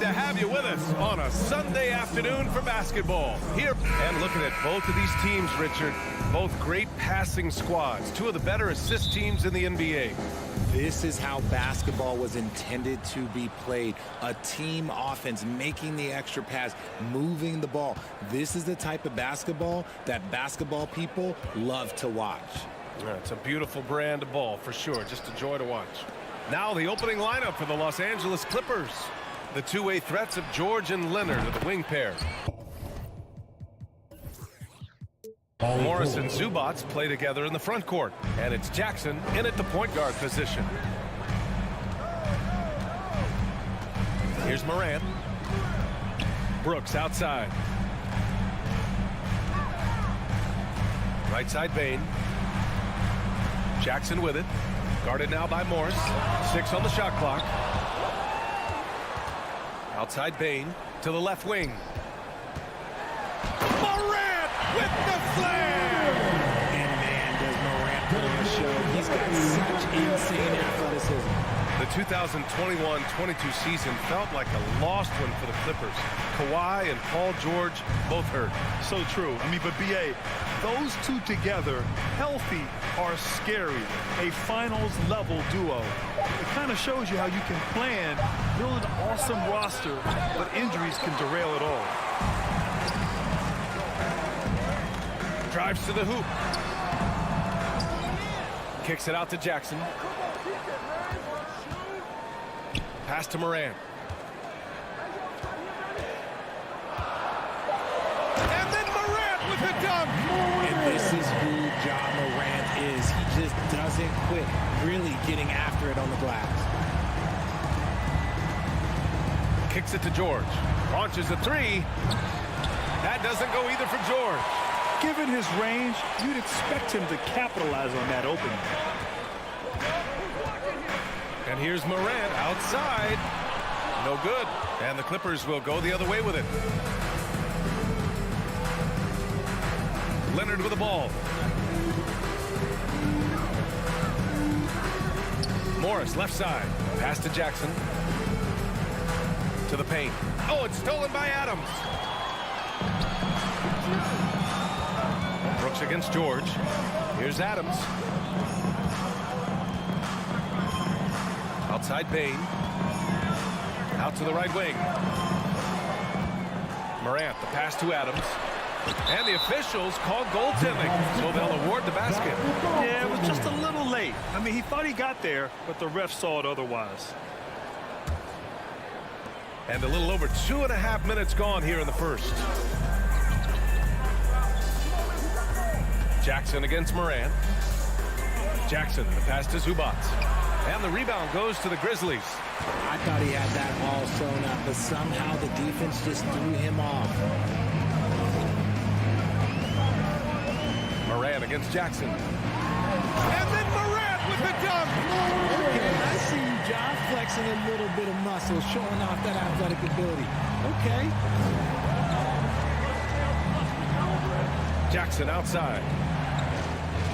to have you with us on a Sunday afternoon for basketball. Here, and looking at both of these teams, Richard, both great passing squads, two of the better assist teams in the NBA. This is how basketball was intended to be played. A team offense, making the extra pass, moving the ball. This is the type of basketball that basketball people love to watch. Yeah, it's a beautiful brand of ball, for sure. Just a joy to watch. Now the opening lineup for the Los Angeles Clippers. The two-way threats of George and Leonard are the wing pair. Morris and Zubac play together in the front court. And it's Jackson in at the point guard position. Here's Morant. Brooks outside. Right side Bane. Jackson with it. Guarded now by Morris. 6 on the shot clock. Outside Bane to the left wing. Morant with the flare! And man, does Morant put on a show. He's got such insane athleticism. The 2021-22 season felt like a lost one for the Clippers. Kawhi and Paul George both hurt. So true. I mean, but B.A., those two together, healthy, are scary. A finals-level duo. It kind of shows you how you can plan, build an awesome roster, but injuries can derail it all. Drives to the hoop. Kicks it out to Jackson. Pass to Morant. And then Morant with the dunk. And this is who Ja Morant is. He just doesn't quit, really getting after it on the glass. Kicks it to George. Launches a three. That doesn't go either for George. Given his range, you'd expect him to capitalize on that opening. And here's Morant outside. No good. And the Clippers will go the other way with it. Leonard with the ball. Morris left side. Pass to Jackson. To the paint. Oh, it's stolen by Adams. Brooks against George. Here's Adams. Outside Bane. Out to the right wing. Morant, the pass to Adams. And the officials called goaltending, so they'll award the basket. Yeah, it was just a little late. I mean, he thought he got there, but the ref saw it otherwise. And a little over 2.5 minutes gone here in the first. Jackson against Morant. Jackson, the pass to Zubac. And the rebound goes to the Grizzlies. I thought he had that ball sewn up, but somehow the defense just threw him off. Morant against Jackson. And then Morant with the dunk. Okay, I see you, John, flexing a little bit of muscle, showing off that athletic ability. Okay. Jackson outside.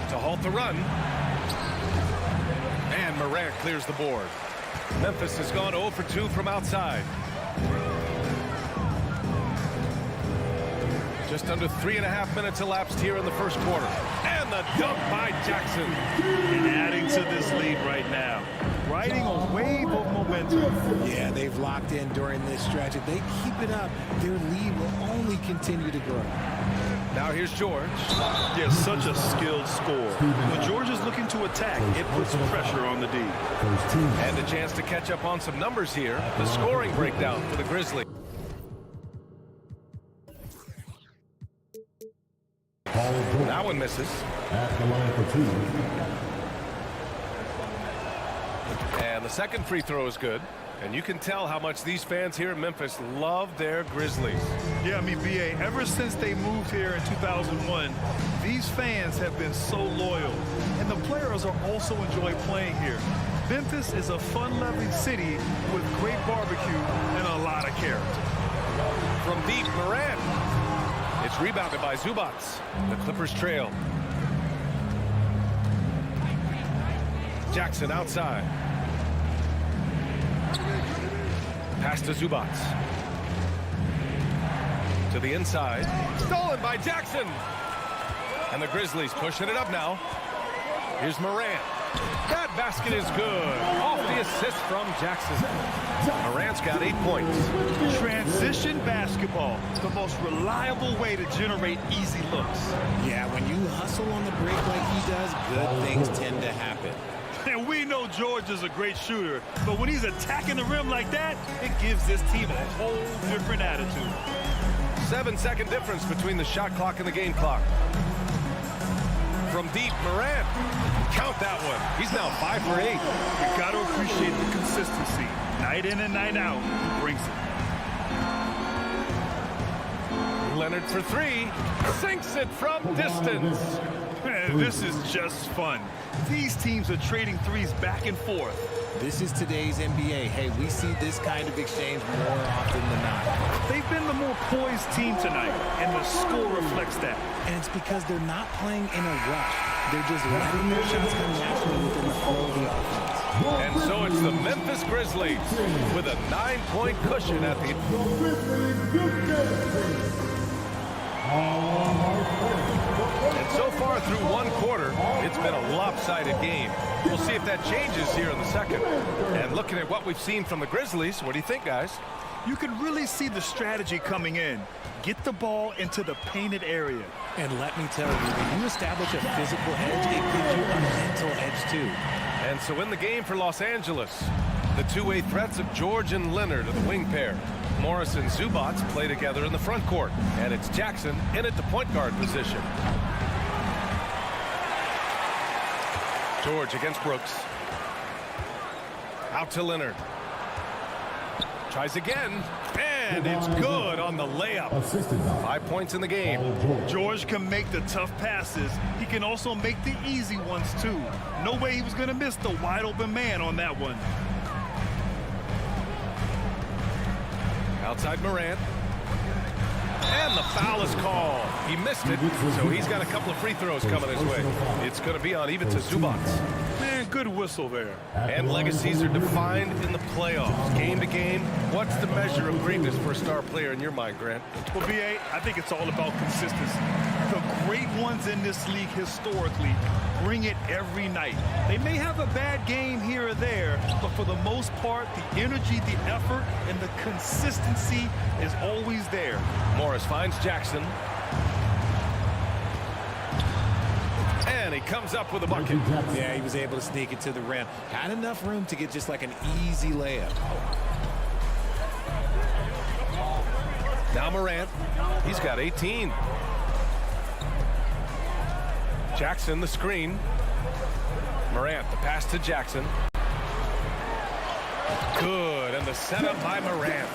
To halt the run. And Morant clears the board. Memphis has gone 0 for 2 from outside. Just under 3.5 minutes elapsed here in the first quarter. And the dunk by Jackson. And adding to this lead right now. Riding a wave of momentum. Yeah, they've locked in during this stretch. If they keep it up, their lead will only continue to grow. Now here's George. Yeah, such a skilled scorer. When George is looking to attack, it puts pressure on the D. And a chance to catch up on some numbers here. The scoring breakdown for the Grizzlies. That one misses. At the line for 2. And the second free throw is good. And you can tell how much these fans here in Memphis love their Grizzlies. Yeah, I mean, B.A., ever since they moved here in 2001, these fans have been so loyal. And the players are also enjoy playing here. Memphis is a fun-loving city with great barbecue and a lot of character. From deep, Morant. It's rebounded by Zubac. The Clippers trail. Jackson outside. Pass to Zubac. To the inside. Stolen by Jackson. And the Grizzlies pushing it up now. Here's Morant. That basket is good. Off the assist from Jackson. Morant's got 8 points. Transition basketball, the most reliable way to generate easy looks. Yeah, when you hustle on the break like he does, good things tend to happen. And we know George is a great shooter, but when he's attacking the rim like that, it gives this team a whole different attitude. 7-second difference between the shot clock and the game clock. From deep, Morant. Count that one. He's now 5 for 8. You got to appreciate the consistency. Night in and night out, he brings it. Leonard for 3. Sinks it from distance. Man, this is just fun. These teams are trading threes back and forth. This is today's NBA. Hey, we see this kind of exchange more often than not. They've been the more poised team tonight, and the score reflects that. And it's because they're not playing in a rush. They're just letting their shots come naturally within the flow of the offense. And so it's the Memphis Grizzlies with a 9-point cushion at the... And so far through one quarter, it's been a lopsided game. We'll see if that changes here in the second. And looking at what we've seen from the Grizzlies, what do you think, guys? You can really see the strategy coming in. Get the ball into the painted area. And let me tell you, when you establish a physical edge, it gives you a mental edge too. And so in the game for Los Angeles, the two-way threats of George and Leonard are the wing pair. Morris and Zubac play together in the front court. And it's Jackson in at the point guard position. George against Brooks. Out to Leonard. Tries again. And it's good on the layup. 5 points in the game. George can make the tough passes. He can also make the easy ones, too. No way he was going to miss the wide-open man on that one. Outside Morant. And the foul is called. He missed it, so he's got a couple of free throws coming his way. It's going to be on even to Zubac. Man, good whistle there. And legacies are defined in the playoffs. Game to game, what's the measure of greatness for a star player in your mind, Grant? Well, B.A., I think it's all about consistency. The great ones in this league historically bring it every night. They may have a bad game here or there, but for the most part, the energy, the effort, and the consistency is always there. Morris finds Jackson. And he comes up with a bucket. Yeah, he was able to sneak it to the rim. Had enough room to get just like an easy layup. Now Morant. He's got 18. Jackson, the screen. Morant, the pass to Jackson. Good, and the setup by Morant.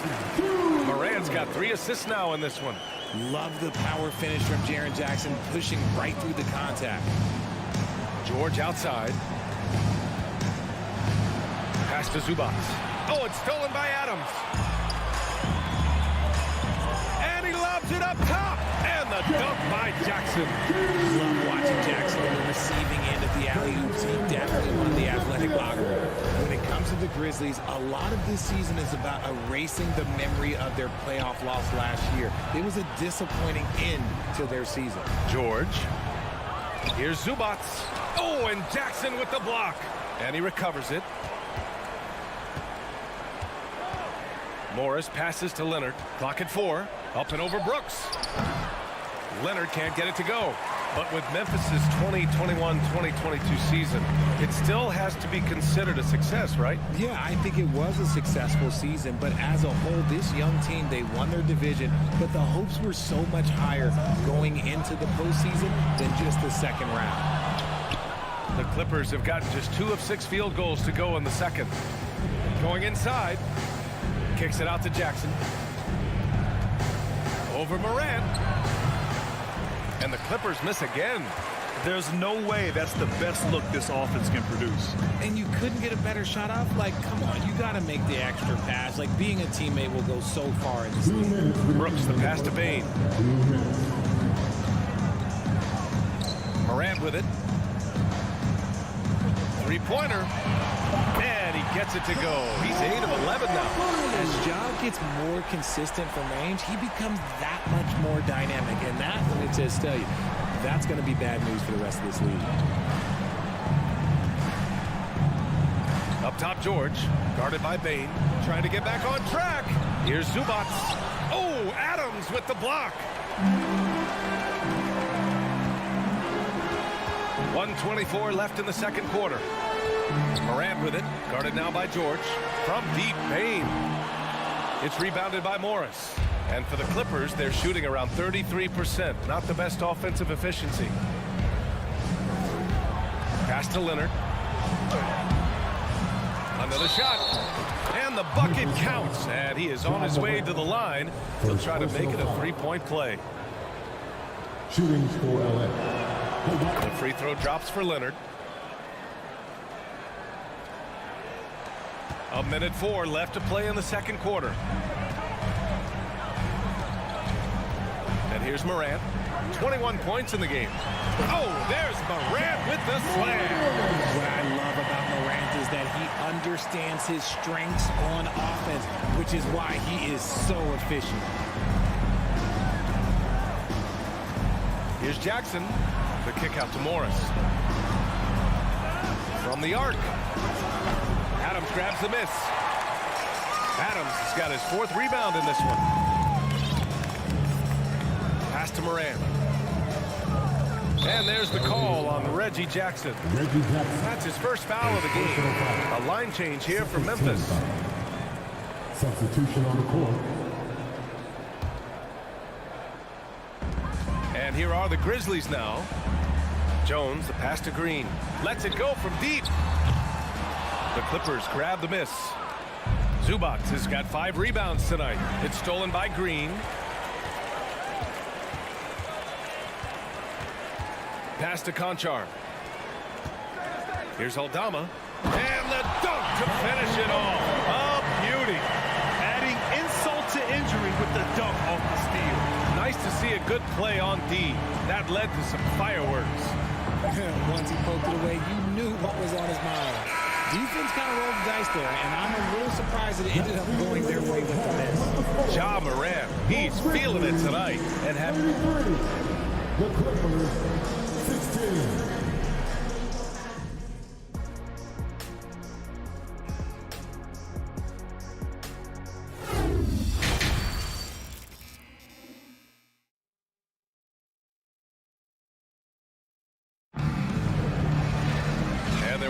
Morant's got 3 assists now in this one. Love the power finish from Jaren Jackson, pushing right through the contact. George outside. Pass to Zubac. Oh, it's stolen by Adams. And he lobs it up top. And the dunk by Jackson. Love watching Jackson on the receiving end of the alley-oops. He definitely won the athletic locker room. When it comes to the Grizzlies, a lot of this season is about erasing the memory of their playoff loss last year. It was a disappointing end to their season. George. Here's Zubac. Oh, and Jackson with the block. And he recovers it. Morris passes to Leonard. Clock at 4. Up and over Brooks. Leonard can't get it to go. But with Memphis's 2021-2022 season, it still has to be considered a success, right? Yeah, I think it was a successful season, but as a whole, this young team, they won their division, but the hopes were so much higher going into the postseason than just the second round. The Clippers have gotten just 2 of 6 field goals to go in the second. Going inside. Kicks it out to Jackson. Over Morant. And the Clippers miss again. There's no way that's the best look this offense can produce. And you couldn't get a better shot off? Like, come on, you got to make the extra pass. Like, being a teammate will go so far in this league. Brooks, the pass to Bain. Morant with it. Three-pointer. And And he gets it to go. He's 8 of 11 now. As Ja gets more consistent from range, he becomes that much more dynamic. And that, let me just tell you, that's going to be bad news for the rest of this league. Up top, George, guarded by Bain, trying to get back on track. Here's Zubac. Oh, Adams with the block. 1:24 left in the second quarter. Morant with it, guarded now by George. From deep, Bain. It's rebounded by Morris. And for the Clippers, they're shooting around 33%. Not the best offensive efficiency. Pass to Leonard. Another shot. And the bucket counts. And he is on his way to the line. He'll try to make it a three-point play. Shooting for LA. The free throw drops for Leonard. 1:04 left to play in the second quarter. And here's Morant. 21 points in the game. Oh, there's Morant with the slam. What I love about Morant is that he understands his strengths on offense, which is why he is so efficient. Here's Jackson. The kick out to Morris. From the arc. Adams grabs the miss. Adams has got his 4th rebound in this one. Pass to Morant. And there's the call on Reggie Jackson. That's his first foul of the game. A line change here for Memphis. Substitution on the court. And here are the Grizzlies now. Jones, the pass to Green. Lets it go from deep. The Clippers grab the miss. Zubac has got 5 rebounds tonight. It's stolen by Green. Pass to Conchar. Here's Aldama. And the dunk to finish it off. A beauty. Adding insult to injury with the dunk off the steal. Nice to see a good play on D. That led to some fireworks. Once he poked it away, you knew what was on his mind. Defense kind of rolled the dice there, and I'm a little surprised that it ended up going their way with the miss. Ja Morant, he's feeling it tonight. And The Clippers, 16.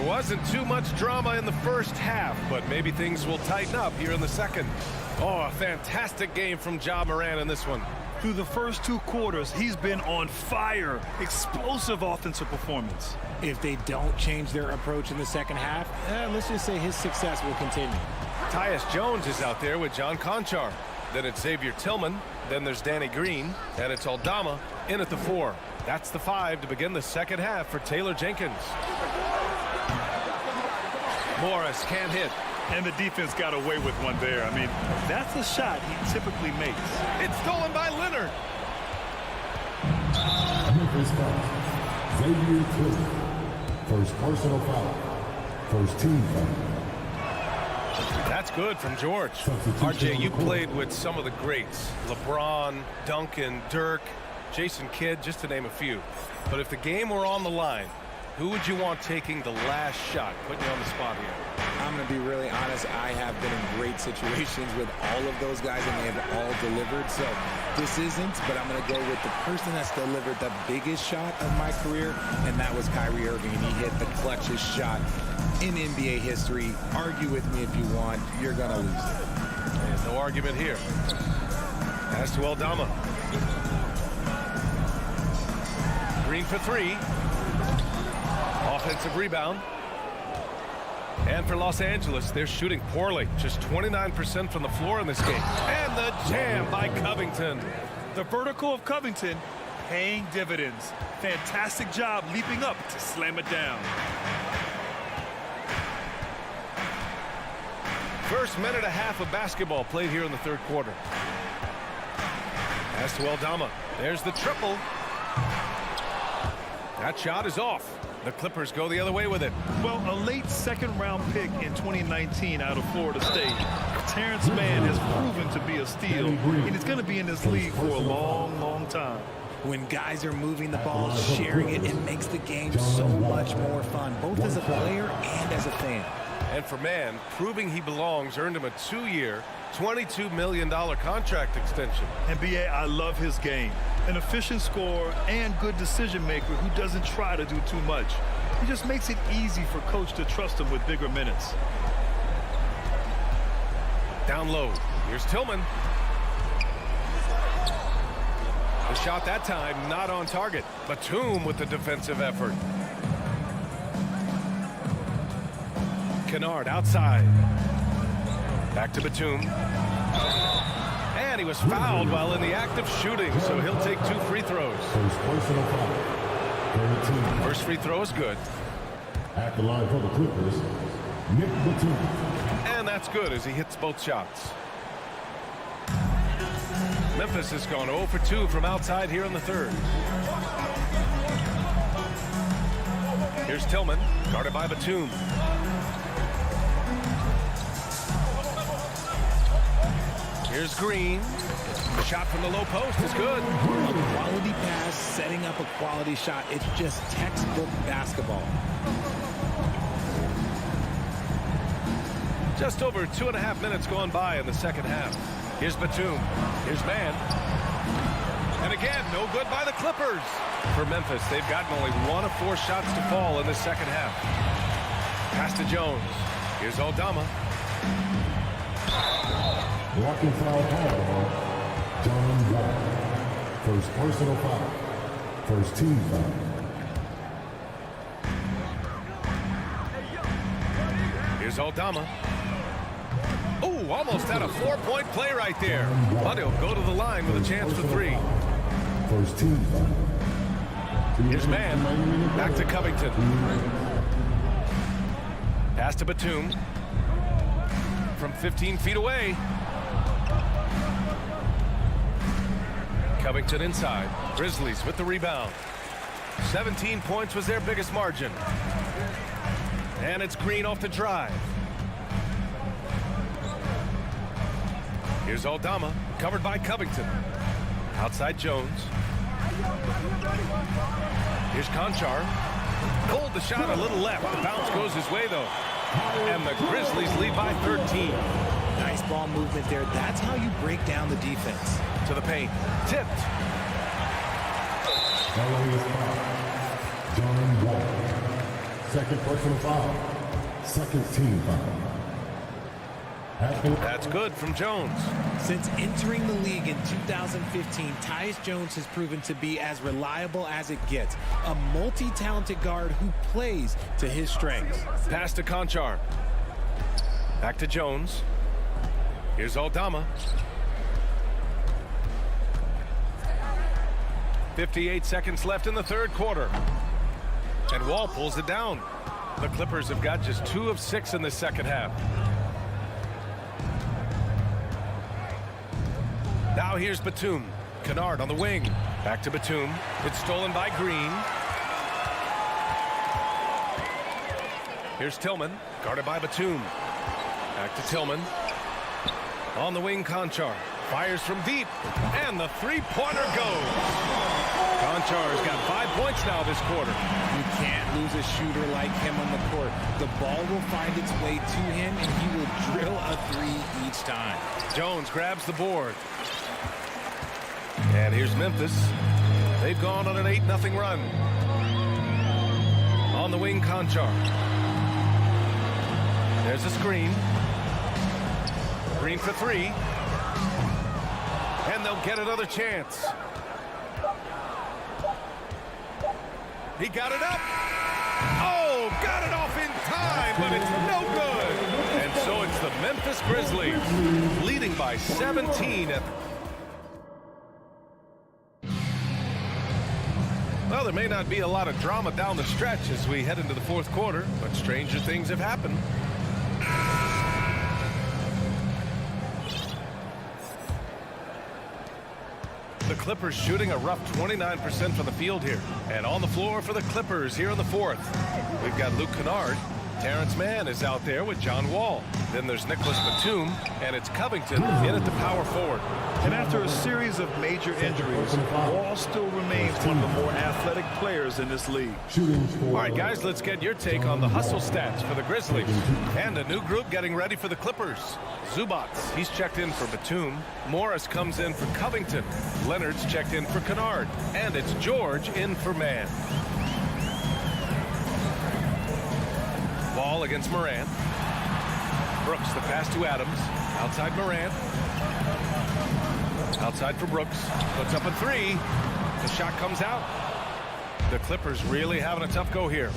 Wasn't too much drama in the first half, but maybe things will tighten up here in the second. Oh, a fantastic game from Ja Morant in this one. Through the first 2 quarters, he's been on fire. Explosive offensive performance. If they don't change their approach in the second half, let's just say his success will continue. Tyus Jones is out there with John Conchar. Then it's Xavier Tillman. Then there's Danny Green. And it's Aldama in at the 4. That's the 5 to begin the second half for Taylor Jenkins. Morris can't hit. And the defense got away with one there. I mean, that's a shot he typically makes. It's stolen by Leonard. Memphis foul. Xavier Tillman. First personal foul. First team foul. That's good from George. RJ, you played with some of the greats. LeBron, Duncan, Dirk, Jason Kidd, just to name a few. But if the game were on the line, who would you want taking the last shot? Putting you on the spot here. I'm going to be really honest. I have been in great situations with all of those guys, and they have all delivered. So this isn't, but I'm going to go with the person that's delivered the biggest shot of my career, and that was Kyrie Irving, and he hit the clutchest shot in NBA history. Argue with me if you want. You're going to lose it. There's no argument here. Pass to Aldama. Green for 3. Offensive rebound. And for Los Angeles, they're shooting poorly. Just 29% from the floor in this game. And the jam by Covington. The vertical of Covington paying dividends. Fantastic job leaping up to slam it down. First minute and a half of basketball played here in the third quarter. Pass to Aldama. There's the triple. That shot is off. The Clippers go the other way with it. Well, a late second-round pick in 2019 out of Florida State. Terrence Mann has proven to be a steal, and he's going to be in this league for a long, long time. When guys are moving the ball, sharing it, it makes the game so much more fun, both as a player and as a fan. And for Mann, proving he belongs earned him a 2-year, $22 million contract extension. And B.A., I love his game. An efficient scorer and good decision maker who doesn't try to do too much. He just makes it easy for coach to trust him with bigger minutes. Down low. Here's Tillman. The shot that time not on target. Batum with the defensive effort. Kennard outside. Back to Batum. And he was fouled while in the act of shooting, so he'll take 2 free throws. First free throw is good. At the line for the Clippers, Nick Batum. And that's good as he hits both shots. Memphis has gone 0 for 2 from outside here in the third. Here's Tillman, guarded by Batum. Here's Green. The shot from the low post is good. A quality pass, setting up a quality shot. It's just textbook basketball. Just over 2.5 minutes gone by in the second half. Here's Batum. Here's Mann. And again, no good by the Clippers. For Memphis, they've gotten only 1 of 4 shots to fall in the second half. Pass to Jones. Here's Aldama. Blocking foul call. John Wall. First personal foul. First team foul. Here's Aldama. Oh, almost had a 4-point play right there. But he'll go to the line with a chance for 3. First team foul. Here's Mann. Back to Covington. Pass to Batum. From 15 feet away. Covington inside. Grizzlies with the rebound. 17 points was their biggest margin. And it's Green off the drive. Here's Aldama, covered by Covington. Outside Jones. Here's Conchar. Pulled the shot a little left. The bounce goes his way, though. And the Grizzlies lead by 13. Nice ball movement there. That's how you break down the defense. To the paint. Tipped. John Wall. Second personal foul. Second team foul. That's good from Jones. Since entering the league in 2015, Tyus Jones has proven to be as reliable as it gets. A multi-talented guard who plays to his strengths. Pass to Conchar. Back to Jones. Here's Aldama. 58 seconds left in the third quarter. And Wall pulls it down. The Clippers have got just 2 of 6 in the second half. Now here's Batum. Kennard on the wing. Back to Batum. It's stolen by Green. Here's Tillman. Guarded by Batum. Back to Tillman. On the wing, Conchar. Fires from deep. And the three-pointer goes. Conchar's got 5 points now this quarter. You can't lose a shooter like him on the court. The ball will find its way to him, and he will drill a 3 each time. Jones grabs the board. And here's Memphis. They've gone on an 8-0 run. On the wing, Conchar. There's a screen. Green for 3. And they'll get another chance. He got it up. Oh, got it off in time, but it's no good. And so it's the Memphis Grizzlies leading by 17 at Well, there may not be a lot of drama down the stretch as we head into the fourth quarter, but stranger things have happened. The Clippers shooting a rough 29% from the field here. And on the floor for the Clippers here in the fourth, we've got Luke Kennard. Terrence Mann is out there with John Wall. Then there's Nicholas Batum, and it's Covington in at the power forward. And after a series of major injuries, Wall still remains one of the more athletic players in this league. All right, guys, let's get your take on the hustle stats for the Grizzlies. And a new group getting ready for the Clippers. Zubac, he's checked in for Batum. Morris comes in for Covington. Leonard's checked in for Kennard. And it's George in for Mann. Ball against Morant. Brooks, the pass to Adams. Outside Morant. Outside for Brooks. Puts up a three. The shot comes out. The Clippers really having a tough go here.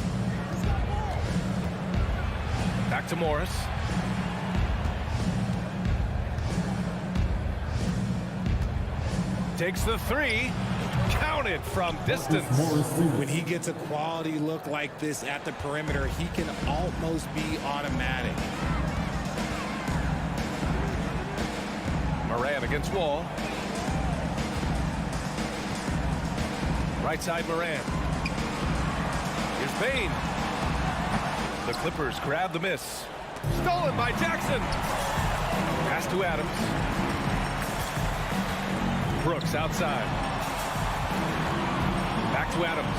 Back to Morris. Takes the three. Counted from distance. When he gets a quality look like this at the perimeter, he can almost be automatic. Morant against Wall. Right side Morant. Here's Bane. The Clippers grab the miss. Stolen by Jackson. Pass to Adams. Brooks outside. Back to Adams.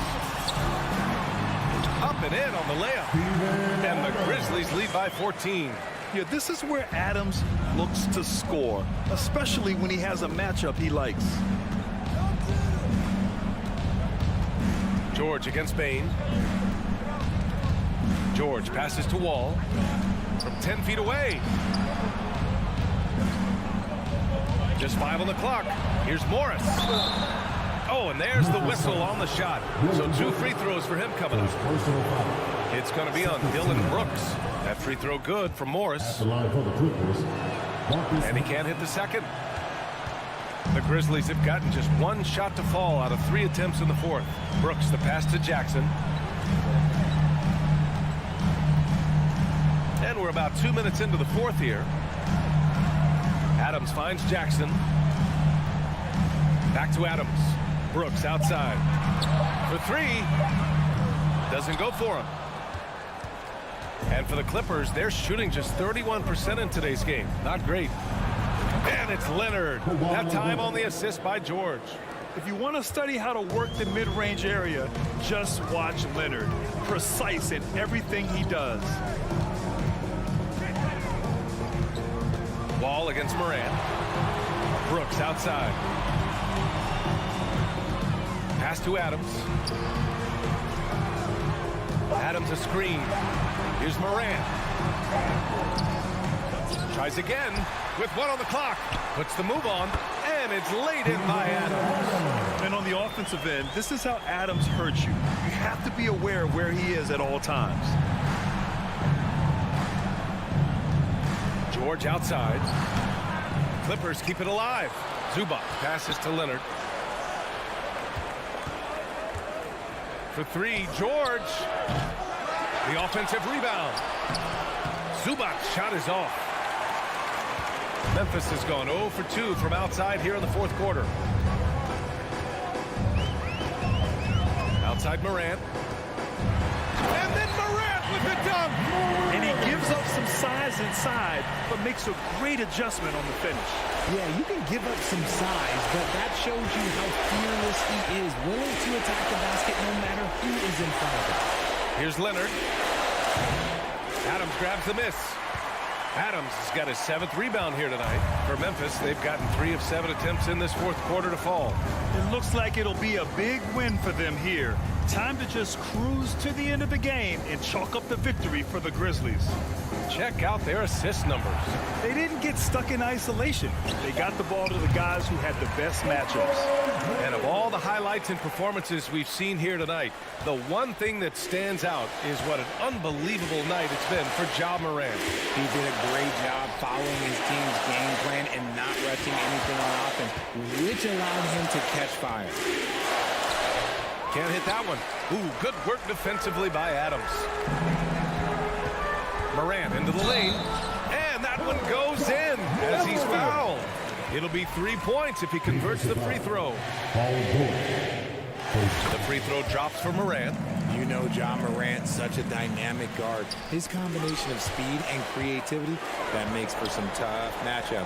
Up and in on the layup. And the Grizzlies lead by 14. Yeah, this is where Adams looks to score, especially when he has a matchup he likes. George against Bane. George passes to Wall from 10 feet away. Just 5 on the clock. Here's Morris. Oh, and there's the whistle on the shot. So 2 free throws for him coming up. It's going to be on Dylan Brooks. That free throw good from Morris. And he can't hit the second. The Grizzlies have gotten just 1 shot to fall out of 3 attempts in the fourth. Brooks, the pass to Jackson. And we're about 2 minutes into the fourth here. Adams finds Jackson. Back to Adams. Brooks outside. For 3. Doesn't go for him. And for the Clippers, they're shooting just 31% in today's game. Not great. And it's Leonard. That time on the assist by George. If you want to study how to work the mid-range area, just watch Leonard. Precise in everything he does. Wall against Morant. Brooks outside. Pass to Adams. Adams a screen. Here's Morant. Tries again with 1 on the clock. Puts the move on, and it's laid in by Adams. And on the offensive end, this is how Adams hurts you. You have to be aware of where he is at all times. George outside. Clippers keep it alive. Zubac passes to Leonard. For 3, George. The offensive rebound. Zubac's shot is off. Memphis has gone 0 for 2 from outside here in the fourth quarter. Outside Morant. And then Morant with the dunk. And he gives up some size inside, but makes a great adjustment on the finish. Yeah, you can give up some size, but that shows you how fearless he is, willing to attack the basket no matter who is in front of him. Here's Leonard. Adams grabs the miss. Adams has got his 7th rebound here tonight. For Memphis, they've gotten 3 of 7 attempts in this fourth quarter to fall. It looks like it'll be a big win for them here. Time to just cruise to the end of the game and chalk up the victory for the Grizzlies. Check out their assist numbers. They didn't get stuck in isolation. They got the ball to the guys who had the best matchups. And of all the highlights and performances we've seen here tonight, the one thing that stands out is what an unbelievable night it's been for Ja Morant. He did a great job following his team's game plan and not rushing anything on offense, which allowed him to catch fire. Can't hit that one. Ooh, good work defensively by Adams. Morant into the lane, and that one goes in as he's fouled. It'll be 3 points if he converts the free throw. The free throw drops for Morant. You know Ja Morant, such a dynamic guard. His combination of speed and creativity, that makes for some tough matchups.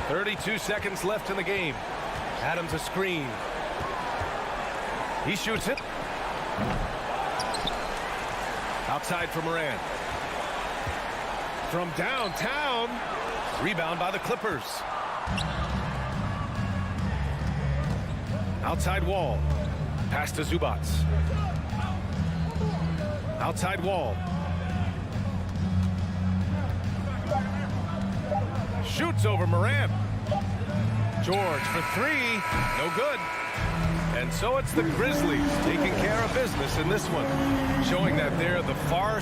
32 seconds left in the game. Adams a screen. He shoots it. Outside for Morant. From downtown. Rebound by the Clippers. Outside Wall. Pass to Zubats. Outside Wall. Shoots over Morant. George for three. No good. And so it's the Grizzlies taking care of business in this one, showing that they're the far...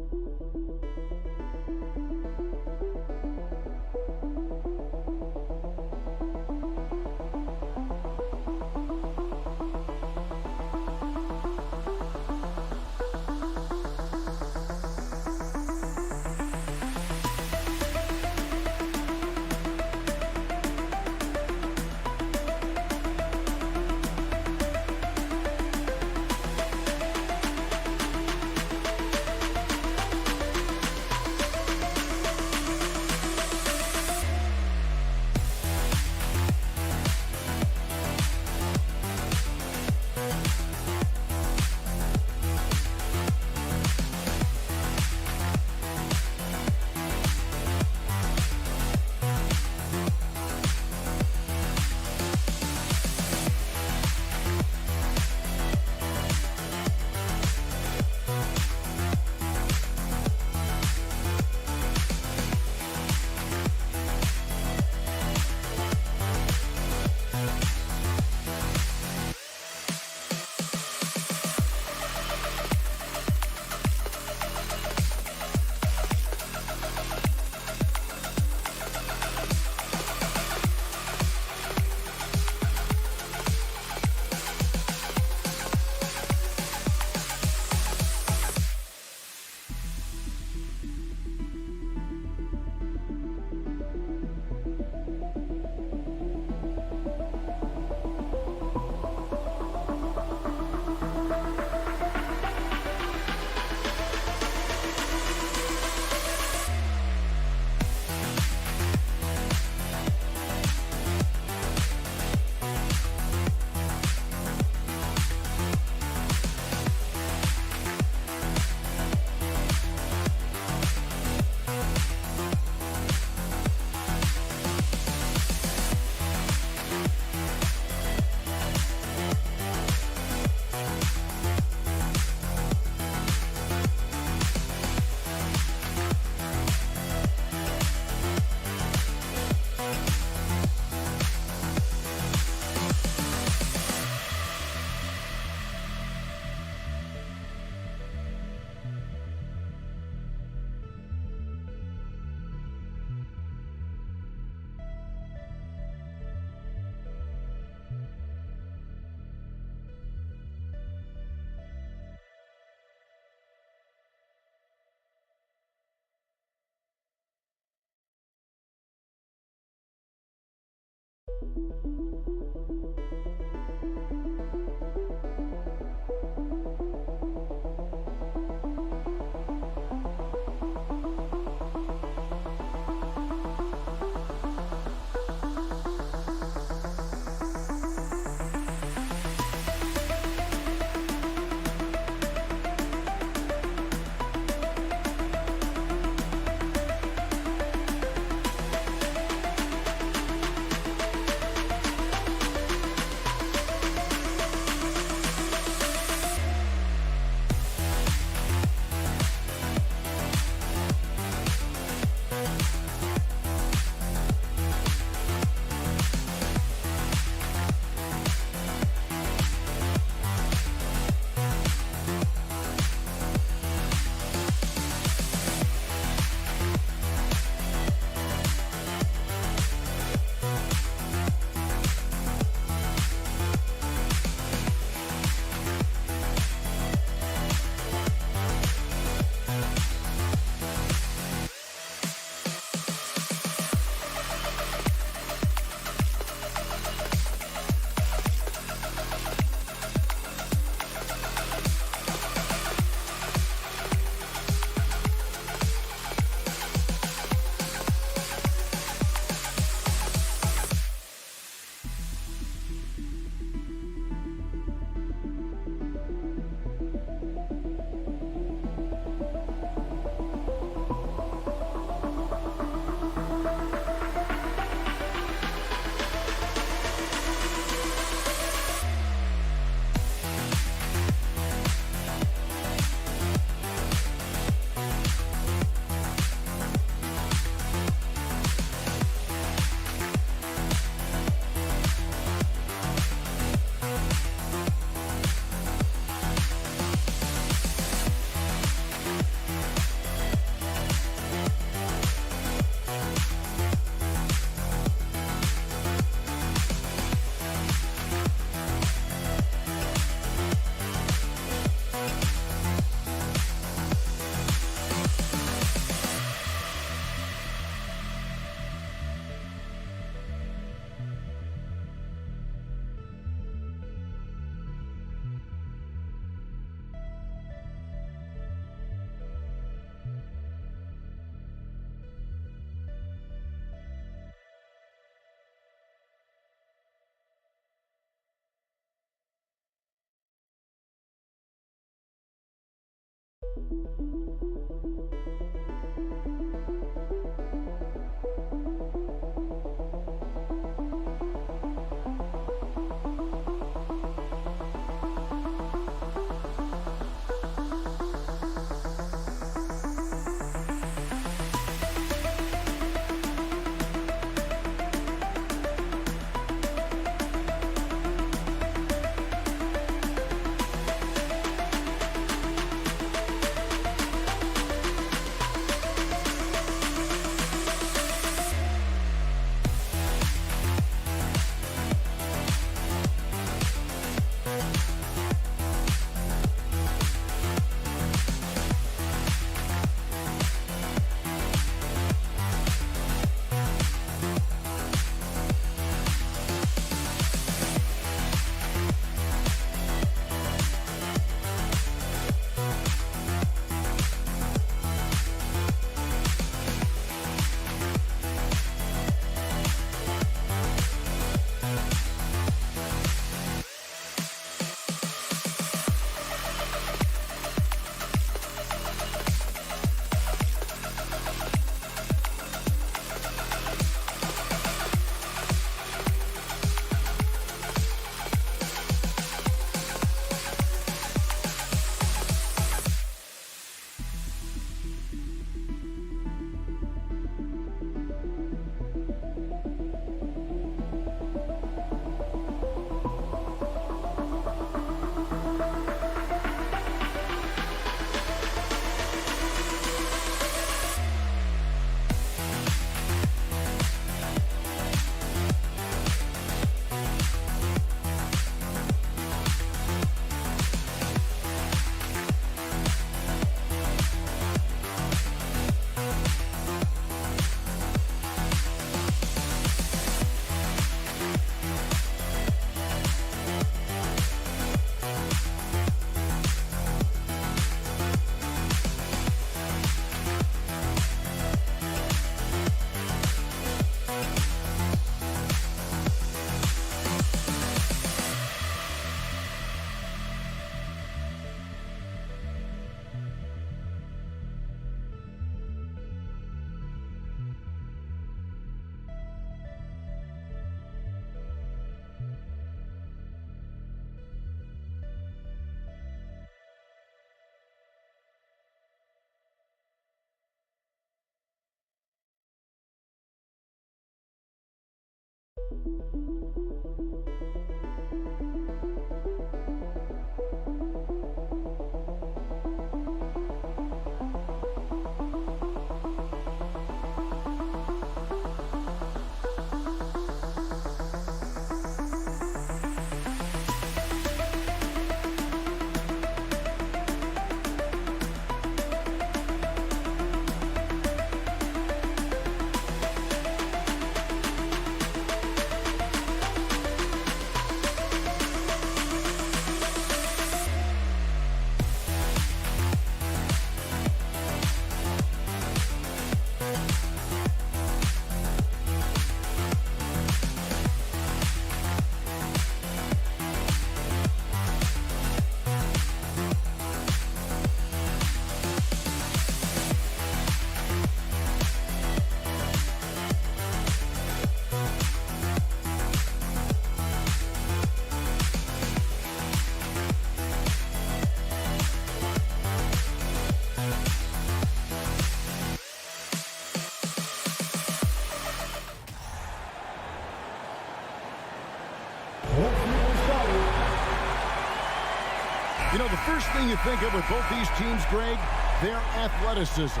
You know, the first thing you think of with both these teams, Greg, their athleticism.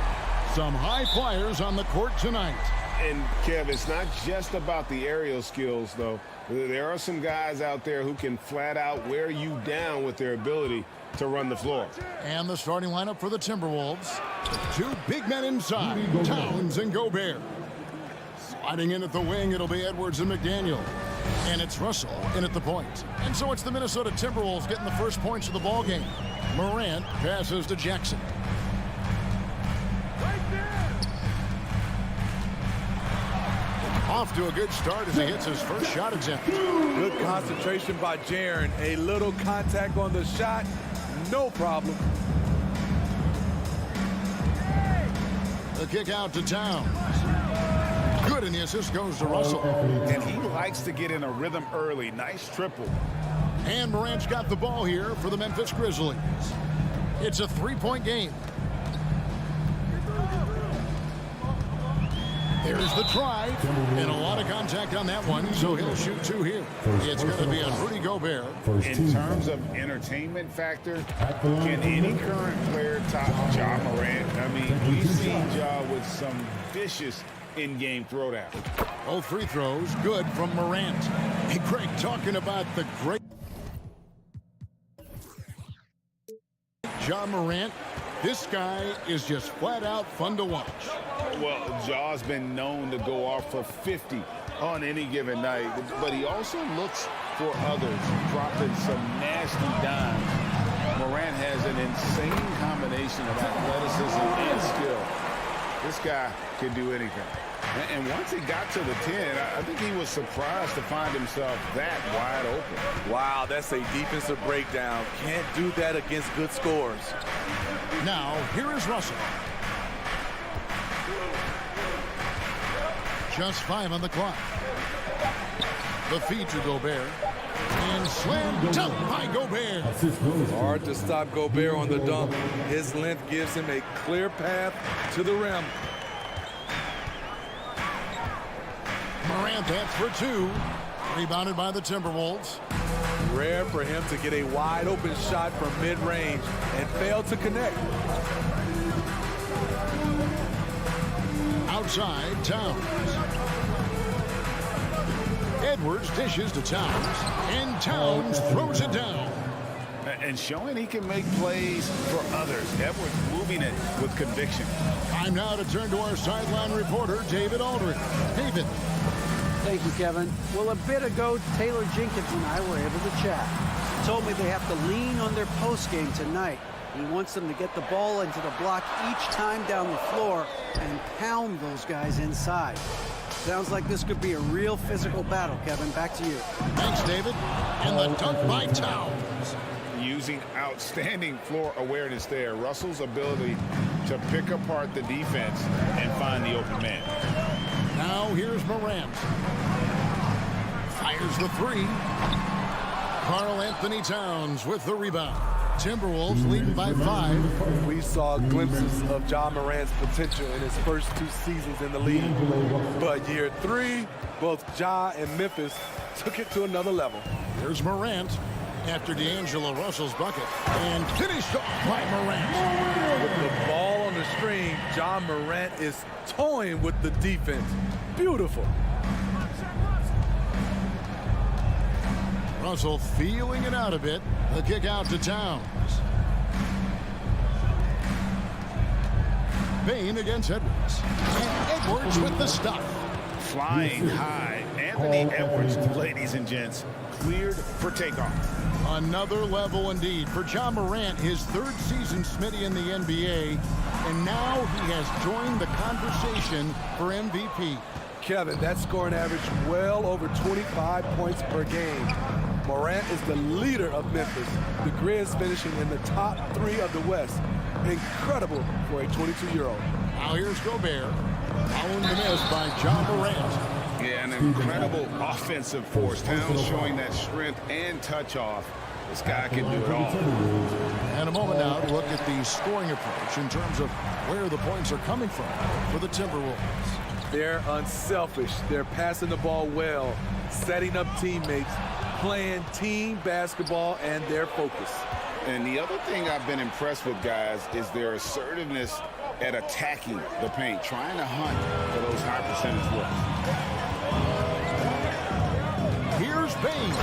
Some high flyers on the court tonight. And, Kev, it's not just about the aerial skills, though. There are some guys out there who can flat out wear you down with their ability to run the floor. And the starting lineup for the Timberwolves. Two big men inside, Towns and Gobert. Sliding in at the wing, it'll be Edwards and McDaniel. And it's Russell in at the point. And so it's the Minnesota Timberwolves getting the first points of the ball game. Morant passes to Jackson. Off to a good start as he hits his first shot attempt. Good concentration by Jaren. A little contact on the shot, no problem. kick out to Towns. Good, and the assist goes to Russell. And he likes to get in a rhythm early. Nice triple. And Morant's got the ball here for the Memphis Grizzlies. It's a three-point game. There's the try, and a lot of contact on that one, so he'll shoot two here. It's going to be on Rudy Gobert. In terms of entertainment factor, can any current player top Ja Morant? I mean, we've seen Ja with some vicious in-game throwdown. Both free throws good from Morant. Hey, Greg, talking about the great Ja Morant, this guy is just flat out fun to watch. Well, Ja's been known to go off for 50 on any given night, but he also looks for others, dropping some nasty dimes. Morant has an insane combination of athleticism and skill. This guy can do anything. And once he got to the 10, I think he was surprised to find himself that wide open. Wow, that's a defensive breakdown. Can't do that against good scores. Now, here is Russell. Just 5 on the clock. The feed to Gobert. And slam dunk by Gobert. Hard to stop Gobert on the dunk. His length gives him a clear path to the rim. Morant, that's for two. Rebounded by the Timberwolves. Rare for him to get a wide open shot from mid-range and fail to connect. Outside, Towns. Edwards dishes to Towns, and Towns throws it down. And showing he can make plays for others. Edwards moving it with conviction. Time now to turn to our sideline reporter, David Aldridge. David. Thank you, Kevin. Well, a bit ago, Taylor Jenkins and I were able to chat. He told me they have to lean on their postgame tonight. He wants them to get the ball into the block each time down the floor and pound those guys inside. Sounds like this could be a real physical battle, Kevin. Back to you. Thanks, David. And the dunk by Towns. Using outstanding floor awareness there. Russell's ability to pick apart the defense and find the open man. Now here's Morant. Fires the three. Karl Anthony Towns with the rebound. Timberwolves leading by 5. We saw glimpses of Ja Morant's potential in his first 2 seasons in the league. But year 3, both Ja and Memphis took it to another level. Here's Morant after D'Angelo Russell's bucket. And finished off by Morant. With the ball on the string, Ja Morant is toying with the defense. Beautiful. Russell feeling it out a bit. The kick out to Towns. Bain against Edwards. And Edwards with the stuff. Flying high. Anthony Edwards, ladies and gents, cleared for takeoff. Another level indeed for Ja Morant, his 3rd season Smitty in the NBA. And now he has joined the conversation for MVP. Kevin, that scoring average well over 25 points per game. Morant is the leader of Memphis. The Grizz finishing in the top 3 of the West. Incredible for a 22-year-old. Now here's Gobert. Following the miss by Ja Morant. Yeah, an incredible offensive force. Towns showing that strength and touch off. This guy can do it all. And a moment now to look at the scoring approach in terms of where the points are coming from for the Timberwolves. They're unselfish. They're passing the ball well, setting up teammates, playing team basketball, and their focus. And the other thing I've been impressed with, guys, is their assertiveness at attacking the paint, trying to hunt for those high percentage looks. Here's Bain.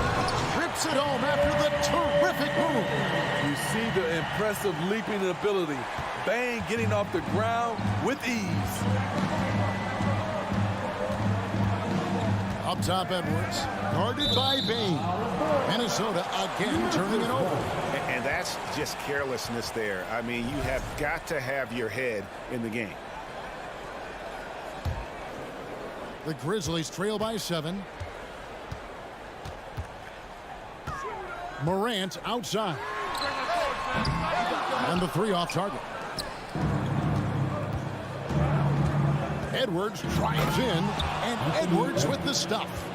Rips it home after the terrific move. You see the impressive leaping ability. Bain getting off the ground with ease. Up top, Edwards. Guarded by Bain. Minnesota again turning it over. And that's just carelessness there. I mean, you have got to have your head in the game. The Grizzlies trail by 7. Morant outside. And the 3 off target. Edwards drives in, and Edwards with the stuff.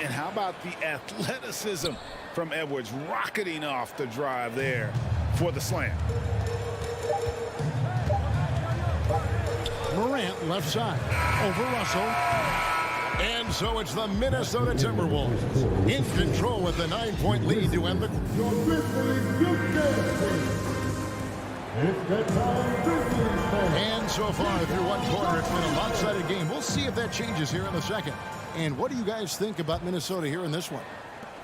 And how about the athleticism from Edwards rocketing off the drive there for the slam. Morant left side over Russell. And so it's the Minnesota Timberwolves in control with the 9-point lead to end the And so far through one quarter, it's been a lopsided game. We'll see if that changes here in the second. And what do you guys think about Minnesota here in this one?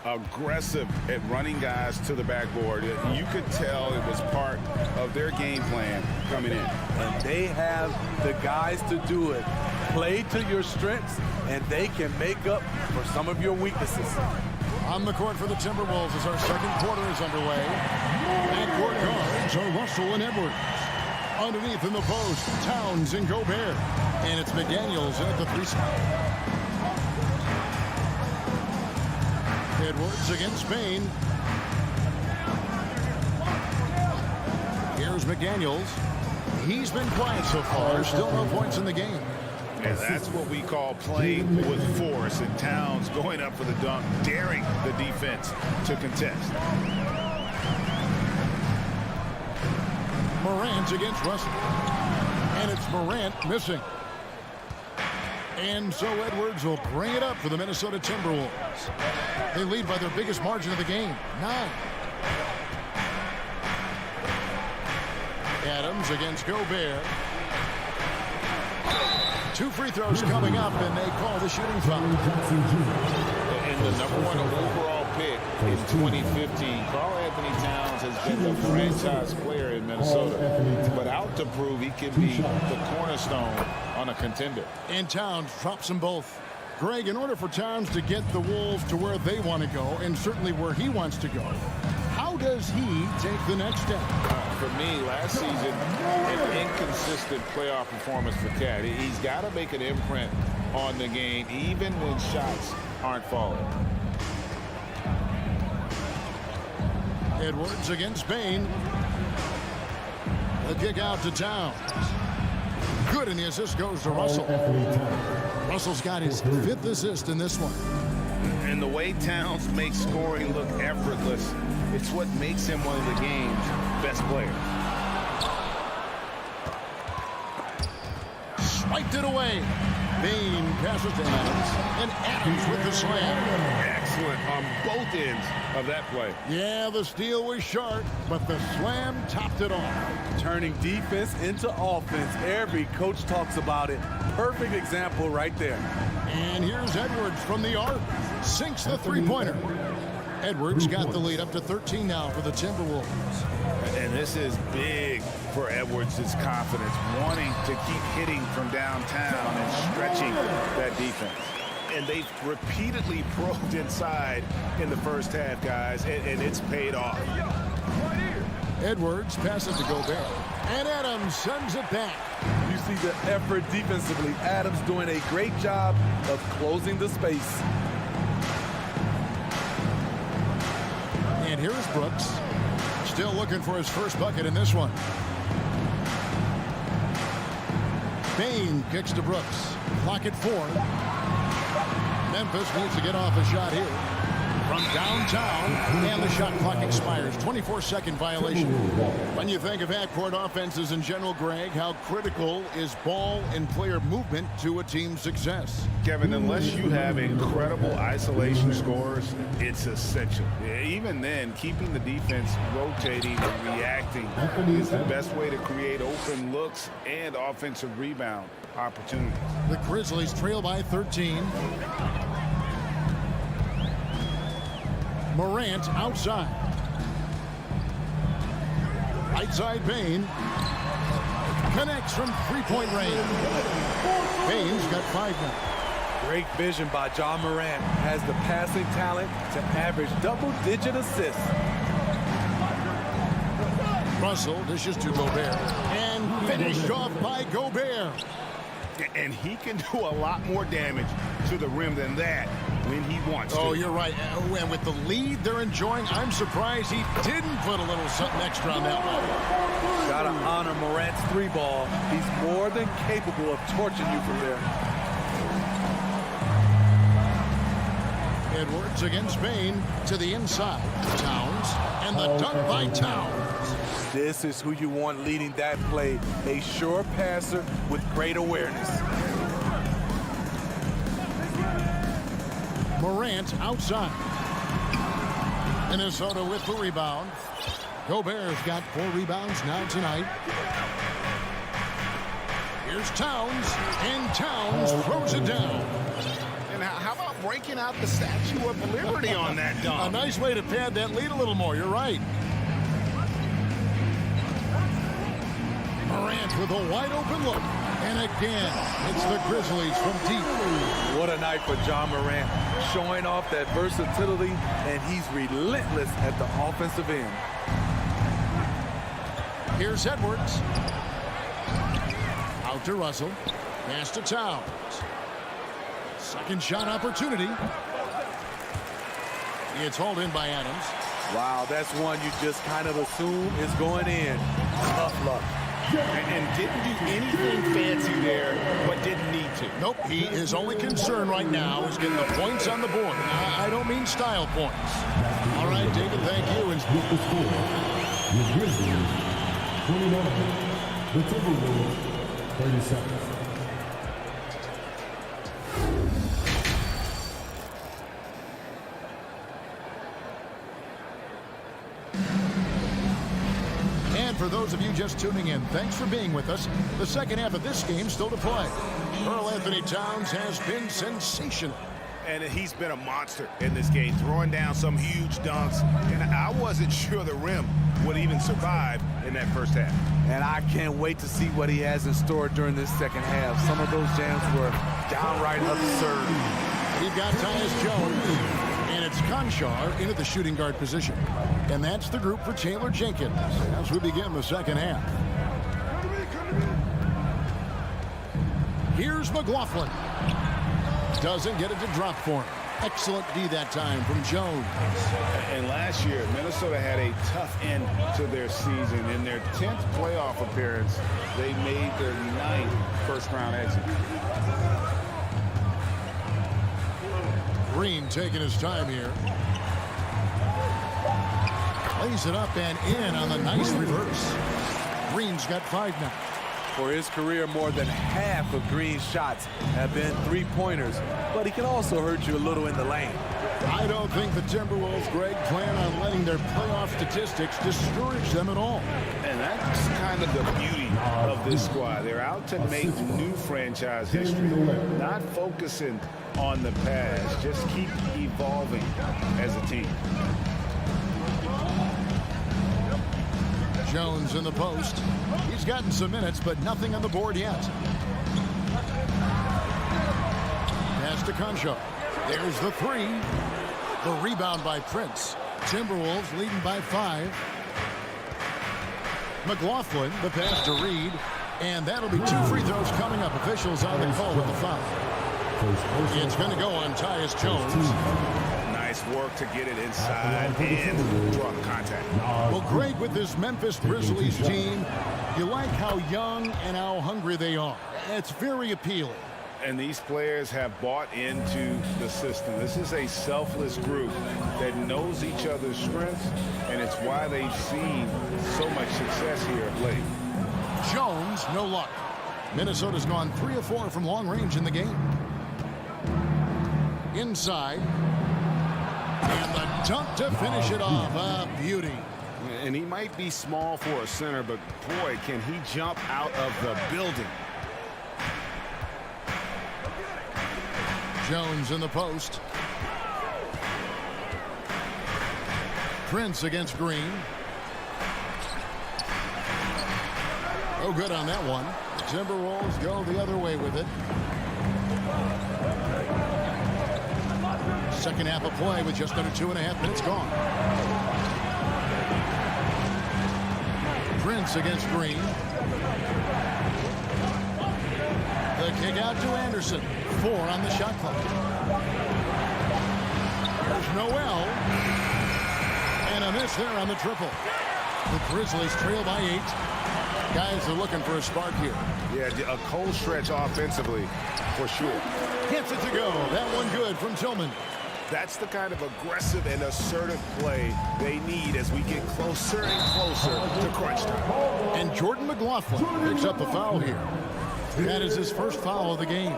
Aggressive at running guys to the backboard. You could tell it was part of their game plan coming in. And they have the guys to do it. Play to your strengths, and they can make up for some of your weaknesses. On the court for the Timberwolves as our second quarter is underway. Backcourt guards are Russell and Edwards. Underneath in the post, Towns and Gobert. And it's McDaniels at the 3 spot. Edwards against Spain. Here's McDaniels. He's been quiet so far. Still no points in the game. And that's what we call playing with force. And Towns going up for the dunk, daring the defense to contest. Morant against Russell. And it's Morant missing. And so Edwards will bring it up for the Minnesota Timberwolves. They lead by their biggest margin of the game, 9. Adams against Gobert. 2 free throws coming up, and they call the shooting foul. And the #1 overall pick in 2015, Karl Anthony Towns has been the franchise player in Minnesota, but out to prove he can be the cornerstone on a contender. And Towns drops them both. Greg, in order for Towns to get the Wolves to where they want to go, and certainly where he wants to go, how does he take the next step? For me, last season, an inconsistent playoff performance for Cat. He's got to make an imprint on the game, even when shots aren't falling. Edwards against Spain. The kick out to Towns. Good, and the assist goes to Russell. Russell's got his 5th assist in this one. And the way Towns makes scoring look effortless, it's what makes him one of the game's best players. Swiped it away. Bain passes to Adams, and Adams with the slam. Excellent on both ends of that play. Yeah, the steal was sharp, but the slam topped it off. Turning defense into offense. Every coach talks about it. Perfect example right there. And here's Edwards from the arc. Sinks the three-pointer. Edwards got the lead up to 13 now for the Timberwolves. And this is big for Edwards' confidence, wanting to keep hitting from downtown and stretching that defense. And they've repeatedly probed inside in the first half, guys, and it's paid off. Edwards passes to Gobert. And Adams sends it back. You see the effort defensively. Adams doing a great job of closing the space. And here's Brooks. Still looking for his first bucket in this one. Bain kicks to Brooks. Clock at 4. Memphis needs to get off a shot here. From downtown, and the shot clock expires. 24-second violation. When you think of half-court offenses in general, Greg, how critical is ball and player movement to a team's success? Kevin, unless you have incredible isolation scores, it's essential. Even then, keeping the defense rotating and reacting is the best way to create open looks and offensive rebound opportunities. The Grizzlies trail by 13. Morant outside. Right side Bain. Connects from three-point range. Bain's got 5 now. Great vision by John Morant. Has the passing talent to average double-digit assists. Russell dishes to Gobert. And finished off by Gobert. And he can do a lot more damage to the rim than that when he wants to. Oh, you're right. And with the lead they're enjoying, I'm surprised he didn't put a little something extra on that one. Gotta honor Morant's three ball. He's more than capable of torching you from there. Edwards against Spain to the inside. Towns, and the dunk by Towns. This is who you want leading that play. A sure passer with great awareness. Morant outside. Minnesota with the rebound. Gobert's got 4 rebounds now tonight. Here's Towns, and Towns throws it down. And how about breaking out the Statue of Liberty on that dunk? A nice way to pad that lead a little more. You're right. Morant with a wide open look. And again, it's the Grizzlies from deep. What a night for John Morant. Showing off that versatility, and he's relentless at the offensive end. Here's Edwards. Out to Russell. Pass to Towns. Second shot opportunity. It's hauled in by Adams. Wow, that's one you just kind of assume is going in. Tough luck. And didn't do anything fancy there, but didn't need to. Nope, his only concern right now is getting the points on the board. I don't mean style points. All right, David, thank you. And With the score, the Grizzlies, 29. The Timberwolves, 37. And for those of you just tuning in, thanks for being with us. The second half of this game still to play. Karl Anthony Towns has been sensational. And he's been a monster in this game, throwing down some huge dunks. And I wasn't sure the rim would even survive in that first half. And I can't wait to see what he has in store during this second half. Some of those jams were downright absurd. We've got Tyus Jones. And it's Conchar in at the shooting guard position. And that's the group for Taylor Jenkins as we begin the second half. Here's McLaughlin. Doesn't get it to drop for him. Excellent D that time from Jones. And last year, Minnesota had a tough end to their season. In their 10th playoff appearance, they made their 9th first-round exit. Green taking his time here. Lays it up and in on the nice reverse. Green's got 5 now. For his career, more than half of Green's shots have been three-pointers, but he can also hurt you a little in the lane. I don't think the Timberwolves, Greg, plan on letting their playoff statistics discourage them at all. And that's kind of the beauty of this squad. They're out to make new franchise history, not focusing on the past. Just keep evolving as a team. Jones in the post. He's gotten some minutes, but nothing on the board yet. Pass to Conchar. There's the 3. The rebound by Prince. Timberwolves leading by 5. McLaughlin, the pass to Reed. And that'll be 2 free throws coming up. Officials on the call with the foul. It's going to go on Tyus Jones. Nice work to get it inside and draw the contact. Well, Greg, with this Memphis Grizzlies team, you like how young and how hungry they are. It's very appealing. And these players have bought into the system. This is a selfless group that knows each other's strengths, and it's why they've seen so much success here of late. Jones, no luck. Minnesota's gone 3 of 4 from long range in the game. Inside. And the dunk to finish it off. A beauty. And he might be small for a center, but boy, can he jump out of the building. Jones in the post. Prince against Green. Oh, good on that one. Timberwolves go the other way with it. Second half of play with just under 2.5 minutes gone. Prince against Green. The kick out to Anderson. 4 on the shot clock. There's Noel. And a miss there on the triple. The Grizzlies trail by 8. Guys are looking for a spark here. Yeah, a cold stretch offensively, for sure. Gets it to go. That one good from Tillman. That's the kind of aggressive and assertive play they need as we get closer and closer to crunch time. And Jordan McLaughlin picks up the foul here. That is his first foul of the game.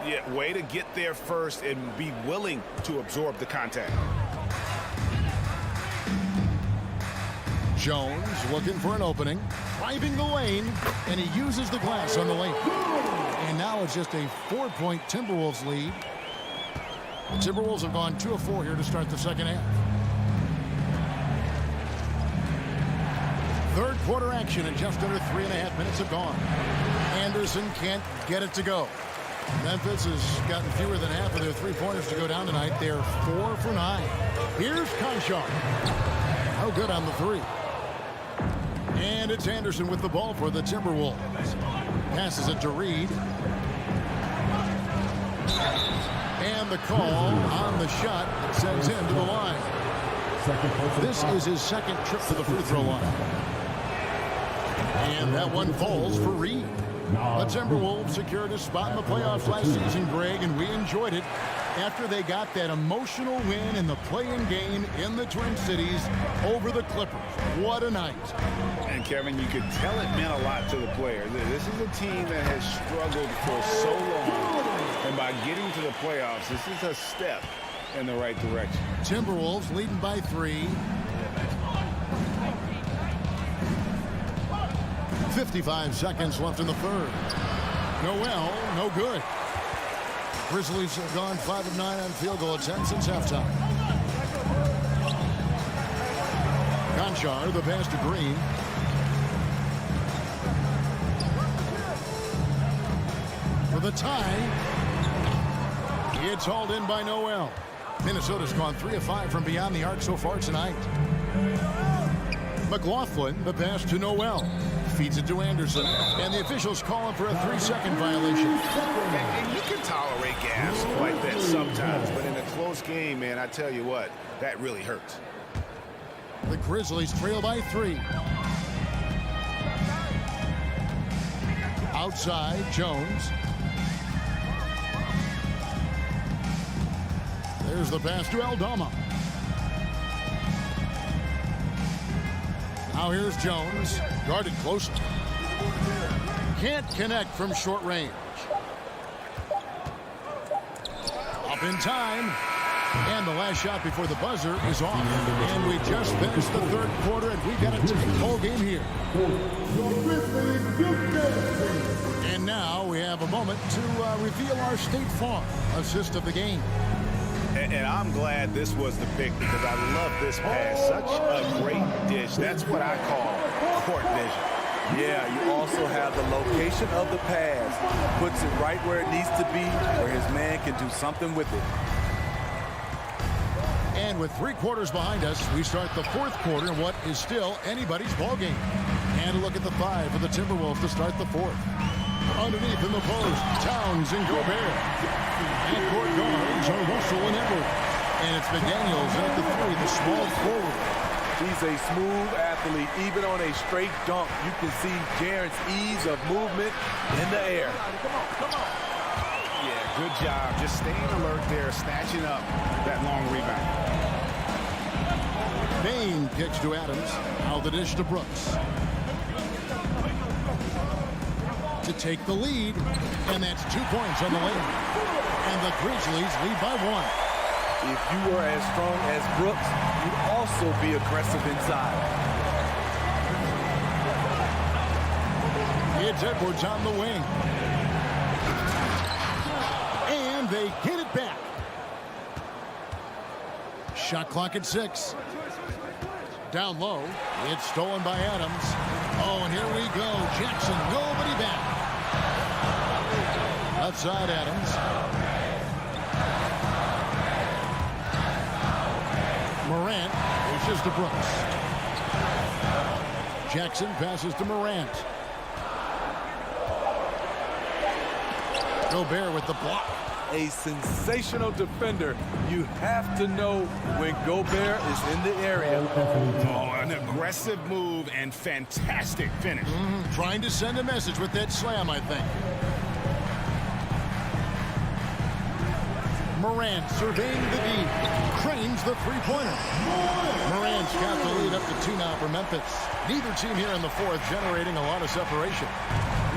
Yeah, way to get there first and be willing to absorb the contact. Jones looking for an opening, driving the lane, and he uses the glass on the lane. And now it's just a 4-point Timberwolves lead. The Timberwolves have gone 2 of 4 here to start the second half. Third quarter action and just under 3.5 minutes have gone. Anderson can't get it to go. Memphis has gotten fewer than half of their 3-pointers to go down tonight. They're 4 for 9. Here's Conchar. No good on the 3. And it's Anderson with the ball for the Timberwolves. Passes it to Reed. And the call on the shot that sends him to the line. This is his second trip to the free throw line. And that one falls for Reed. The Timberwolves secured a spot in the playoffs last season, Greg, and we enjoyed it after they got that emotional win in the play-in game in the Twin Cities over the Clippers. What a night. And Kevin, you could tell it meant a lot to the players. This is a team that has struggled for so long, and by getting to the playoffs, this is a step in the right direction. Timberwolves leading by 3. 55 seconds left in the third. Noel, no good. Grizzlies have gone 5 of 9 on field goal attempts since halftime. Conchar, the pass to Green. For the tie. It's hauled in by Noel. Minnesota's gone 3 of 5 from beyond the arc so far tonight. McLaughlin, the pass to Noel. Feeds it to Anderson. And the officials calling for a 3-second violation. And you can tolerate gas like that sometimes, but in a close game, man, I tell you what, that really hurts. The Grizzlies trail by 3. Outside, Jones. There's the pass to Aldama. Now here's Jones, guarded closely. Can't connect from short range. Up in time. And the last shot before the buzzer is off. And we just finished the third quarter, and we've got a tight ball game here. And now we have a moment to reveal our State Farm assist of the game. And I'm glad this was the pick because I love this pass. Such a great dish. That's what I call court vision. Yeah, you also have the location of the pass. Puts it right where it needs to be, where his man can do something with it. And with 3 quarters behind us, we start the fourth quarter in what is still anybody's ball game. And a look at the 5 for the Timberwolves to start the fourth. Underneath in the post, Towns and Gobert. And court guards are Russell and Edwards. And it's McDaniels at the 3, the small forward. He's a smooth athlete. Even on a straight dunk, you can see Jaren's ease of movement in the air. Yeah, good job. Just staying alert there, snatching up that long rebound. Bain kicks to Adams. Now the dish to Brooks. To take the lead. And that's 2 points on the lane. And the Grizzlies lead by 1. If you were as strong as Brooks, you'd also be aggressive inside. It's Edwards on the wing. And they get it back. Shot clock at 6. Down low. It's stolen by Adams. Oh, and here we go. Jackson, nobody back. Outside Adams. Morant pushes to Brooks. Jackson passes to Morant. Gobert with the block. A sensational defender. You have to know when Gobert is in the area. Oh, an aggressive move and fantastic finish. Trying to send a message with that slam, I think. Morant surveying the D. Cranes the three-pointer. Morant's got the lead up to 2 now for Memphis. Neither team here in the fourth generating a lot of separation.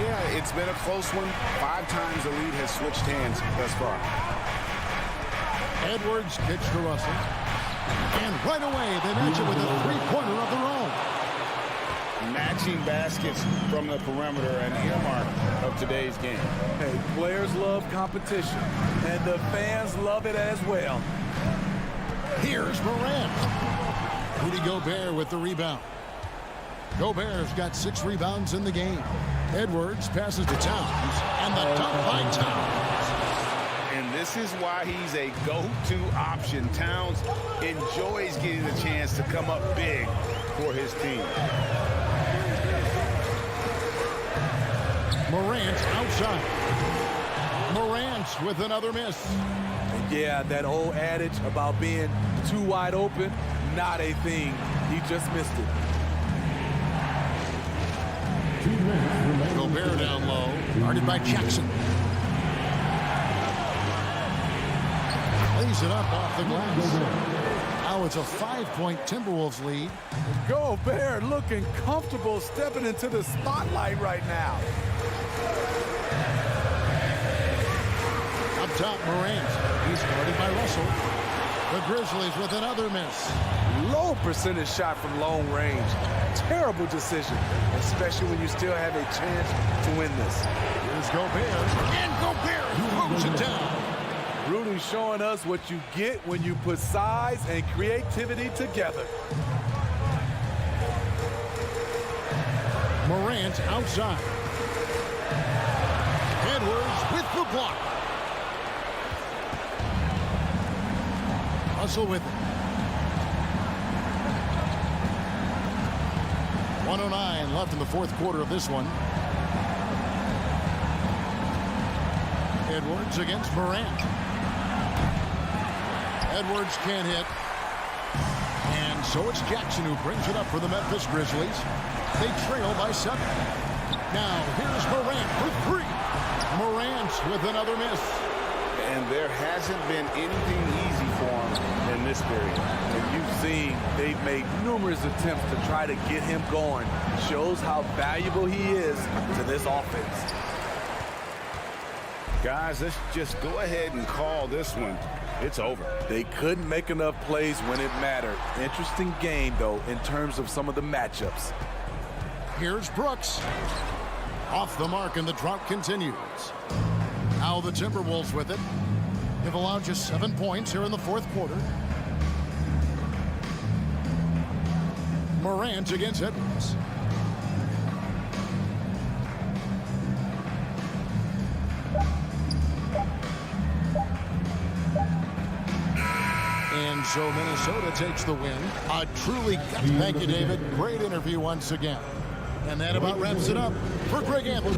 Yeah, it's been a close one. 5 times the lead has switched hands thus far. Edwards kicks to Russell. And right away, they match it with a three-pointer of their own. Matching baskets from the perimeter, an earmark of today's game. Hey, players love competition, and the fans love it as well. Here's Morant. Rudy Gobert with the rebound. Gobert's got 6 rebounds in the game. Edwards passes to Towns, and the dunk by Towns. And this is why he's a go-to option. Towns enjoys getting the chance to come up big for his team. Morant outside. Morant with another miss. Yeah, that old adage about being too wide open, not a thing. He just missed it. Gobert down low, guarded by Jackson. Lays it up off the glass. Now it's a 5-point Timberwolves lead. Gobert looking comfortable stepping into the spotlight right now. Up top, Morant. He's guarded by Russell. The Grizzlies with another miss. Low percentage shot from long range. Terrible decision, especially when you still have a chance to win this. Here's Gobert. And Gobert throws it down. Rudy showing us what you get when you put size and creativity together. Morant outside. Edwards with the block. Russell with it. 1:09 left in the fourth quarter of this one. Edwards against Morant. Edwards can't hit. And so it's Jackson who brings it up for the Memphis Grizzlies. They trail by 7. Now here's Morant for 3. Morant with another miss. And there hasn't been anything easy for him in this period. And you've seen they've made numerous attempts to try to get him going. Shows how valuable he is to this offense. Guys, let's just go ahead and call this one. It's over. They couldn't make enough plays when it mattered. Interesting game, though, in terms of some of the matchups. Here's Brooks. Off the mark, and the drought continues. Now the Timberwolves with it. They've allowed just 7 points here in the fourth quarter. Morant against Edwards. And so Minnesota takes the win. Thank you, David. Great interview once again. And that about wraps it up for Greg Anthony.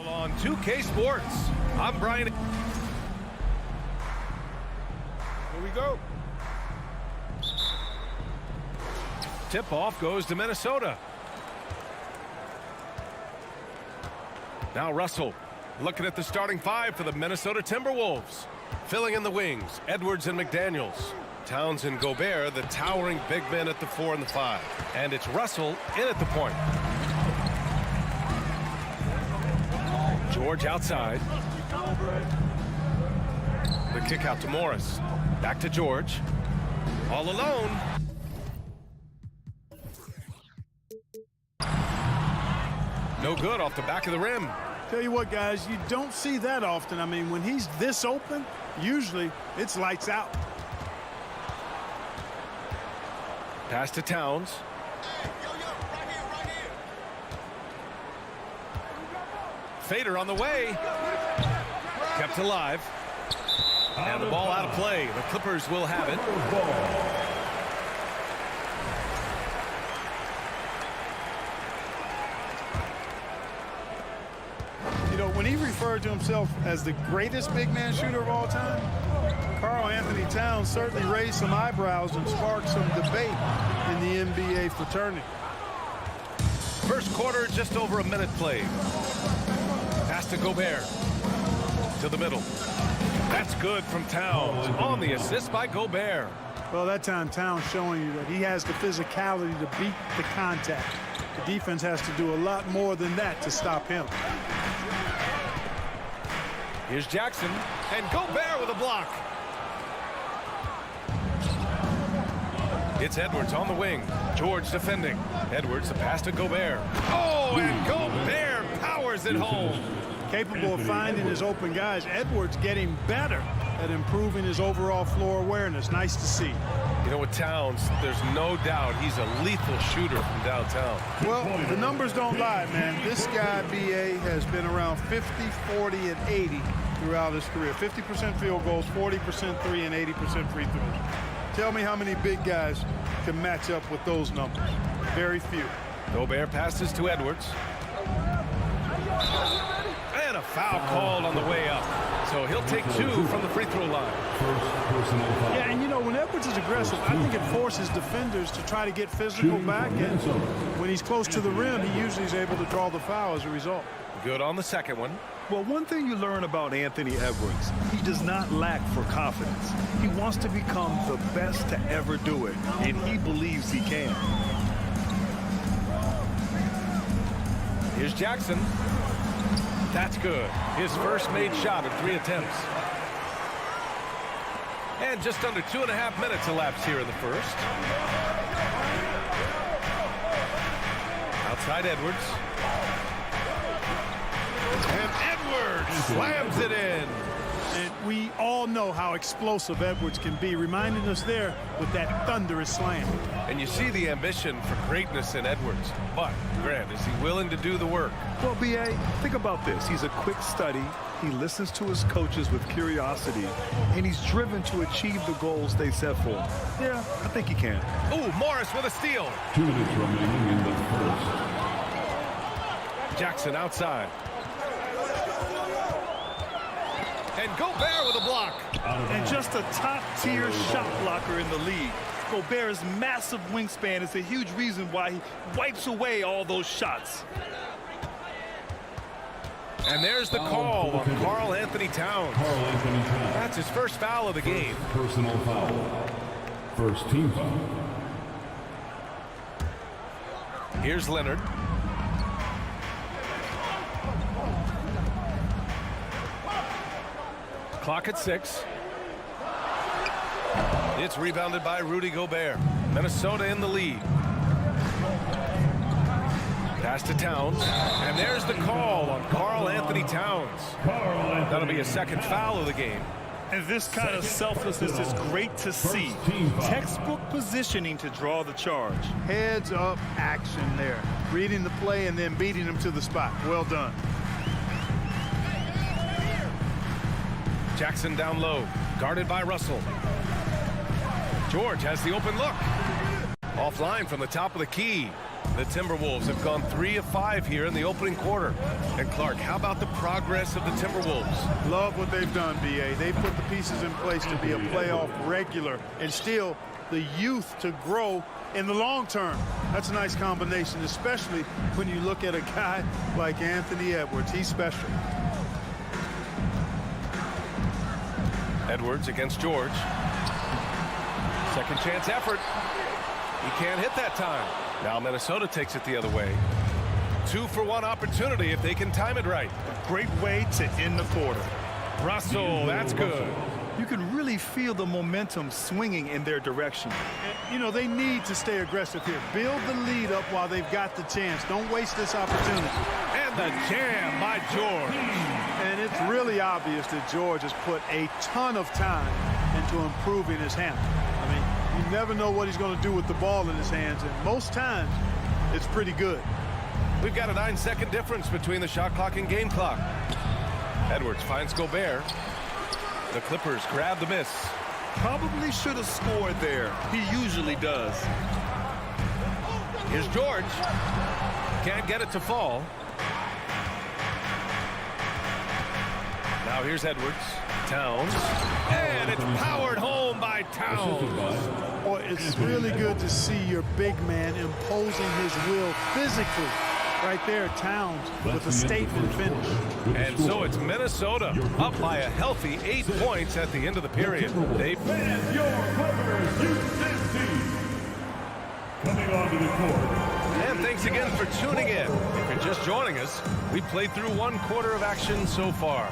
On 2K Sports, I'm Brian. Here we go. Tip-off goes to Minnesota. Now Russell looking at the starting five for the Minnesota Timberwolves. Filling in the wings, Edwards and McDaniels. Towns and Gobert, the towering big men at the 4 and the 5. And it's Russell in at the point. George outside. The kick out to Morris. Back to George. All alone. No good off the back of the rim. Tell you what, guys, you don't see that often. I mean, when he's this open, usually it's lights out. Pass to Towns. Fader on the way. Kept alive. And the ball out of play. The Clippers will have it. You know, when he referred to himself as the greatest big man shooter of all time, Karl Anthony Towns certainly raised some eyebrows and sparked some debate in the NBA fraternity. First quarter, just over a minute played. Pass to Gobert. To the middle. That's good from Towns. On the assist by Gobert. Well, that time Towns showing you that he has the physicality to beat the contact. The defense has to do a lot more than that to stop him. Here's Jackson. And Gobert with a block. It's Edwards on the wing. George defending. Edwards, the pass to Gobert. Oh, and Gobert powers it home. Capable of finding his open guys. Edwards getting better at improving his overall floor awareness. Nice to see. You know, with Towns, there's no doubt he's a lethal shooter from downtown. Well, the numbers don't lie, man. This guy, B.A., has been around 50, 40, and 80 throughout his career. 50% field goals, 40% three, and 80% free throws. Tell me how many big guys can match up with those numbers. Very few. Gobert passes to Edwards. And a foul called on the way up. So he'll take 2 from the free throw line. Yeah, and you know, when Edwards is aggressive, I think it forces defenders to try to get physical back. And when he's close to the rim, he usually is able to draw the foul as a result. Good on the second one. Well, one thing you learn about Anthony Edwards, he does not lack for confidence. He wants to become the best to ever do it, and he believes he can. Here's Jackson. That's good. His first made shot in 3 attempts. And just under 2.5 minutes elapsed here in the first. Outside Edwards. And Edwards slams it in. And we all know how explosive Edwards can be, reminding us there with that thunderous slam. And you see the ambition for greatness in Edwards. But, Grant, is he willing to do the work? Well, B.A., think about this. He's a quick study. He listens to his coaches with curiosity, and he's driven to achieve the goals they set for him. Yeah, I think he can. Ooh, Morris with a steal. 2 minutes remaining in the first. Jackson outside. And Gobert with a block. And just a top-tier shot blocker in the league. Gobert's massive wingspan is a huge reason why he wipes away all those shots. And there's the call on Karl Anthony Towns. That's his first foul of the game. Personal foul. First team foul. Here's Leonard. Clock at 6. It's rebounded by Rudy Gobert. Minnesota in the lead. Pass to Towns. And there's the call on Karl Anthony Towns. That'll be a second foul of the game. And this kind of selflessness is great to see. Textbook positioning to draw the charge. Heads up action there. Reading the play and then beating him to the spot. Well done. Jackson down low, guarded by Russell. George has the open look. Offline from the top of the key. The Timberwolves have gone 3 of 5 here in the opening quarter. And Clark, how about the progress of the Timberwolves? Love what they've done, B.A. They put the pieces in place to be a playoff regular and still the youth to grow in the long term. That's a nice combination, especially when you look at a guy like Anthony Edwards. He's special. Edwards against George. Second chance effort. He can't hit that time. Now Minnesota takes it the other way. 2-for-1 opportunity if they can time it right. Great way to end the quarter. Russell, that's good. You can really feel the momentum swinging in their direction. And, you know, they need to stay aggressive here. Build the lead up while they've got the chance. Don't waste this opportunity. And the jam by George. And it's really obvious that George has put a ton of time into improving his handle. I mean, you never know what he's going to do with the ball in his hands, and most times it's pretty good. We've got a 9-second difference between the shot clock and game clock. Edwards finds Gobert. The Clippers grab the miss. Probably should have scored there. He usually does. Here's George. Can't get it to fall. Now here's Edwards. Towns. And it's powered home by Towns. Boy, it's really good to see your big man imposing his will physically. Right there, Towns with a statement finish. And so it's Minnesota up by a healthy 8 points at the end of the period. They Coming onto the court. And thanks again for tuning in. If you're just joining us, we played through 1 quarter of action so far.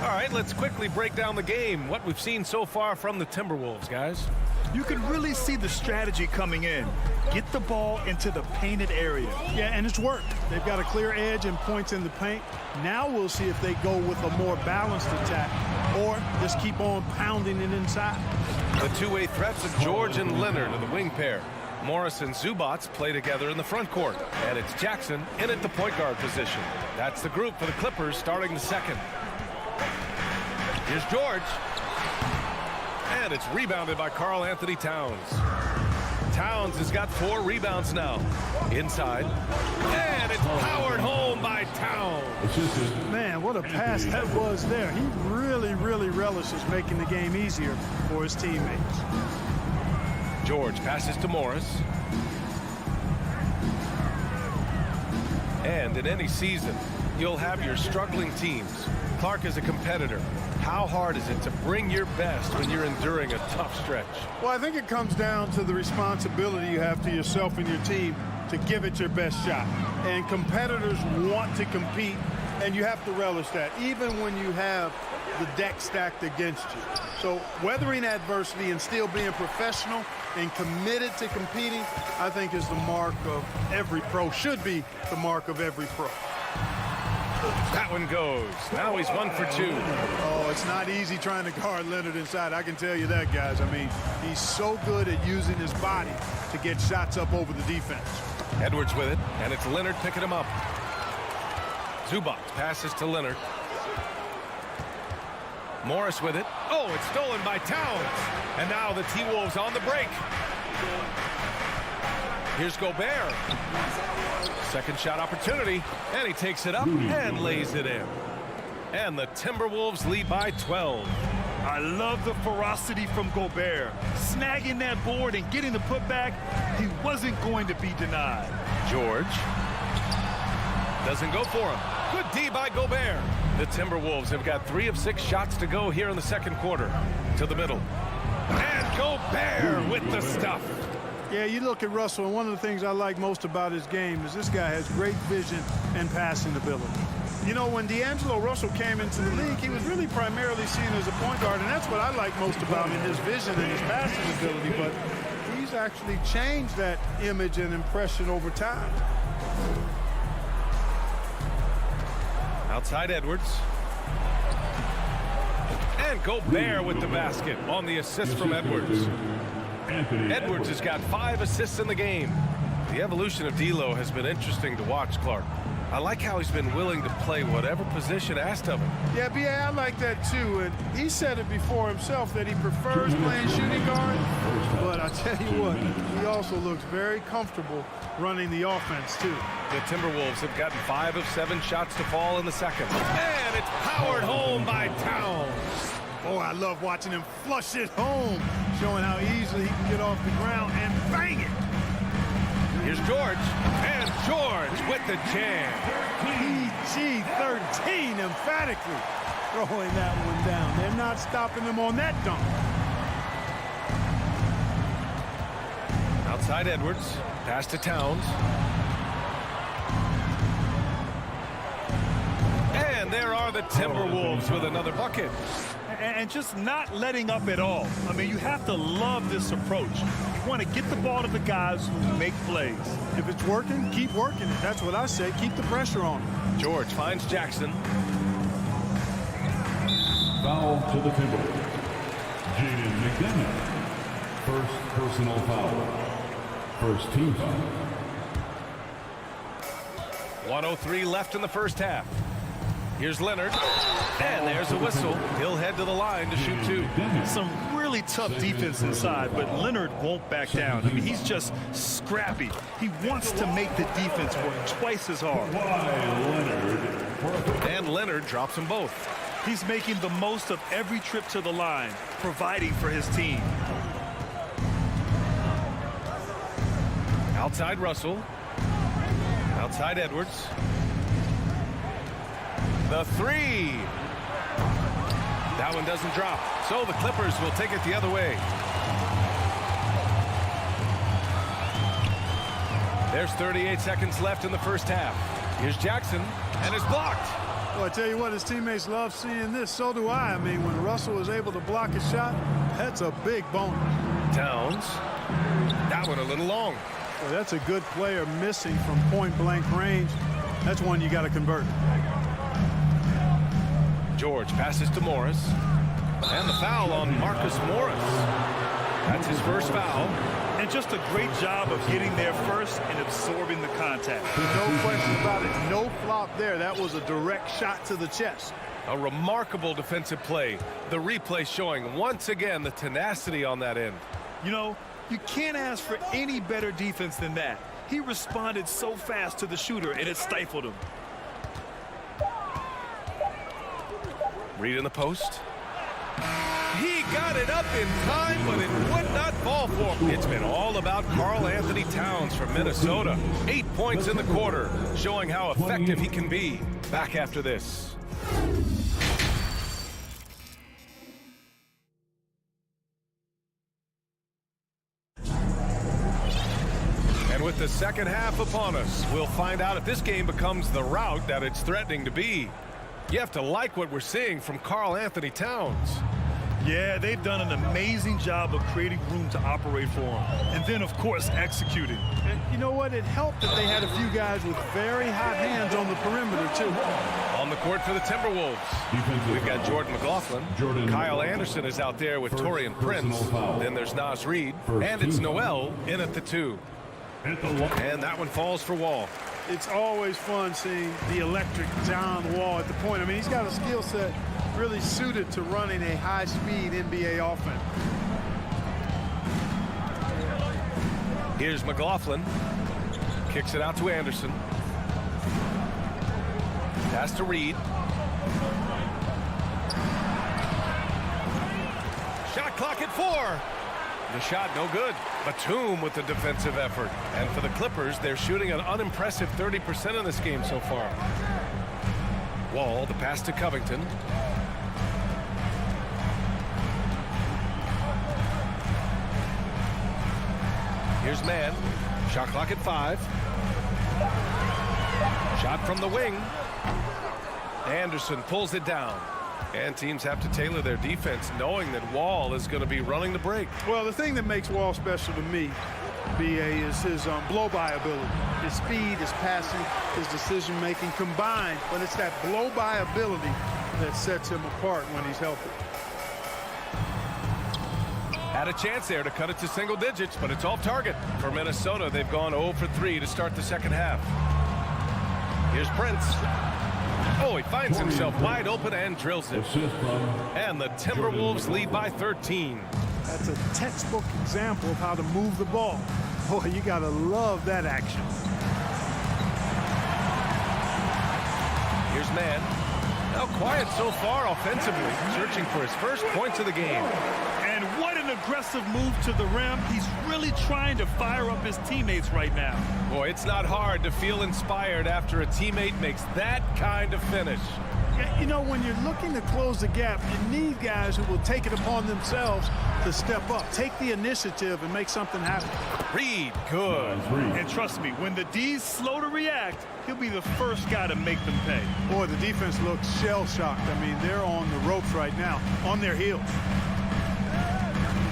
All right, let's quickly break down the game. What we've seen so far from the Timberwolves, guys. You can really see the strategy coming in. Get the ball into the painted area. Yeah, and it's worked. They've got a clear edge and points in the paint. Now we'll see if they go with a more balanced attack or just keep on pounding it inside. The two-way threats of George and Leonard are the wing pair. Morris and Zubats play together in the front court. And it's Jackson in at the point guard position. That's the group for the Clippers starting the second. Here's George. And it's rebounded by Karl Anthony Towns. Towns has got 4 rebounds now. Inside. And it's powered home by Towns. Man, what a pass that was there. He really, really relishes making the game easier for his teammates. George passes to Morris. And in any season, you'll have your struggling teams. Clark is a competitor. How hard is it to bring your best when you're enduring a tough stretch? Well, I think it comes down to the responsibility you have to yourself and your team to give it your best shot. And competitors want to compete, and you have to relish that, even when you have the deck stacked against you. So weathering adversity and still being professional and committed to competing, I think is the mark of every pro, should be the mark of every pro. That one goes. Now he's 1 for 2. Oh, it's not easy trying to guard Leonard inside. I can tell you that, guys. I mean, he's so good at using his body to get shots up over the defense. Edwards with it, and it's Leonard picking him up. Zubac passes to Leonard. Morris with it. Oh, it's stolen by Towns. And now the T-Wolves on the break. Here's Gobert. Second shot opportunity, and he takes it up and lays it in. And the Timberwolves lead by 12. I love the ferocity from Gobert. Snagging that board and getting the putback, he wasn't going to be denied. George doesn't go for him. Good D by Gobert. The Timberwolves have got 3 of 6 shots to go here in the second quarter. To the middle. And Gobert with the stuff. Yeah, you look at Russell, and one of the things I like most about his game is this guy has great vision and passing ability. You know, when D'Angelo Russell came into the league, he was really primarily seen as a point guard, and that's what I like most about him, his vision and his passing ability. But he's actually changed that image and impression over time. Outside Edwards. And Gobert with the basket on the assist from Edwards. Edwards has got 5 assists in the game. The evolution of D'Lo has been interesting to watch, Clark. I like how he's been willing to play whatever position asked of him. Yeah, B.A., I like that too. And he said it before himself that he prefers playing shooting guard. But I tell you what, he also looks very comfortable running the offense too. The Timberwolves have gotten 5 of 7 shots to fall in the second. And it's powered home by Towns. Oh, I love watching him flush it home, showing how easily he can get off the ground and bang it. Here's George, and George with the jam. PG-13 emphatically throwing that one down. They're not stopping him on that dunk. Outside Edwards, pass to Towns. And there are the Timberwolves with another bucket. And just not letting up at all. I mean, you have to love this approach. You want to get the ball to the guys who make plays. If it's working, keep working it. That's what I say. Keep the pressure on him. George finds Jackson. Foul to the Timberwolves. Jaden McDaniel. First personal foul. First team foul. 1:03 left in the first half. Here's Leonard, and there's a whistle. He'll head to the line to shoot 2. Some really tough defense inside, but Leonard won't back down. I mean, he's just scrappy. He wants to make the defense work twice as hard. And Leonard drops them both. He's making the most of every trip to the line, providing for his team. Outside Russell. Outside Edwards. The 3. That one doesn't drop. So the Clippers will take it the other way. There's 38 seconds left in the first half. Here's Jackson, and it's blocked. Well, I tell you what, his teammates love seeing this. So do I. I mean, when Russell was able to block a shot, that's a big bonus. Towns. That one a little long. Well, that's a good player missing from point-blank range. That's one you got to convert. George passes to Morris. And the foul on Marcus Morris. That's his first foul. And just a great job of getting there first and absorbing the contact. No question about it. No flop there. That was a direct shot to the chest. A remarkable defensive play. The replay showing once again the tenacity on that end. You know, you can't ask for any better defense than that. He responded so fast to the shooter, and it stifled him. Reed in the post. He got it up in time, but it would not fall for him. It's been all about Karl Anthony Towns from Minnesota. 8 points in the quarter, showing how effective he can be. Back after this. And with the second half upon us, we'll find out if this game becomes the rout that it's threatening to be. You have to like what we're seeing from Karl Anthony Towns. Yeah, they've done an amazing job of creating room to operate for him. And then, of course, executing. And you know what? It helped that they had a few guys with very hot hands on the perimeter, too. On the court for the Timberwolves, we've got Jordan McLaughlin. Kyle Anderson is out there with Taurean Prince. Then there's Naz Reid. And it's Noel in at the 2. And that one falls for Wall. It's always fun seeing the electric John Wall at the point. I mean, he's got a skill set really suited to running a high-speed NBA offense. Here's McLaughlin. Kicks it out to Anderson. Pass to Reed. Shot clock at 4. The shot no good. Batum with the defensive effort. And for the Clippers, they're shooting an unimpressive 30% in this game so far. Wall, the pass to Covington. Here's Mann. Shot clock at 5. Shot from the wing. Anderson pulls it down. And teams have to tailor their defense knowing that Wall is going to be running the break. Well, the thing that makes Wall special to me, BA, is his blow-by ability. His speed, his passing, his decision-making combined. But it's that blow-by ability that sets him apart when he's healthy. Had a chance there to cut it to single digits, but it's off target. For Minnesota, they've gone 0 for 3 to start the second half. Here's Prince. Oh, he finds himself wide open and drills it. And the Timberwolves lead by 13. That's a textbook example of how to move the ball. Boy, you got to love that action. Here's Mann. Now quiet so far offensively, searching for his first points of the game. And what an aggressive move to the rim. He's really trying to fire up his teammates right now. Boy, it's not hard to feel inspired after a teammate makes that kind of finish. Yeah, you know, when you're looking to close the gap, you need guys who will take it upon themselves to step up, take the initiative, and make something happen. Reed, good. And trust me, when the D's slow to react, he'll be the first guy to make them pay. Boy, the defense looks shell-shocked. I mean, they're on the ropes right now, on their heels.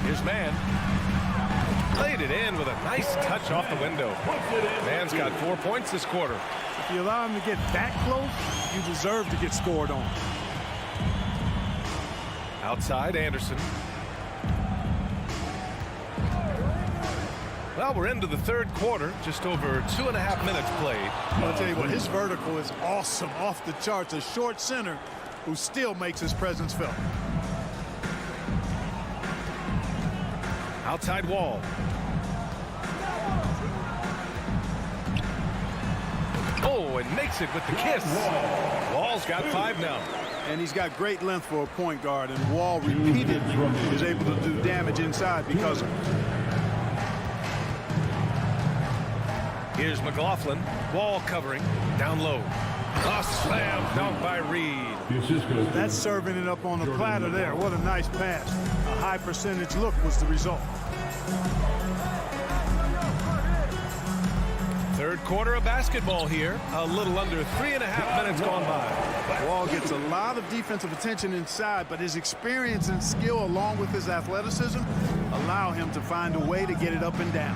Here's Mann. Played it in with a nice touch off the window. Mann's got 4 points this quarter. If you allow him to get that close, you deserve to get scored on. Outside, Anderson. Well, we're into the third quarter, just over 2.5 minutes played. I'll tell you what, his vertical is awesome, off the charts. A short center who still makes his presence felt. Outside Wall. Oh, and makes it with the kiss. Wall's got 5 now. And he's got great length for a point guard, and Wall repeatedly is able to do damage inside because of it. Here's McLaughlin. Wall covering. Down low. A slam dunk by Reed. That's serving it up on the platter there. What a nice pass. A high percentage look was the result. Third quarter of basketball here. A little under 3.5 minutes gone by. Wall gets a lot of defensive attention inside, but his experience and skill along with his athleticism allow him to find a way to get it up and down.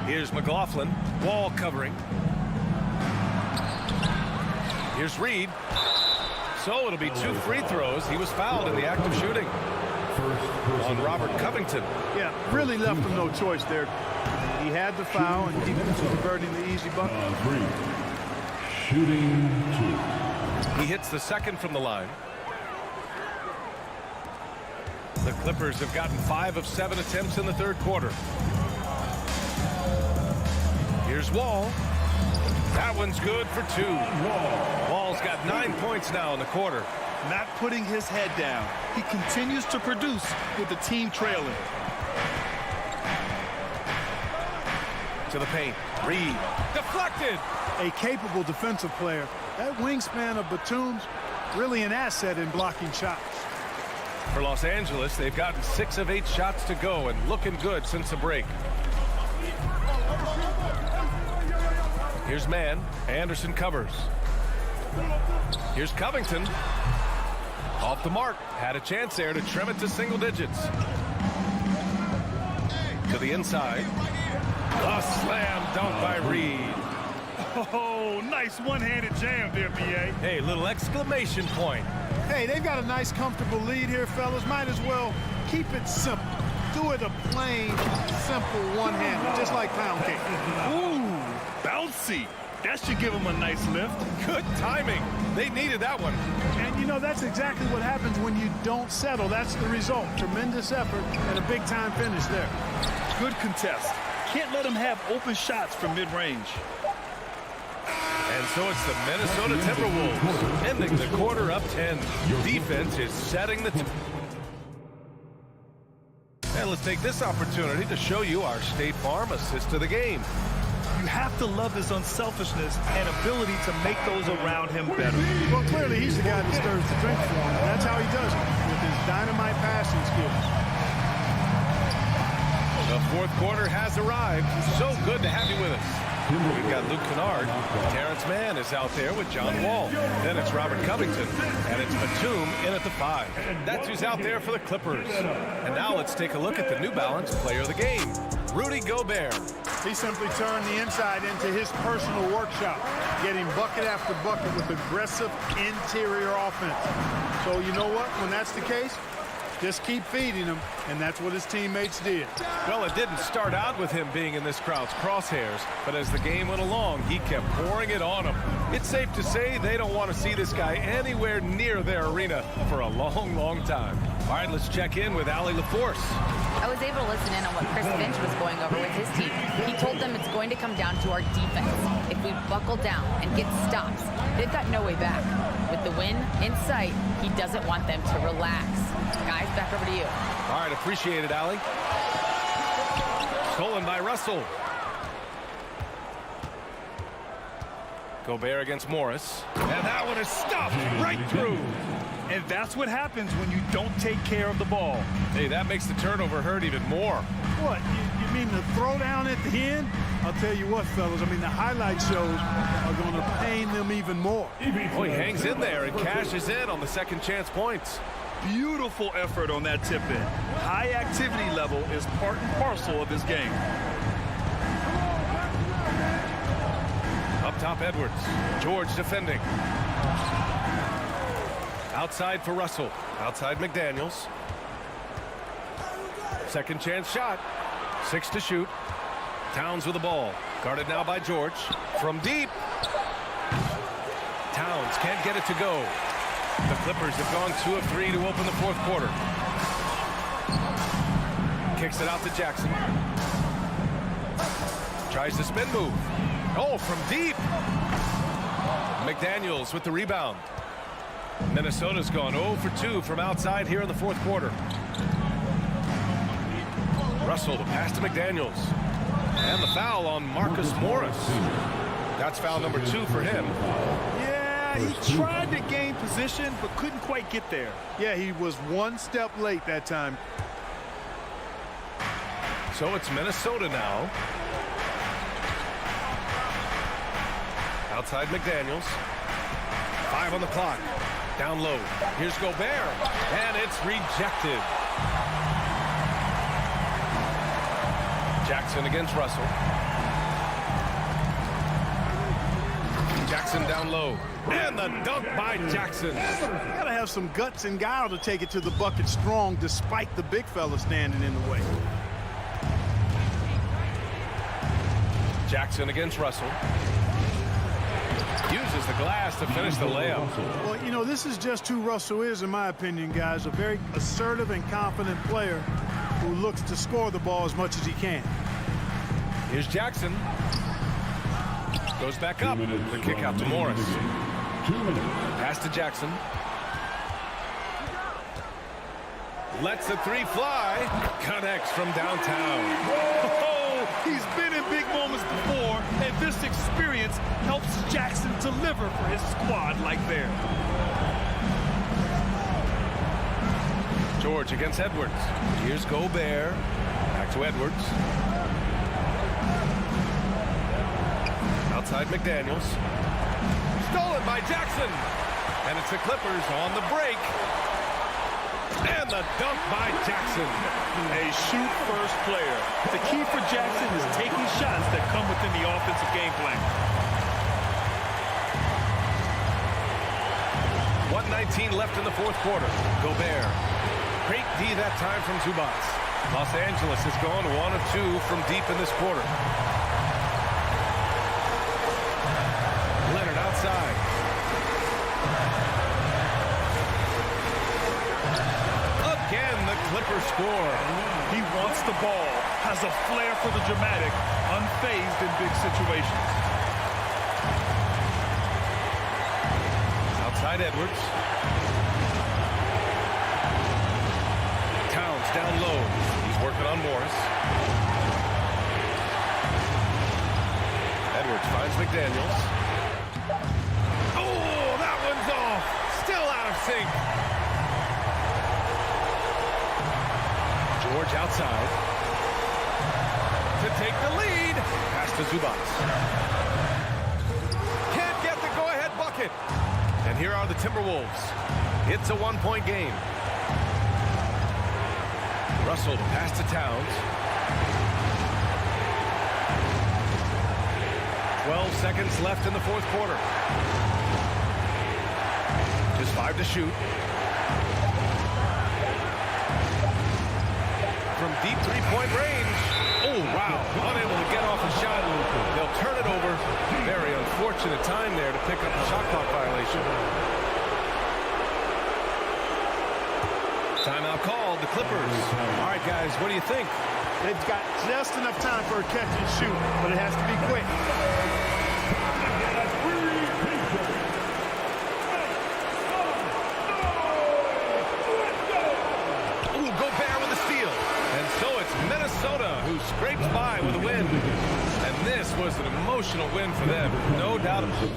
Here's McLaughlin. Wall covering. Here's Reed. So it'll be 2 free throws. He was fouled in the act of shooting on Robert Covington. Yeah, really left him no choice there. He had the foul and keep converting the easy bucket. Shooting 2. He hits the second from the line. The Clippers have gotten 5 of 7 attempts in the third quarter. Here's Wall. That one's good for 2. Wall's got 9 points now in the quarter. Not putting his head down. He continues to produce with the team trailing. To the paint. Reed. Deflected. A capable defensive player. That wingspan of Batum's really an asset in blocking shots. For Los Angeles, they've gotten 6 of 8 shots to go and looking good since the break. Here's Mann. Anderson covers. Here's Covington. Off the mark. Had a chance there to trim it to single digits. To the inside. A slam dunk by Reed. Oh, nice one-handed jam there, B.A. Hey, little exclamation point. Hey, they've got a nice, comfortable lead here, fellas. Might as well keep it simple. Do it a plain, simple one-hander, just like pound cake. Ooh, bouncy. That should give them a nice lift. Good timing. They needed that one. And, you know, that's exactly what happens when you don't settle. That's the result. Tremendous effort and a big-time finish there. Good contest. Can't let them have open shots from mid-range. And so it's the Minnesota Timberwolves ending the quarter up 10. Defense is setting the and let's take this opportunity to show you our State Farm assist to the game. You have to love his unselfishness and ability to make those around him better. Well, clearly he's the guy that stirs the drink for him. That's how he does it, with his dynamite passing skills. The fourth quarter has arrived. So good to have you with us. We've got Luke Kennard. Terrence Mann is out there with John Wall. Then it's Robert Covington. And it's Batum in at the 5. That's who's out there for the Clippers. And now let's take a look at the New Balance player of the game, Rudy Gobert. He simply turned the inside into his personal workshop, getting bucket after bucket with aggressive interior offense. So you know what? When that's the case, just keep feeding him, and that's what his teammates did. Well, it didn't start out with him being in this crowd's crosshairs, but as the game went along, he kept pouring it on him. It's safe to say they don't want to see this guy anywhere near their arena for a long, long time. All right, let's check in with Allie LaForce. I was able to listen in on what Chris Finch was going over with his team. He told them it's going to come down to our defense. If we buckle down and get stops, they've got no way back. With the win in sight, he doesn't want them to relax. Guys, back over to you. All right, appreciate it, Allie. Stolen by Russell. Gobert against Morris. And that one is stuffed right through. And that's what happens when you don't take care of the ball. Hey, that makes the turnover hurt even more. What, you mean the throwdown at the end? I'll tell you what, fellas, I mean, the highlight shows are going to pain them even more. Oh, he hangs in there and cashes in on the second chance points. Beautiful effort on that tip-in. High activity level is part and parcel of his game. Up top, Edwards. George defending. Outside for Russell. Outside McDaniels. Second chance shot. 6 to shoot. Towns with the ball. Guarded now by George. From deep. Towns can't get it to go. The Clippers have gone 2 of 3 to open the fourth quarter. Kicks it out to Jackson. Tries the spin move. Oh, from deep. McDaniels with the rebound. Minnesota's gone 0 for 2 from outside here in the fourth quarter. Russell, the pass to McDaniels. And the foul on Marcus Morris. That's foul number 2 for him. Yeah, he tried to gain position, but couldn't quite get there. Yeah, he was one step late that time. So it's Minnesota now. Outside McDaniels. 5 on the clock. Down low. Here's Gobert. And it's rejected. Jackson against Russell. Jackson down low. And the dunk by Jackson. You gotta have some guts and guile to take it to the bucket strong despite the big fella standing in the way. Jackson against Russell. Uses the glass to finish the layup. Well, you know, this is just who Russell is, in my opinion, guys. A very assertive and confident player who looks to score the ball as much as he can. Here's Jackson. Goes back up. The kick out to Morris. Pass to Jackson. Lets the three fly. Connects from downtown. Oh, he's been in big moments before, and this experience helps Jackson deliver for his squad like there. George against Edwards. Here's Gobert. Back to Edwards. Outside McDaniels. Stolen by Jackson. And it's the Clippers on the break. And the dunk by Jackson. A shoot-first player. The key for Jackson is taking shots that come within the offensive game plan. 1:19 left in the fourth quarter. Gobert. Great D that time from Zubac. Los Angeles has gone 1 of 2 from deep in this quarter. Leonard outside. Again, the Clippers score. He wants the ball, has a flair for the dramatic, unfazed in big situations. Outside Edwards. Towns down low. He's working on Morris. Edwards finds McDaniels. Oh, that one's off. Still out of sync. George outside. To take the lead. Pass to Zubac. Can't get the go-ahead bucket. And here are the Timberwolves. It's a one-point game. Russell pass to Towns. 12 seconds left in the fourth quarter. Just 5 to shoot. From deep three-point range. Oh, wow. Unable to get off a shot. They'll turn it over. Very unfortunate time there to pick up the shot clock violation. Timeout called, the Clippers. All right, guys, what do you think? They've got just enough time for a catch and shoot, but it has to be quick. Ooh, Gobert with a steal. And so it's Minnesota who scrapes by with a win. And this was an emotional win for them, no doubt about it.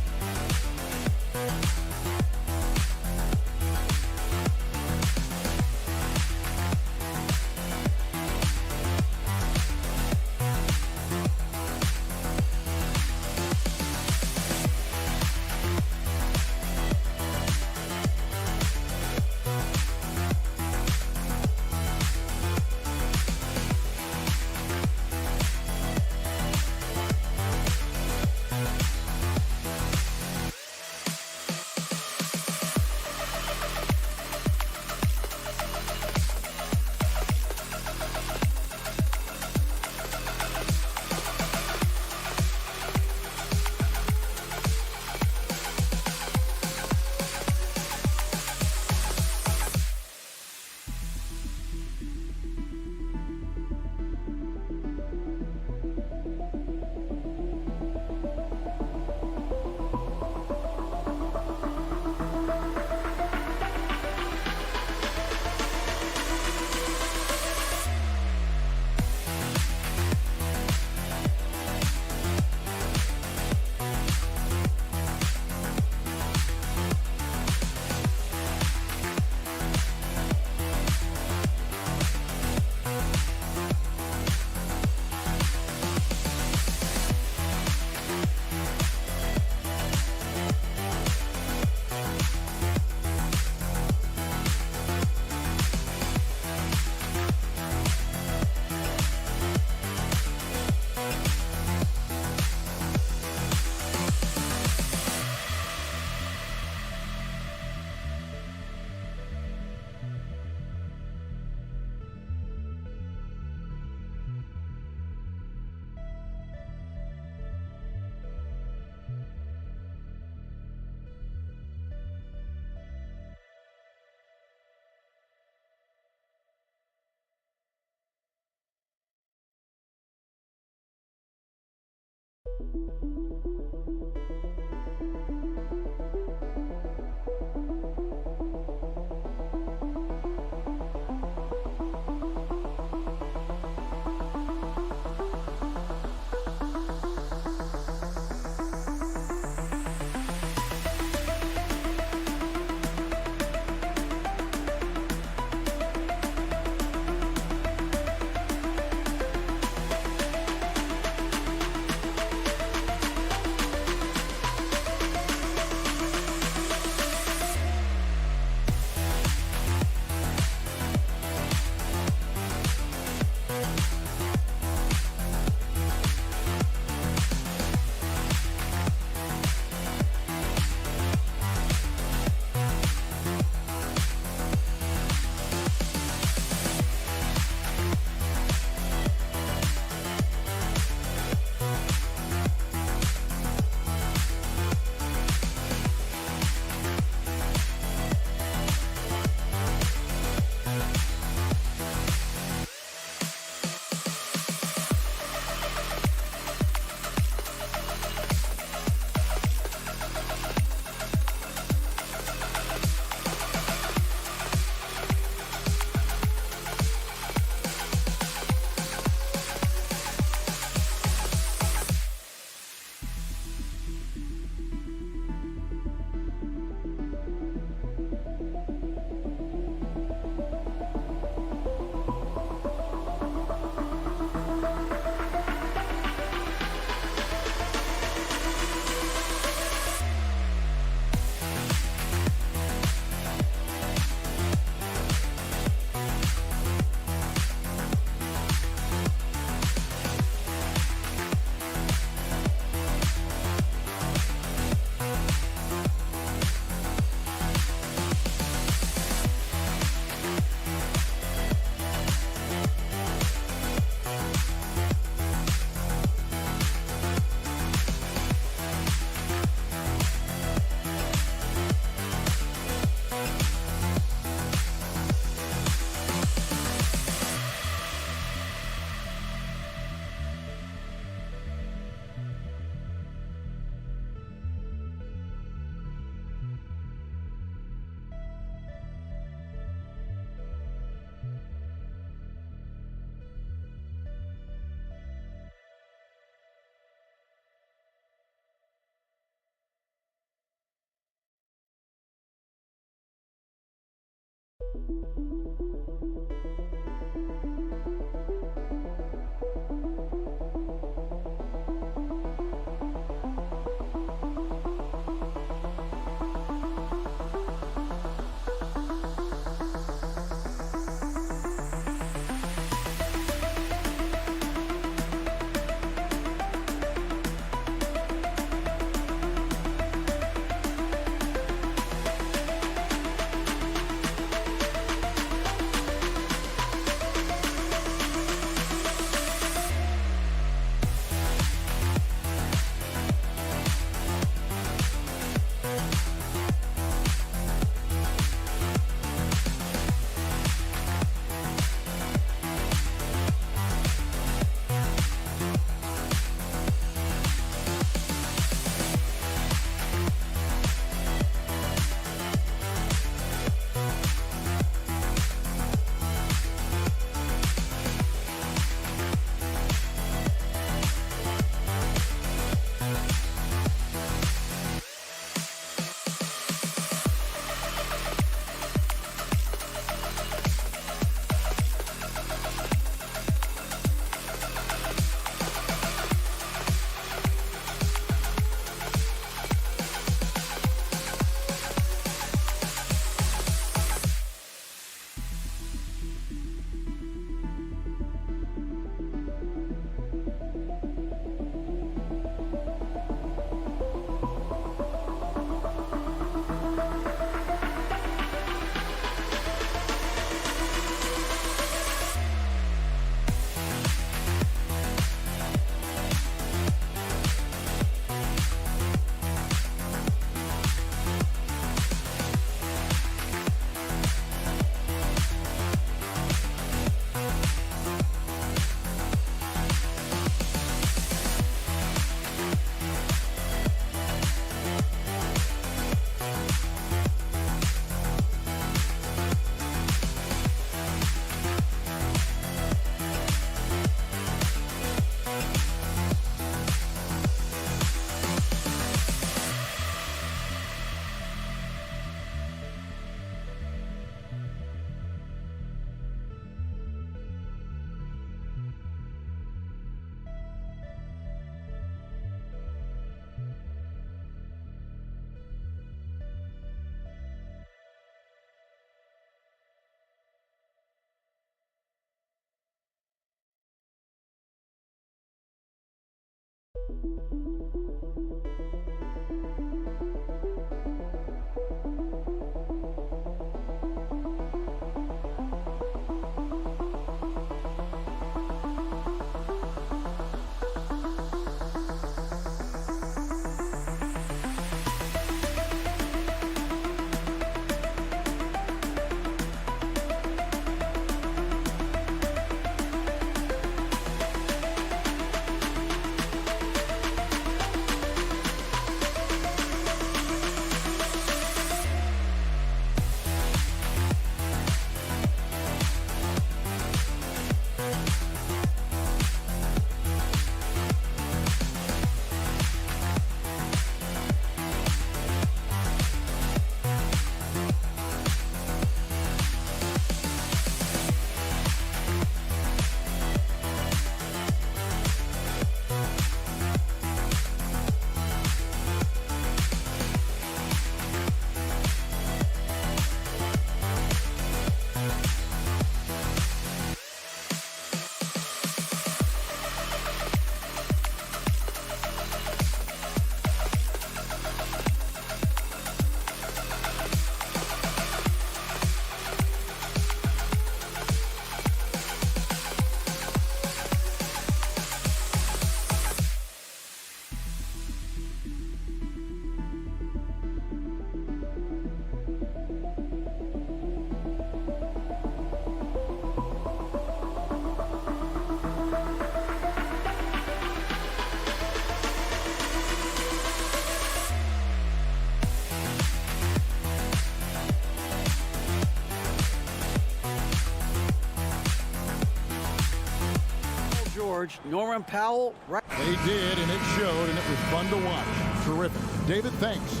George, Norman Powell. Right. They did, and it showed, and it was fun to watch. Terrific. David, thanks.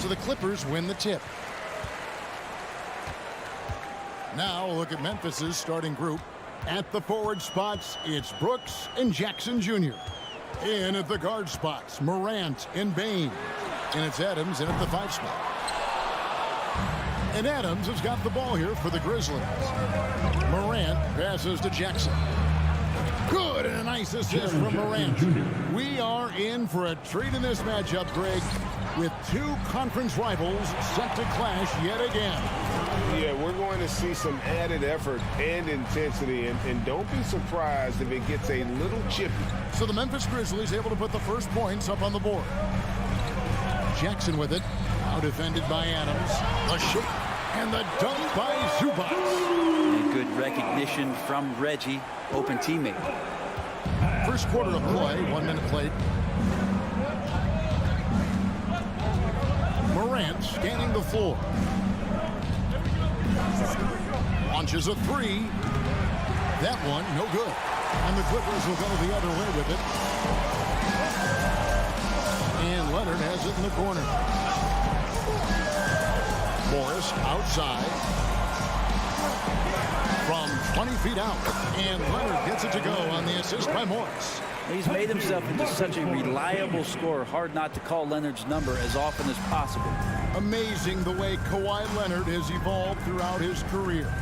So the Clippers win the tip. Now look at Memphis's starting group. At the forward spots, it's Brooks and Jackson Jr. In at the guard spots, Morant and Bain. And it's Adams in at the 5 spot. And Adams has got the ball here for the Grizzlies. Morant passes to Jackson. Good, and a nice assist from Morant. We are in for a treat in this matchup, Greg, with two conference rivals set to clash yet again. Yeah, we're going to see some added effort and intensity, and don't be surprised if it gets a little chippy. So the Memphis Grizzlies able to put the first points up on the board. Jackson with it, now defended by Adams. The shake and the dunk by Zubac. And good recognition from Reggie, open teammate. First quarter of play, 1 minute played. Morant scanning the floor. Launches a 3. That one, no good. And the Clippers will go the other way with it. And Leonard has it in the corner. Morris outside. From 20 feet out. And Leonard gets it to go on the assist by Morris. He's made himself into such a reliable scorer. Hard not to call Leonard's number as often as possible. Amazing the way Kawhi Leonard has evolved throughout his career.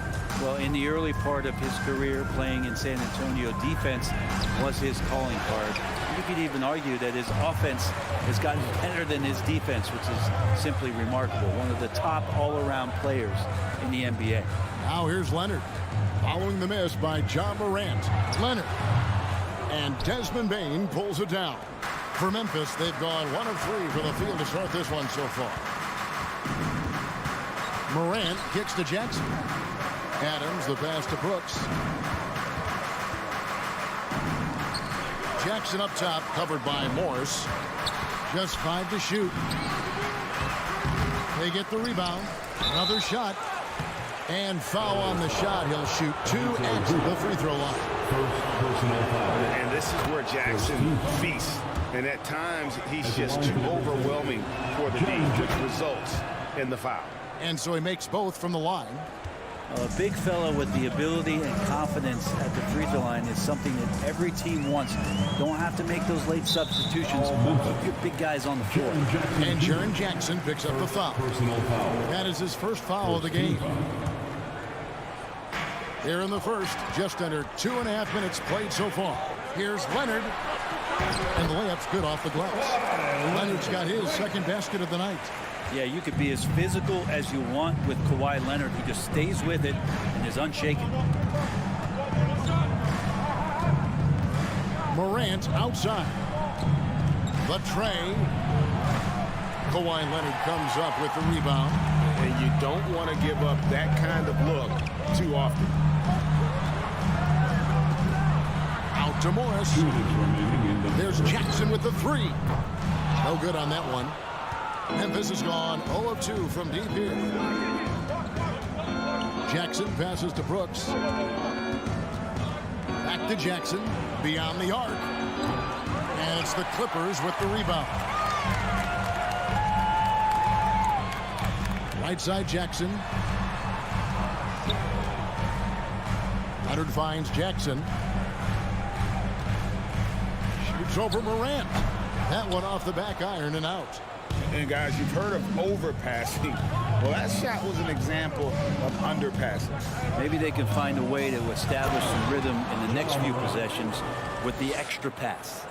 Well, in the early part of his career playing in San Antonio, defense was his calling card. You could even argue that his offense has gotten better than his defense, which is simply remarkable. One of the top all-around players in the NBA. Now here's Leonard. Following the miss by John Morant. Leonard. And Desmond Bain pulls it down. For Memphis, they've gone 1 of 3 for the field to start this one so far. Morant kicks to Jackson. Adams, the pass to Brooks. Jackson up top, covered by Morris. Just 5 to shoot. They get the rebound. Another shot. And foul on the shot. He'll shoot 2 at the free throw line. And this is where Jackson feasts. And at times, he's just too overwhelming for the D, which results in the foul. And so he makes both from the line. A big fella with the ability and confidence at the free throw line is something that every team wants. Don't have to make those late substitutions. Keep your big guys on the floor. And Jaren Jackson picks up the foul. That is his first foul of the game. Here in the first, just under 2.5 minutes played so far. Here's Leonard. And the layup's good off the glass. Leonard's got his second basket of the night. Yeah, you could be as physical as you want with Kawhi Leonard. He just stays with it and is unshaken. Morant outside. The tray. Kawhi Leonard comes up with the rebound. And you don't want to give up that kind of look too often. Out to Morris. There's Jackson with the 3. No good on that one. Memphis has gone 0 of 2 from deep here. Jackson passes to Brooks. Back to Jackson. Beyond the arc. And it's the Clippers with the rebound. Right side Jackson. Leonard finds Jackson. Shoots over Morant. That one off the back iron and out. And guys, you've heard of overpassing. Well, that shot was an example of underpassing. Maybe they can find a way to establish some rhythm in the next few possessions with the extra pass.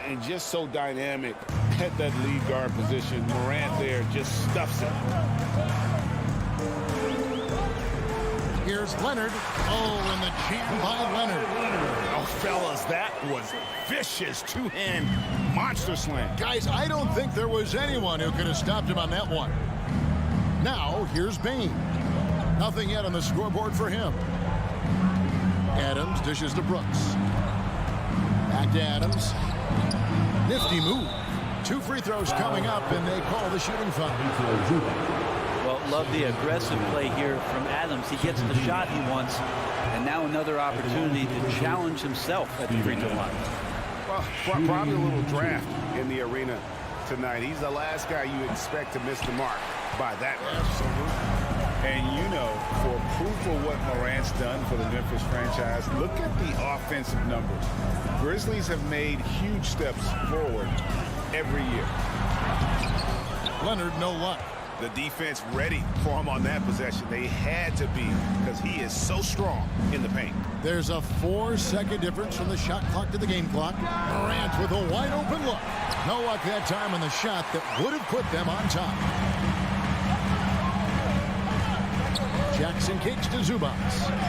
And just so dynamic at that lead guard position. Morant there just stuffs it. Here's Leonard. Oh, and the jam by Leonard. Oh, fellas, that was vicious two-hand monster slam. Guys, I don't think there was anyone who could have stopped him on that one. Now, here's Bain. Nothing yet on the scoreboard for him. Adams dishes to Brooks. Back to Adams. Nifty move. 2 free throws coming up, and they call the shooting foul. Well, love the aggressive play here from Adams. He gets the shot he wants, and now another opportunity to challenge himself at the free throw line. Well, probably a little draft in the arena tonight. He's the last guy you expect to miss the mark by that much. Absolutely. And you know, for proof of what Morant's done for the Memphis franchise, look at the offensive numbers. Grizzlies have made huge steps forward every year. Leonard, no luck. The defense ready for him on that possession. They had to be, because he is so strong in the paint. There's a 4-second difference from the shot clock to the game clock. Morant with a wide open look. No luck that time on the shot that would have put them on top. Jackson kicks to Zubac.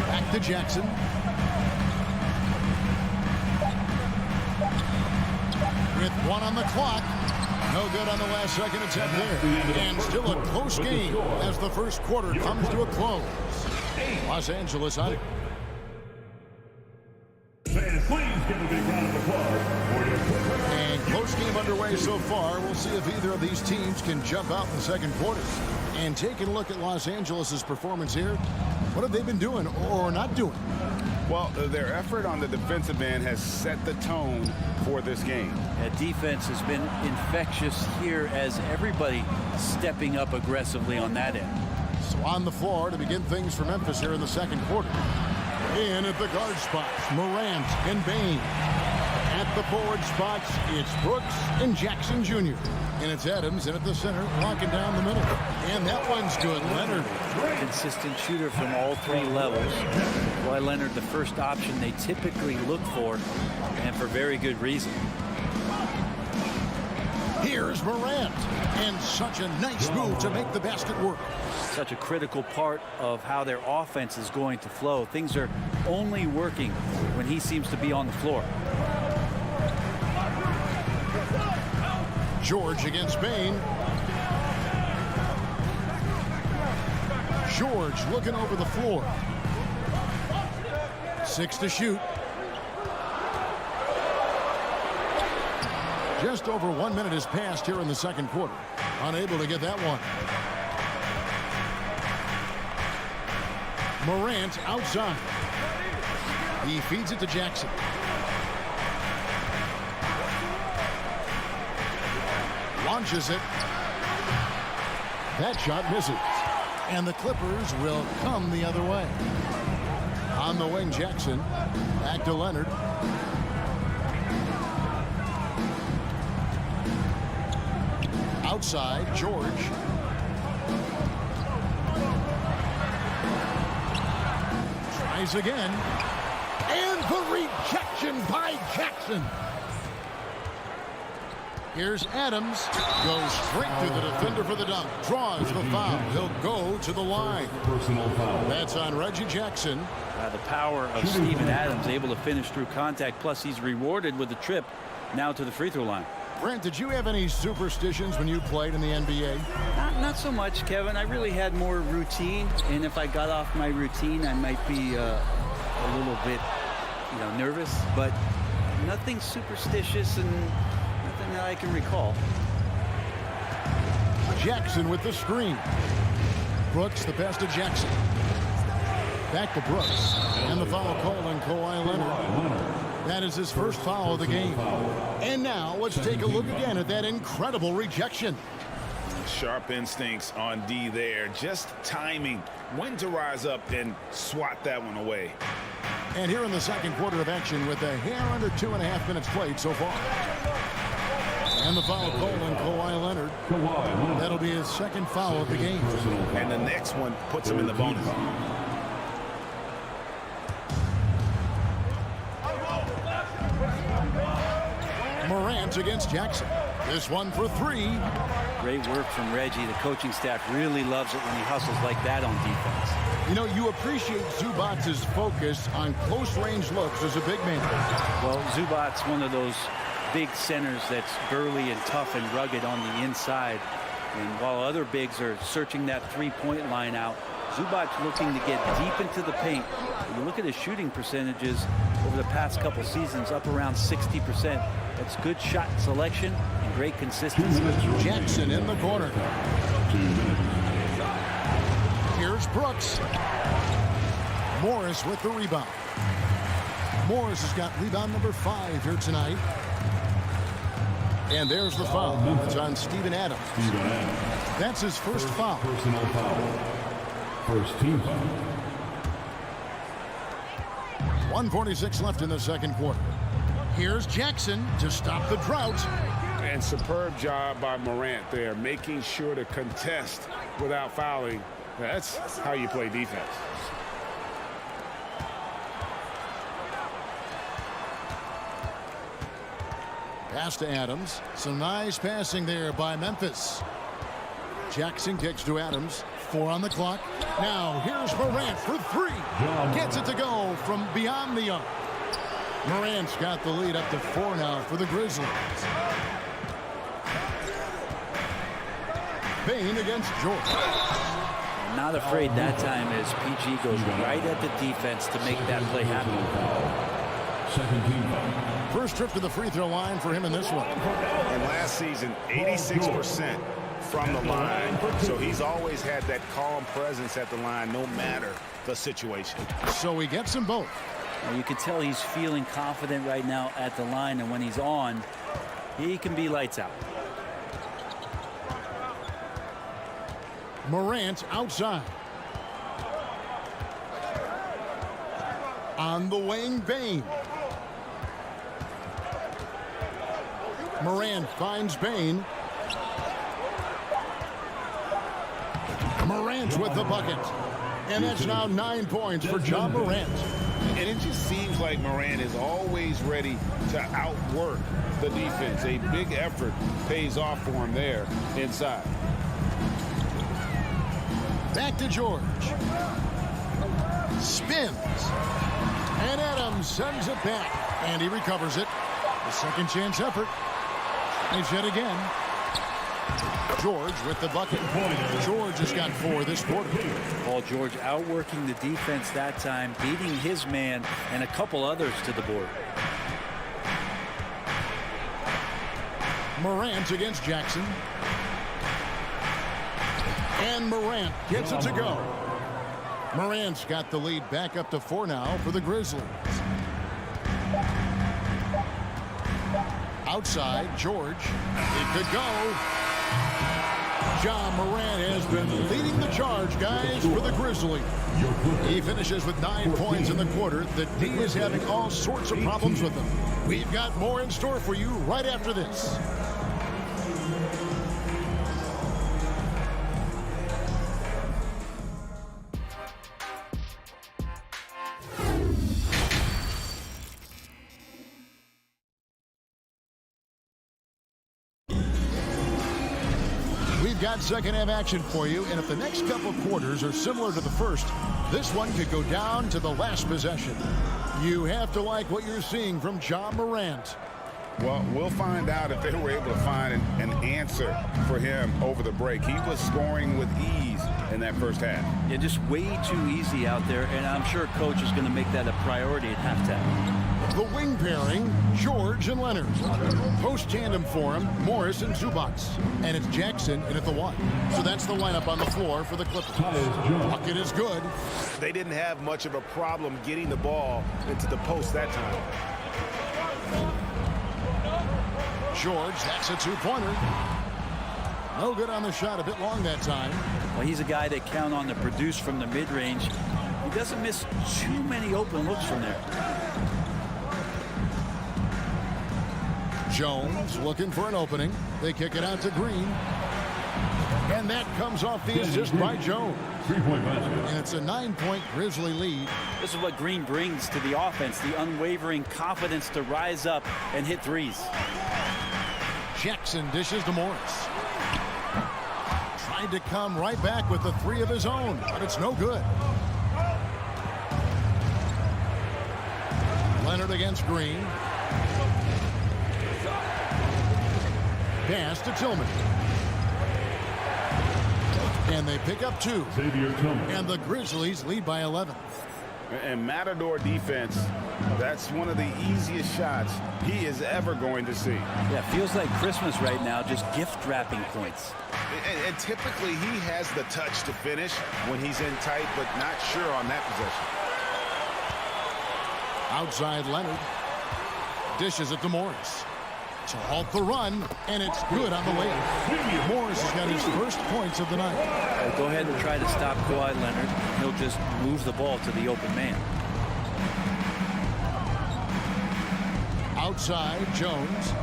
Back to Jackson. With 1 on the clock. No good on the last second attempt there. And still a close game as the first quarter comes to a close. Los Angeles on it. Fans, please give a big round of applause for your And close game underway so far. We'll see if either of these teams can jump out in the second quarter. And taking a look at Los Angeles' performance here, what have they been doing or not doing? Well, their effort on the defensive end has set the tone for this game. That defense has been infectious here as everybody stepping up aggressively on that end. So on the floor to begin things for Memphis here in the second quarter. In at the guard spots, Morant and Bane. At the forward spots, it's Brooks and Jackson Jr. And it's Adams in at the center, locking down the middle. And that one's good. Leonard. Consistent shooter from all 3 levels. Kawhi Leonard, the first option they typically look for, and for very good reason. Here's Morant. And such a nice move to make the basket work. Such a critical part of how their offense is going to flow. Things are only working when he seems to be on the floor. George against Bane. George looking over the floor. 6 to shoot. Just over 1 minute has passed here in the second quarter. Unable to get that one. Morant outside. He feeds it to Jackson. Launches it. That shot misses. And the Clippers will come the other way. On the wing, Jackson. Back to Leonard. Outside, George. Tries again. And the rejection by Jackson. Here's Adams. Goes straight to the defender for the dunk. Draws the foul. He'll go to the line. That's on Reggie Jackson. The power of Steven Adams, able to finish through contact. Plus, he's rewarded with a trip now to the free throw line. Brent, did you have any superstitions when you played in the NBA? Not so much, Kevin. I really had more routine. And if I got off my routine, I might be a little bit, nervous. But nothing superstitious and nothing that I can recall. Jackson with the screen. Brooks, the pass to Jackson. Back to Brooks. And the foul called on Kawhi Leonard. That is his first foul of the game. And now let's take a look again at that incredible rejection. Sharp instincts on D there. Just timing when to rise up and swat that one away. And here in the second quarter of action with a hair under 2.5 minutes played so far. And the foul called on Kawhi Leonard. That'll be his second foul of the game. And the next one puts him in the bonus. Morant against Jackson. This one for 3. Great work from Reggie. The coaching staff really loves it when he hustles like that on defense. You appreciate Zubac's focus on close-range looks as a big man. Well, Zubac's one of those big centers that's burly and tough and rugged on the inside. And while other bigs are searching that three-point line out, Zubac's looking to get deep into the paint. When you look at his shooting percentages over the past couple seasons, up around 60%. That's good shot selection and great consistency. Jackson in the corner. Here's Brooks. Morris with the rebound. Morris has got rebound number 5 here tonight. And there's the foul. It's on Steven Adams. That's his first foul. Personal foul. First team foul. 1:46 left in the second quarter. Here's Jackson to stop the drought. And superb job by Morant there, making sure to contest without fouling. That's how you play defense. Pass to Adams. Some nice passing there by Memphis. Jackson kicks to Adams. 4 on the clock. Now here's Morant for 3. Gets it to go from beyond the arc. Morant's got the lead up to 4 now for the Grizzlies. Payne against George. Not afraid that time as PG goes right at the defense to make that play happen. Second team foul. First trip to the free throw line for him in this one. And last season, 86% from the line. So he's always had that calm presence at the line no matter the situation. So he gets them both. You can tell he's feeling confident right now at the line, and when he's on, he can be lights out. Morant outside. On the wing, Payne. Morant finds Payne. Morant with the bucket. And that's now 9 points for John Morant. And it just seems like Morant is always ready to outwork the defense. A big effort pays off for him there inside. Back to George. Spins. And Adams sends it back. And he recovers it. A second chance effort. And yet again. George with the bucket. George has got 4 this quarter. Paul George outworking the defense that time, beating his man and a couple others to the board. Morant against Jackson. And Morant gets it to go. Morant's got the lead back up to 4 now for the Grizzlies. Outside, George. It could go. John Morant has been leading the charge, guys, for the Grizzlies. He finishes with 9 points in the quarter. The D is having all sorts of problems with him. We've got more in store for you right after this. We've got second half action for you, and if the next couple quarters are similar to the first, this one could go down to the last possession. You have to like what you're seeing from John Morant. Well, we'll find out if they were able to find an answer for him over the break. He was scoring with ease in that first half. Yeah, just way too easy out there, and I'm sure coach is going to make that a priority at halftime. The wing pairing, George and Leonard. Post tandem for him, Morris and Zubats. And it's Jackson in at the 1. So that's the lineup on the floor for the Clippers. Bucket is good. They didn't have much of a problem getting the ball into the post that time. George, that's a 2-pointer. No good on the shot, a bit long that time. Well, he's a guy that count on to produce from the mid-range. He doesn't miss too many open looks from there. Jones looking for an opening. They kick it out to Green. And that comes off the assist by Jones. 3-point basket. And it's a 9-point Grizzly lead. This is what Green brings to the offense, the unwavering confidence to rise up and hit threes. Jackson dishes to Morris. Tried to come right back with the 3 of his own, but it's no good. Leonard against Green. Pass to Tillman. And they pick up 2. And the Grizzlies lead by 11. And Matador defense, that's one of the easiest shots he is ever going to see. Yeah, feels like Christmas right now, just gift wrapping points. And typically he has the touch to finish when he's in tight, but not sure on that possession. Outside Leonard. Dishes it to Morris. to halt the run, and it's good on the way. Morris has got his first points of the night. Go ahead and try to stop Kawhi Leonard. He'll just move the ball to the open man. Outside, Jones.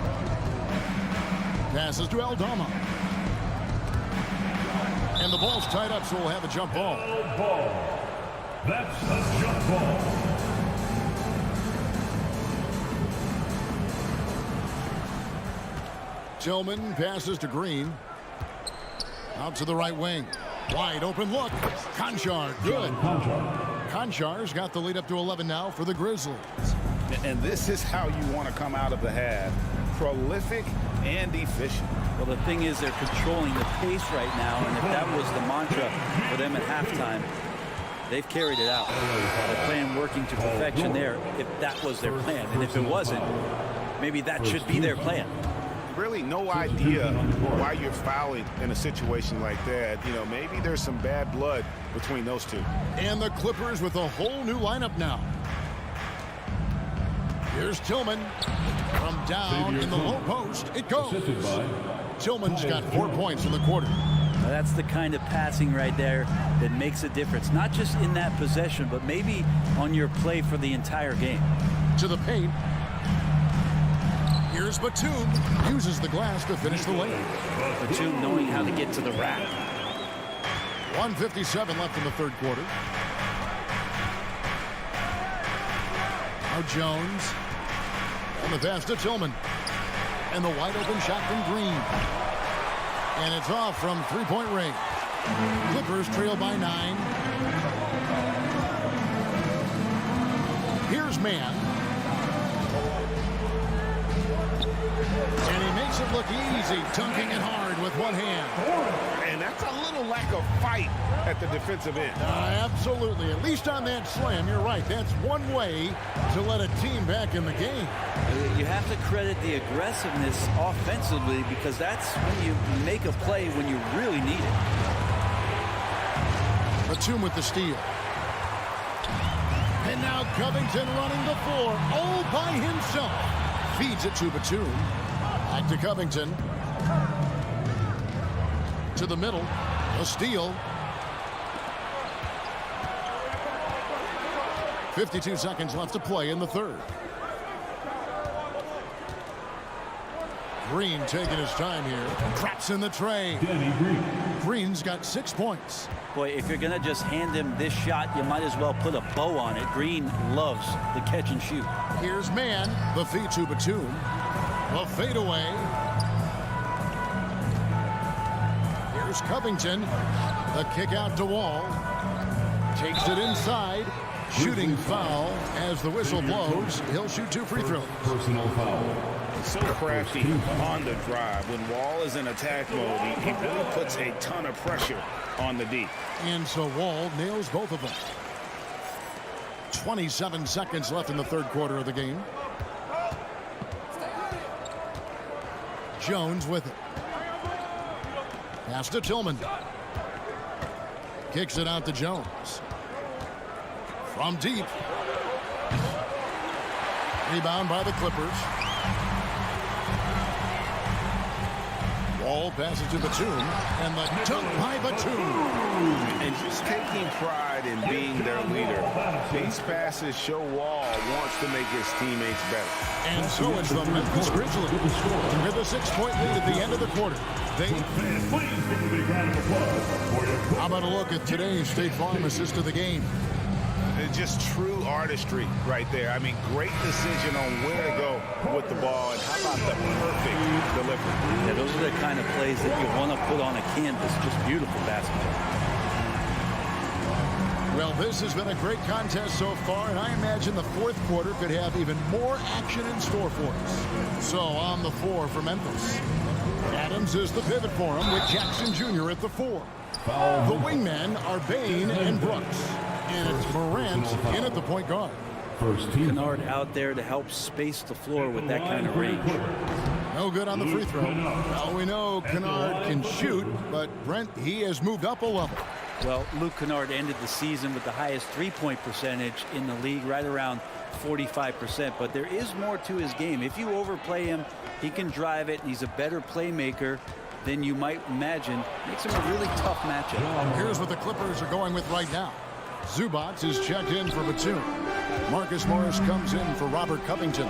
Passes to Aldama. And the ball's tied up, so we'll have a jump ball. That's a jump ball. Tillman passes to Green. Out to the right wing. Wide open look. Conchar, good. Conchar's got the lead up to 11 now for the Grizzlies. And this is how you want to come out of the half. Prolific and efficient. Well, the thing is they're controlling the pace right now, and if that was the mantra for them at halftime, they've carried it out. They're playing working to perfection there if that was their plan. And if it wasn't, maybe that should be their plan. Really no idea why you're fouling in a situation like that. You know, maybe there's some bad blood between those two. And the Clippers with a whole new lineup now. Here's Tillman from down in the low post. It goes. Tillman's got 4 points in the quarter. Now that's the kind of passing right there that makes a difference, not just in that possession, but maybe on your play for the entire game. To the paint. Here's Batum. Uses the glass to finish the lane. Batum knowing how to get to the rack. 1:57 left in the third quarter. Now Jones. And the pass to Tillman. And the wide open shot from Green. And it's off from three-point range. Clippers trail by 9. Here's Mann. And he makes it look easy, dunking it hard with one hand. And that's a little lack of fight at the defensive end. Absolutely. At least on that slam, you're right. That's one way to let a team back in the game. You have to credit the aggressiveness offensively, because that's when you make a play when you really need it. Batum with the steal. And now Covington running the floor all by himself. Feeds it to Batum. Back to Covington. To the middle. A steal. 52 seconds left to play in the third. Green taking his time here. Traps in the tray. Green's got 6 points. Boy, if you're going to just hand him this shot, you might as well put a bow on it. Green loves the catch and shoot. Here's Mann. The feed to Batum. A fadeaway. Here's Covington. The kick out to Wall. Takes it inside. Shooting foul as the whistle blows. He'll shoot 2 free throws. Personal foul. So crafty on the drive. When Wall is in attack mode, he really puts a ton of pressure on the D. And so Wall nails both of them. 27 seconds left in the third quarter of the game. Jones with it. Pass to Tillman. Kicks it out to Jones. From deep. Rebound by the Clippers. Wall passes to Batum. And the dunk by Batum. And just taking pride in being their leader. These passes show Wall wants to make his teammates better. And so it's the Memphis Grizzlies with a 6-point lead at the end of the quarter. How about a look at today's State Farm assist of the game? It's just true artistry right there. I mean, great decision on where to go with the ball, and how about the perfect delivery? Yeah, those are the kind of plays that you want to put on a canvas. Just beautiful basketball. Well, this has been a great contest so far, and I imagine the fourth quarter could have even more action in store for us. So on the floor for Memphis, Adams is the pivot for him with Jackson Jr. at the 4. The wingmen are Bain and Brooks. And it's Morant in at the point guard. Kennard out there to help space the floor with that kind of range. No good on the free throw. Well, we know Kennard can shoot, but Brent, he has moved up a level. Well, Luke Kennard ended the season with the highest three-point percentage in the league, right around 45%. But there is more to his game. If you overplay him, he can drive it. He's a better playmaker than you might imagine. Makes him a really tough matchup. Here's what the Clippers are going with right now. Zubats is checked in for Batum. Marcus Morris comes in for Robert Covington.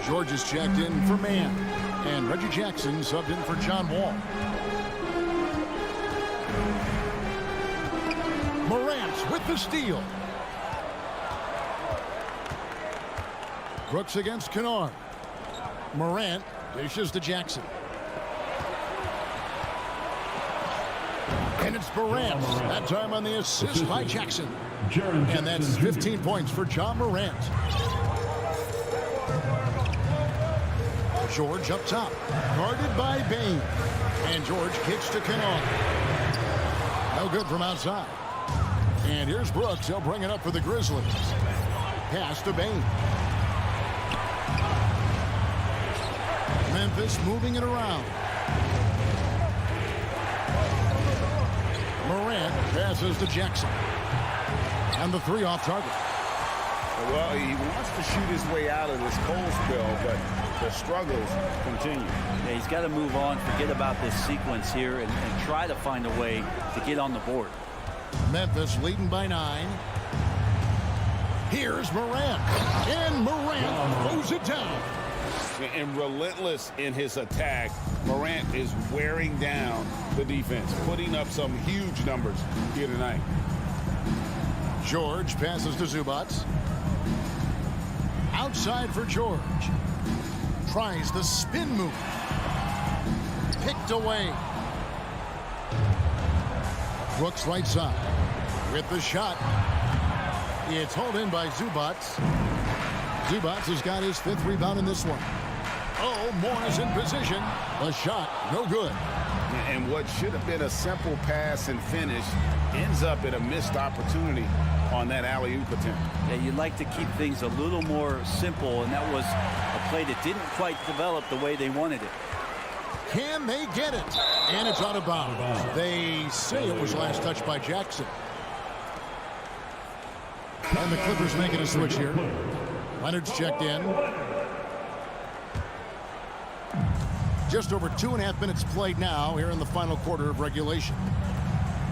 George is checked in for Mann. And Reggie Jackson subbed in for John Wall. Morant with the steal. Brooks against Kennard. Morant dishes to Jackson. And it's Morant. That time on the assist by Jackson. And that's 15 points for John Morant. George up top. Guarded by Bain. And George kicks to Kennard. No good from outside. And here's Brooks. He'll bring it up for the Grizzlies. Pass to Bain. Memphis moving it around. Morant passes to Jackson. And the three off target. Well, he wants to shoot his way out of this cold spell, but the struggles continue. Yeah, he's got to move on, forget about this sequence here, and try to find a way to get on the board. Memphis leading by 9. Here's Morant. And Morant throws it down. And relentless in his attack, Morant is wearing down the defense, putting up some huge numbers here tonight. George passes to Zubats. Outside for George. Tries the spin move. Picked away. Brooks right side. With the shot. It's hauled in by Zubats. Zubats has got his 5th rebound in this one. Oh, Morris in position. A shot, no good. And what should have been a simple pass and finish ends up in a missed opportunity on that alley-oop attempt. Yeah, you'd like to keep things a little more simple, and that was a play that didn't quite develop the way they wanted it. Can they get it? And it's out of bounds. They say it was last touched by Jackson. And the Clippers making a switch here. Leonard's checked in. Just over 2.5 minutes played now here in the final quarter of regulation.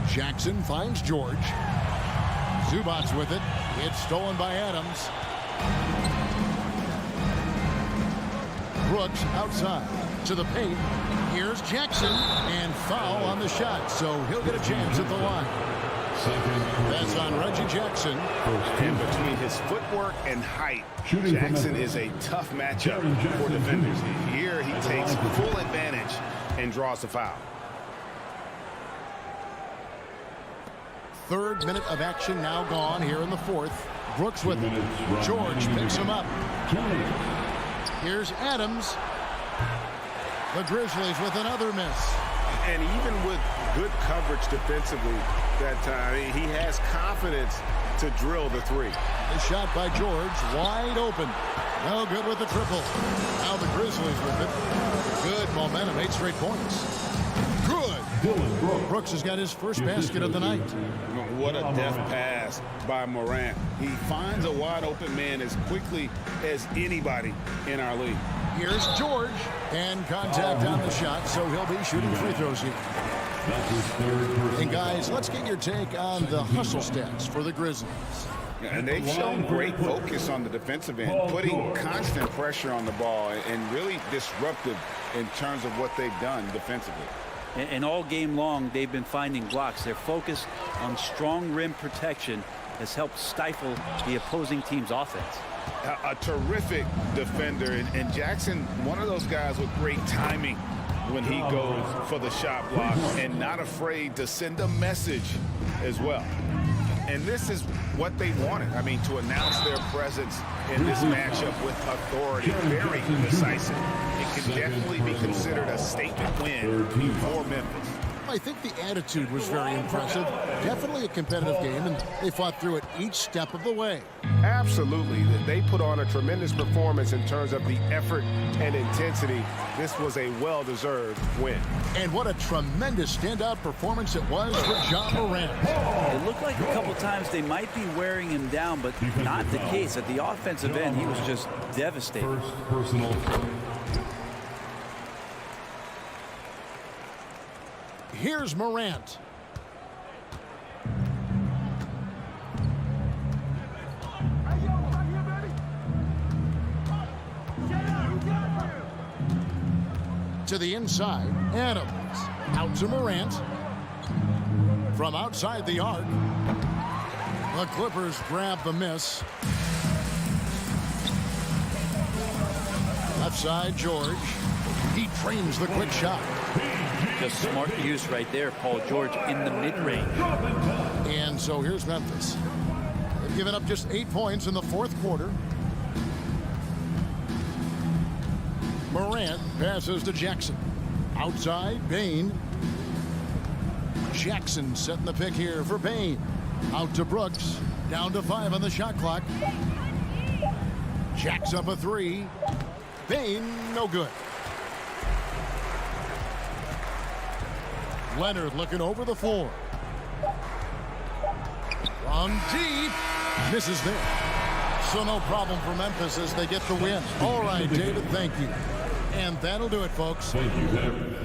Jackson finds George. Zubats with it. It's stolen by Adams. Brooks outside to the paint. Here's Jackson, and foul on the shot, so he'll get a chance at the line. That's on Reggie Jackson. And between his footwork and height, Jackson is a tough matchup for defenders. Here he takes full advantage and draws the foul. 3rd minute of action now gone here in the 4th. Brooks with it. George picks him up. Here's Adams. The Grizzlies with another miss. And even with good coverage defensively that time, he has confidence to drill the three. The shot by George, wide open. No good with the triple. Now the Grizzlies with it. Good momentum, 8 straight points. Good. Brooks has got his first basket of the night. What a deft pass by Morant. He finds a wide open man as quickly as anybody in our league. Here's George, and contact on the shot, so he'll be shooting free throws here. And guys, let's get your take on the hustle stats for the Grizzlies. And they've shown great focus on the defensive end, putting constant pressure on the ball and really disruptive in terms of what they've done defensively. And all game long, they've been finding blocks. Their focus on strong rim protection has helped stifle the opposing team's offense. A terrific defender, and Jackson, one of those guys with great timing when he goes for the shot block and not afraid to send a message as well. And this is what they wanted. I mean, to announce their presence in this matchup with authority, very decisive. It can definitely be considered a statement win for Memphis. I think the attitude was very impressive. Definitely a competitive game, and they fought through it each step of the way. Absolutely. They put on a tremendous performance in terms of the effort and intensity. This was a well-deserved win. And what a tremendous standout performance it was for Ja Morant. It looked like a couple times they might be wearing him down, but not the case. At the offensive end, he was just devastating. First personal. Here's Morant. To the inside, Adams. Out to Morant. From outside the arc. The Clippers grab the miss. Left side, George. He trains the quick shot. Just smart use right there, Paul George, in the mid-range. And so here's Memphis. They've given up just 8 points in the fourth quarter. Morant passes to Jackson. Outside, Bain. Jackson setting the pick here for Bain. Out to Brooks. Down to 5 on the shot clock. Jacks up a 3. Bain, no good. Leonard looking over the floor. From deep. Misses there. So no problem for Memphis as they get the win. All right, David, thank you. And that'll do it, folks. Thank you, David.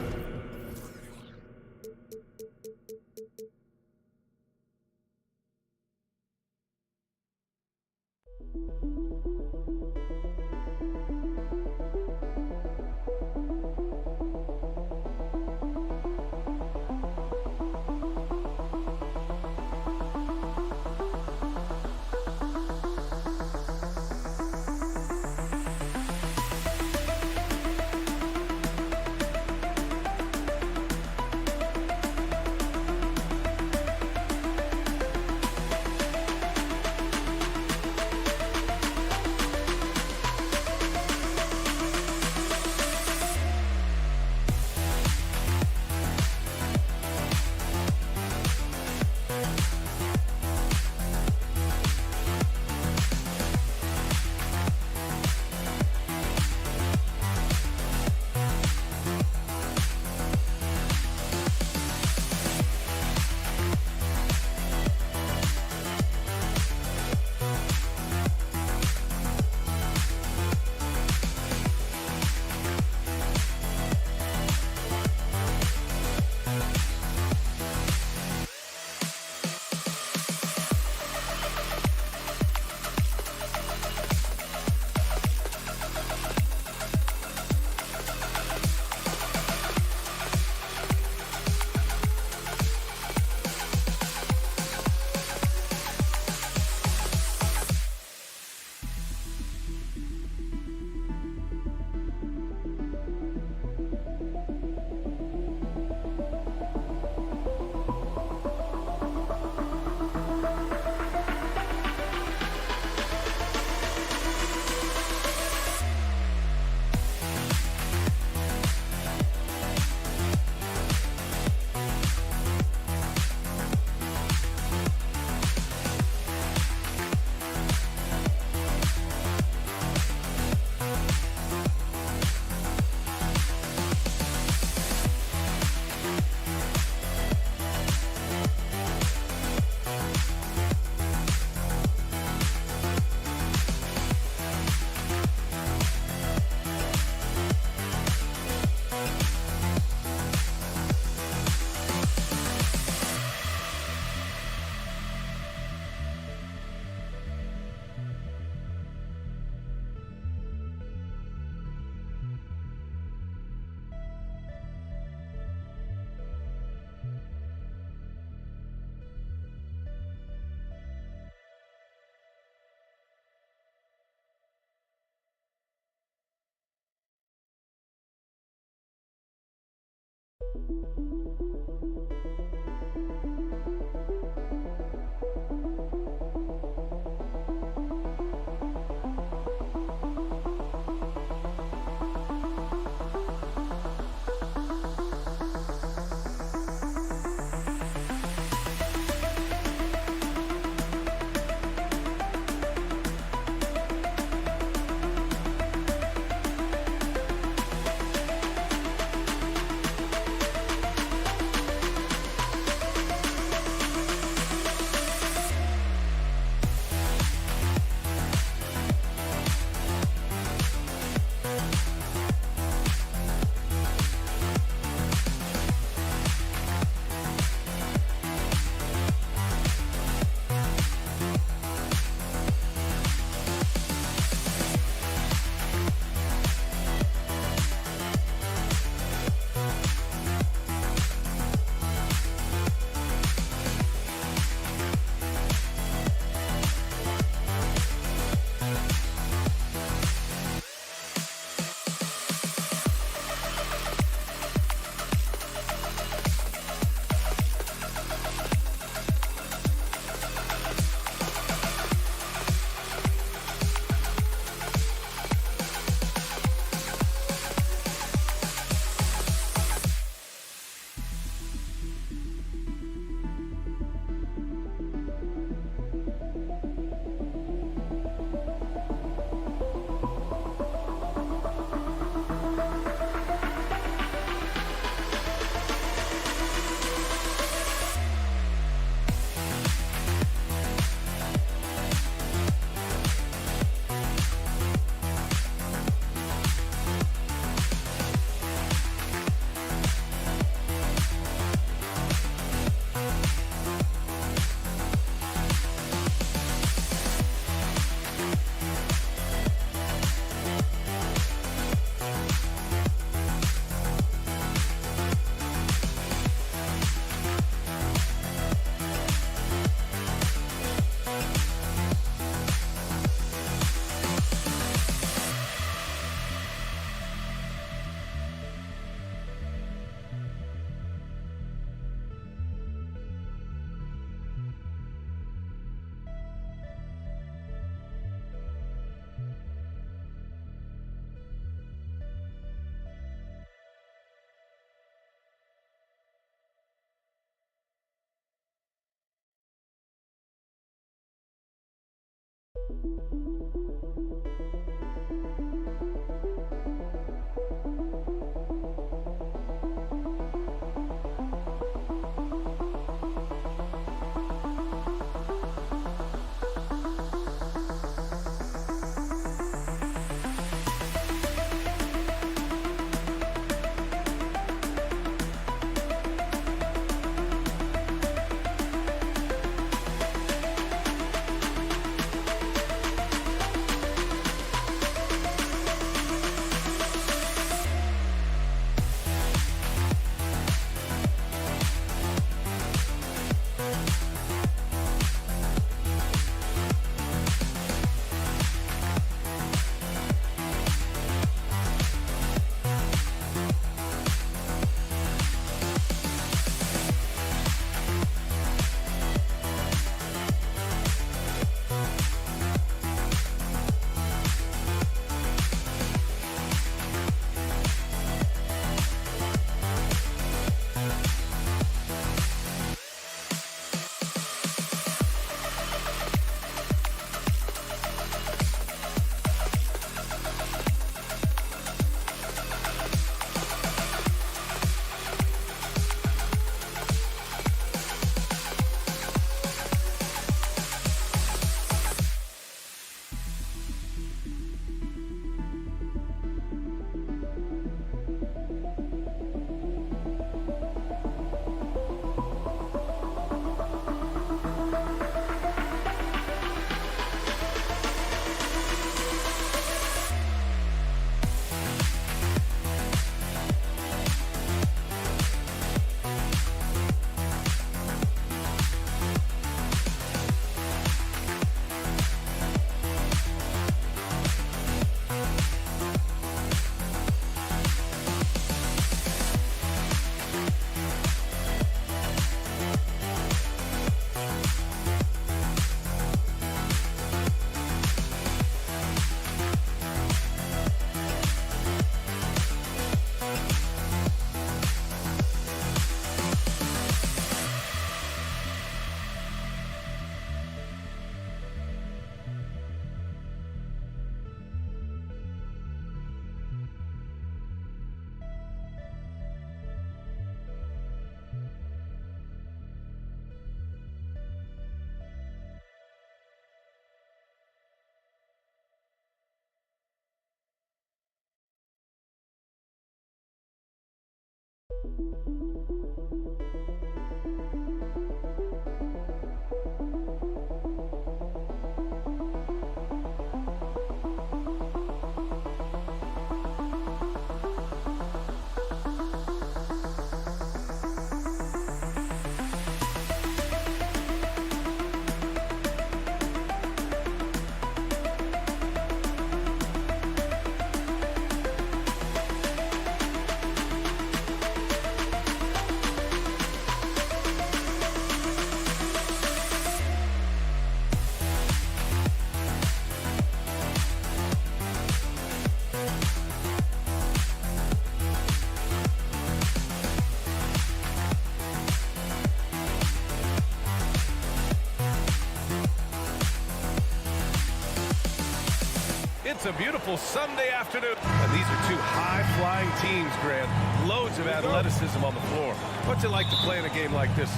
It's a beautiful Sunday afternoon. And these are two high-flying teams, Grant. Loads of athleticism on the floor. What's it like to play in a game like this?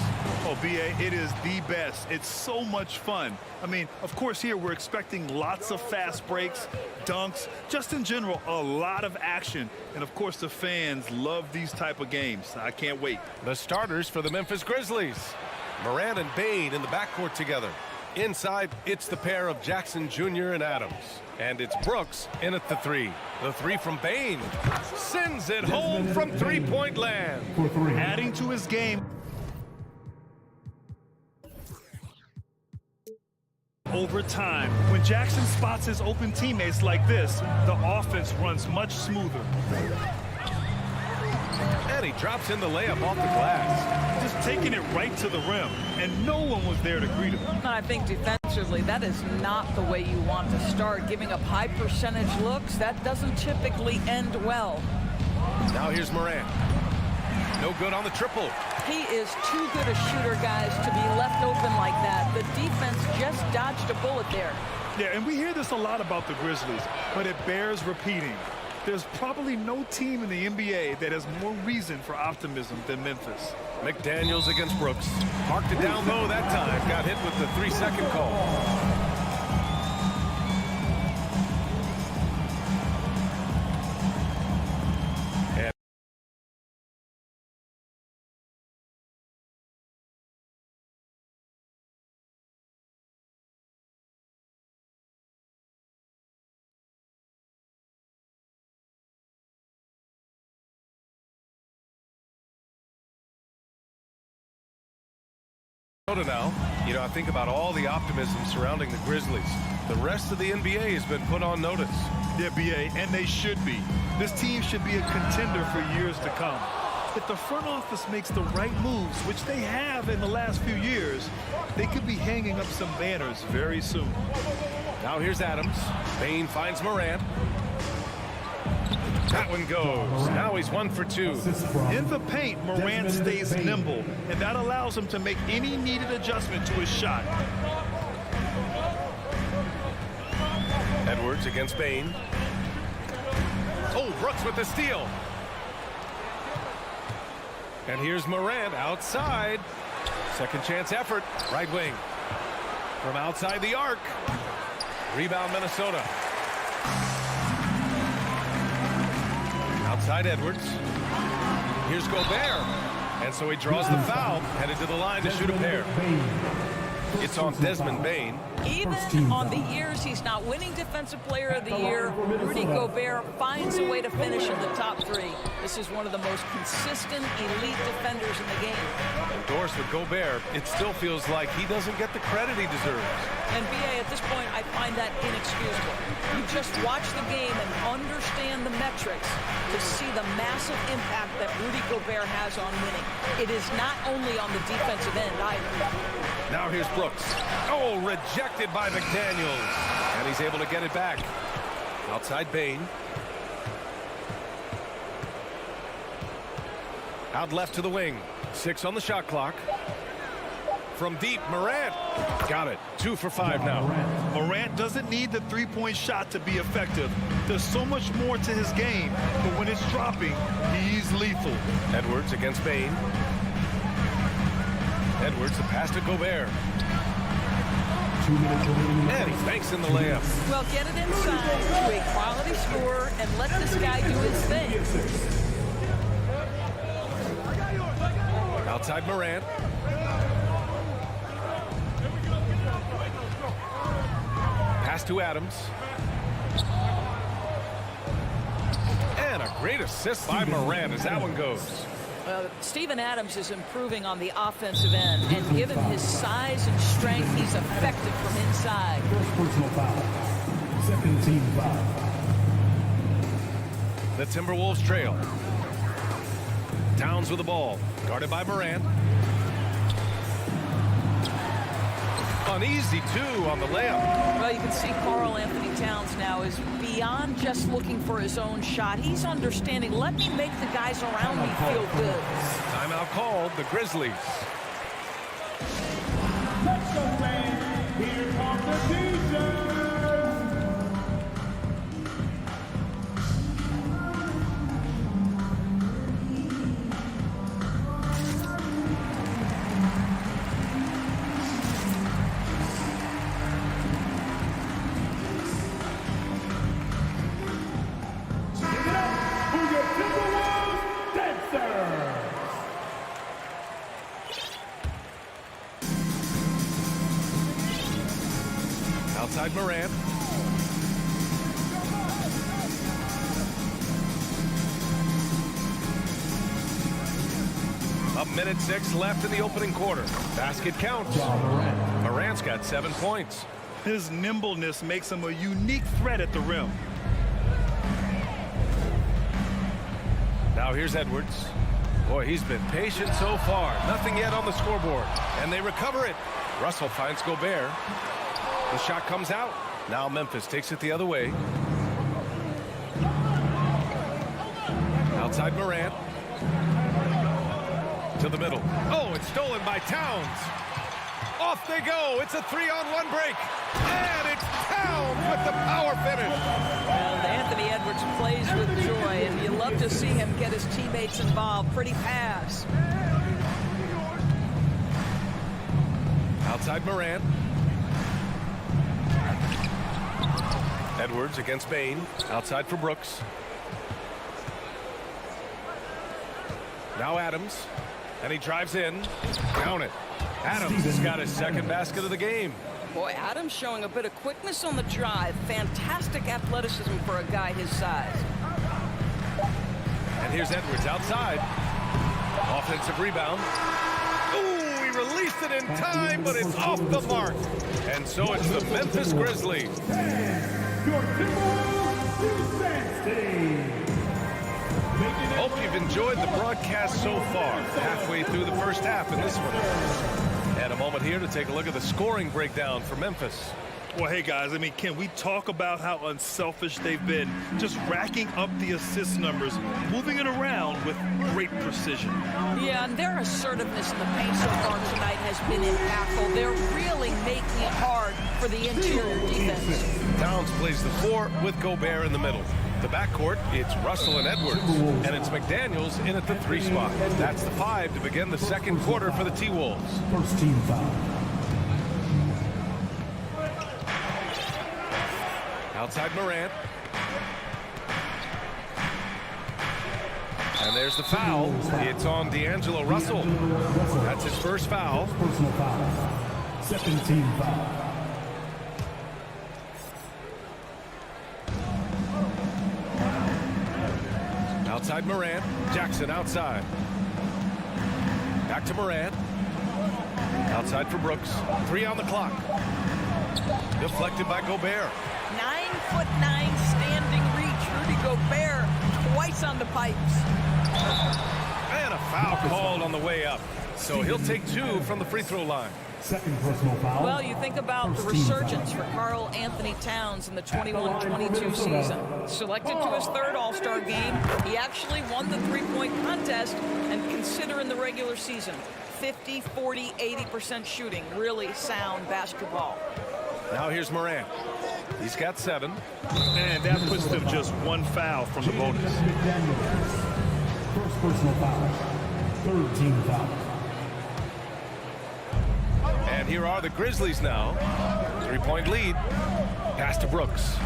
Oh, B.A., it is the best. It's so much fun. I mean, of course, here we're expecting lots of fast breaks, dunks, just in general, a lot of action. And, of course, the fans love these type of games. I can't wait. The starters for the Memphis Grizzlies. Morant and Bane in the backcourt together. Inside, it's the pair of Jackson Jr. and Adams. And it's Brooks in at the three. The three from Bane. Sends it home from three-point land. Adding to his game. Over time, when Jackson spots his open teammates like this, the offense runs much smoother. And he drops in the layup off the glass. Just taking it right to the rim, and no one was there to greet him. I think defensively, that is not the way you want to start. Giving up high percentage looks, that doesn't typically end well. Now here's Morant. No good on the triple. He is too good a shooter, guys, to be left open like that. The defense just dodged a bullet there. Yeah, and we hear this a lot about the Grizzlies, but it bears repeating. There's probably no team in the NBA that has more reason for optimism than Memphis. McDaniels against Brooks. Marked it down low that time. Got hit with the 3-second call. Now, you know, I think about all the optimism surrounding the Grizzlies. The rest of the NBA has been put on notice. Yeah, BA, and they should be. This team should be a contender for years to come. If the front office makes the right moves, which they have in the last few years, they could be hanging up some banners very soon. Now here's Adams. Bane finds Morant. That one goes. Now he's 1 for 2. In the paint, Morant stays nimble, and that allows him to make any needed adjustment to his shot. Edwards against Bane. Oh, Brooks with the steal. And here's Morant outside. Second chance effort. Right wing. From outside the arc. Rebound Minnesota. Outside Edwards. Here's Gobert. And so he draws the foul, headed to the line to shoot a pair. It's on Desmond Bane. Even on the years he's not winning Defensive Player of the Year, Rudy Gobert finds a way to finish in the top 3. This is one of the most consistent elite defenders in the game. Endorsed with Gobert, it still feels like he doesn't get the credit he deserves. And BA, at this point, I find that inexcusable. You just watch the game and understand the metrics to see the massive impact that Rudy Gobert has on winning. It is not only on the defensive end either. Now here's Brooks. Oh, rejected by McDaniels. And he's able to get it back. Outside Bane. Out left to the wing. 6 on the shot clock. From deep, Morant. Got it. 2 for 5 now. Morant doesn't need the three-point shot to be effective. There's so much more to his game, but when it's dropping, he's lethal. Edwards against Bane. Edwards, the pass to Gobert. 2 minutes remaining. And he banks in the layup. Well, get it inside to a quality scorer and let this guy do his thing. Outside Morant. Pass to Adams. And a great assist by Morant as that one goes. Well, Steven Adams is improving on the offensive end, and given his size and strength, he's effective from inside. First personal foul. Second team foul. The Timberwolves trail. Towns with the ball. Guarded by Morant. Uneasy, too, on the layup. Well, you can see Karl Anthony Towns now is beyond just looking for his own shot. He's understanding, let me make the guys around me feel good. Timeout called, the Grizzlies. Let's go, man. Here comes the defense. Outside Morant. A minute 6 left in the opening quarter. Basket counts. Morant's got 7 points. His nimbleness makes him a unique threat at the rim. Now here's Edwards. Boy, he's been patient so far. Nothing yet on the scoreboard. And they recover it. Russell finds Gobert. The shot comes out. Now Memphis takes it the other way. Outside Morant. To the middle. Oh, it's stolen by Towns. Off they go. It's a 3-on-1 break. And it's Towns. leaps with joy, and you love to see him get his teammates involved. Pretty pass. Outside Morant. Edwards against Bain. Outside for Brooks. Now Adams. And he drives in. Count it. Adams has got his second basket of the game. Boy, Adams showing a bit of quickness on the drive. Fantastic athleticism for a guy his size. And here's Edwards outside. Offensive rebound. Ooh, he released it in time, but it's off the mark. And so it's the Memphis Grizzlies. Hope you've enjoyed the broadcast so far. Halfway through the first half in this one. And a moment here to take a look at the scoring breakdown for Memphis. Well, hey, guys, I mean, can we talk about how unselfish they've been? Just racking up the assist numbers, moving it around with great precision. Yeah, and their assertiveness in the paint so far tonight has been impactful. They're really making it hard for the interior defense. Towns plays the 4 with Gobert in the middle. The backcourt, it's Russell and Edwards, and it's McDaniels in at the 3 spot. That's the 5 to begin the second quarter for the T-Wolves. First team foul. Outside Morant. And there's the foul. It's on D'Angelo Russell. That's his first foul. Personal foul. Second team foul. Outside Morant. Jackson outside. Back to Morant. Outside for Brooks. 3 on the clock. Deflected by Gobert. 9'9" standing reach. Rudy Gobert twice on the pipes. And a foul called on the way up. So he'll take 2 from the free throw line. Second personal foul. Well, you think about the resurgence for Karl Anthony Towns in the 21-22 season. Selected to his 3rd All-Star game, he actually won the three-point contest, and considering the regular season, 50, 40, 80% shooting. Really sound basketball. Now here's Morant. He's got 7. And that puts them just 1 foul from the bonus. First personal foul. Third team foul. And here are the Grizzlies now. 3-point lead. Pass to Brooks.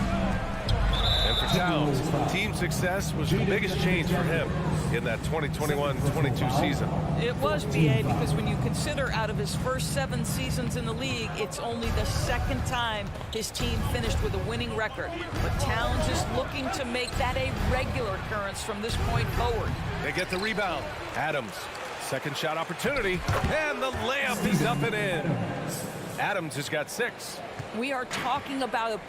And for Towns, team success was the biggest change for him in that 2021-22 season. It was, BA, because when you consider out of his first 7 seasons in the league, it's only the 2nd time his team finished with a winning record. But Towns is looking to make that a regular occurrence from this point forward. They get the rebound. Adams, second shot opportunity, and the layup is up and in. Adams has got 6. We are talking about a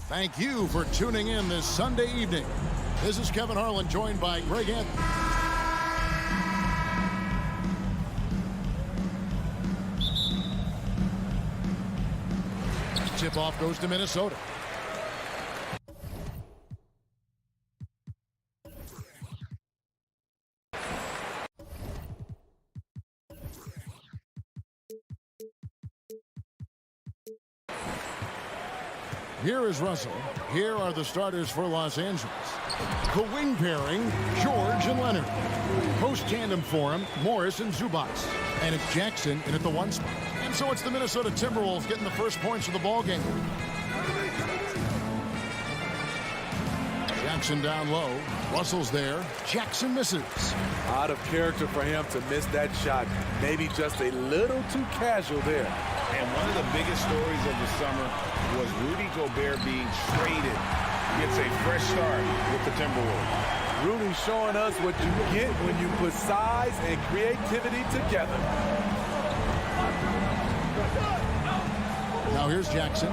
Thank you for tuning in this Sunday evening. This is Kevin Harlan, joined by Greg Anthony. Tip-off goes to Minnesota. Here is Russell. Here are the starters for Los Angeles. The wing pairing, George and Leonard. Post tandem for him, Morris and Zubats. And it's Jackson in at the 1 spot. And so it's the Minnesota Timberwolves getting the first points of the ball game. Jackson down low. Russell's there. Jackson misses. Out of character for him to miss that shot. Maybe just a little too casual there. And one of the biggest stories of the summer was Rudy Gobert being traded. Gets a fresh start with the Timberwolves. Rudy showing us what you get when you put size and creativity together. Now here's Jackson.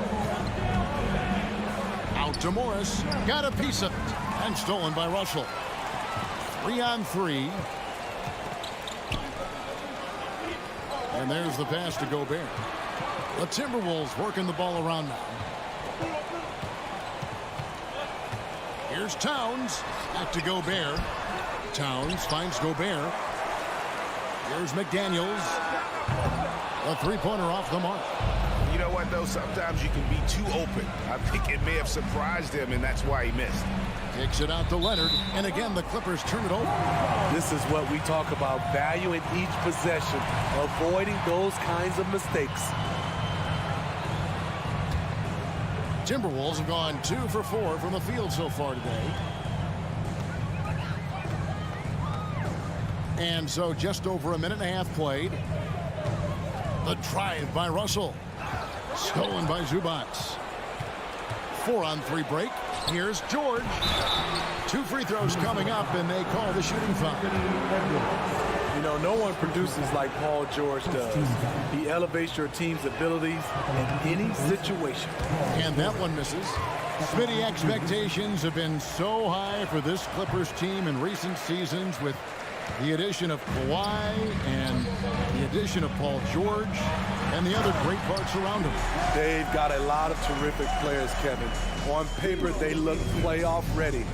Out to Morris. Got a piece of it. And stolen by Russell. 3-on-3. And there's the pass to Gobert. The Timberwolves working the ball around now. Here's Towns. Back to Gobert. Towns finds Gobert. Here's McDaniels. A three-pointer off the mark. You know what, though? Sometimes you can be too open. I think it may have surprised him, and that's why he missed. Takes it out to Leonard. And again, the Clippers turn it over. This is what we talk about, value in each possession, avoiding those kinds of mistakes. Timberwolves have gone 2 for 4 from the field so far today. And so just over a minute and a half played. The drive by Russell. Stolen by Zubats. 4-on-3 break. Here's George. 2 free throws coming up, and they call the shooting foul. You know, no one produces like Paul George does. He elevates your team's abilities in any situation. And that one misses. Spydi, expectations have been so high for this Clippers team in recent seasons with the addition of Kawhi and the addition of Paul George and the other great parts around him. They've got a lot of terrific players, Kevin. On paper, they look playoff ready.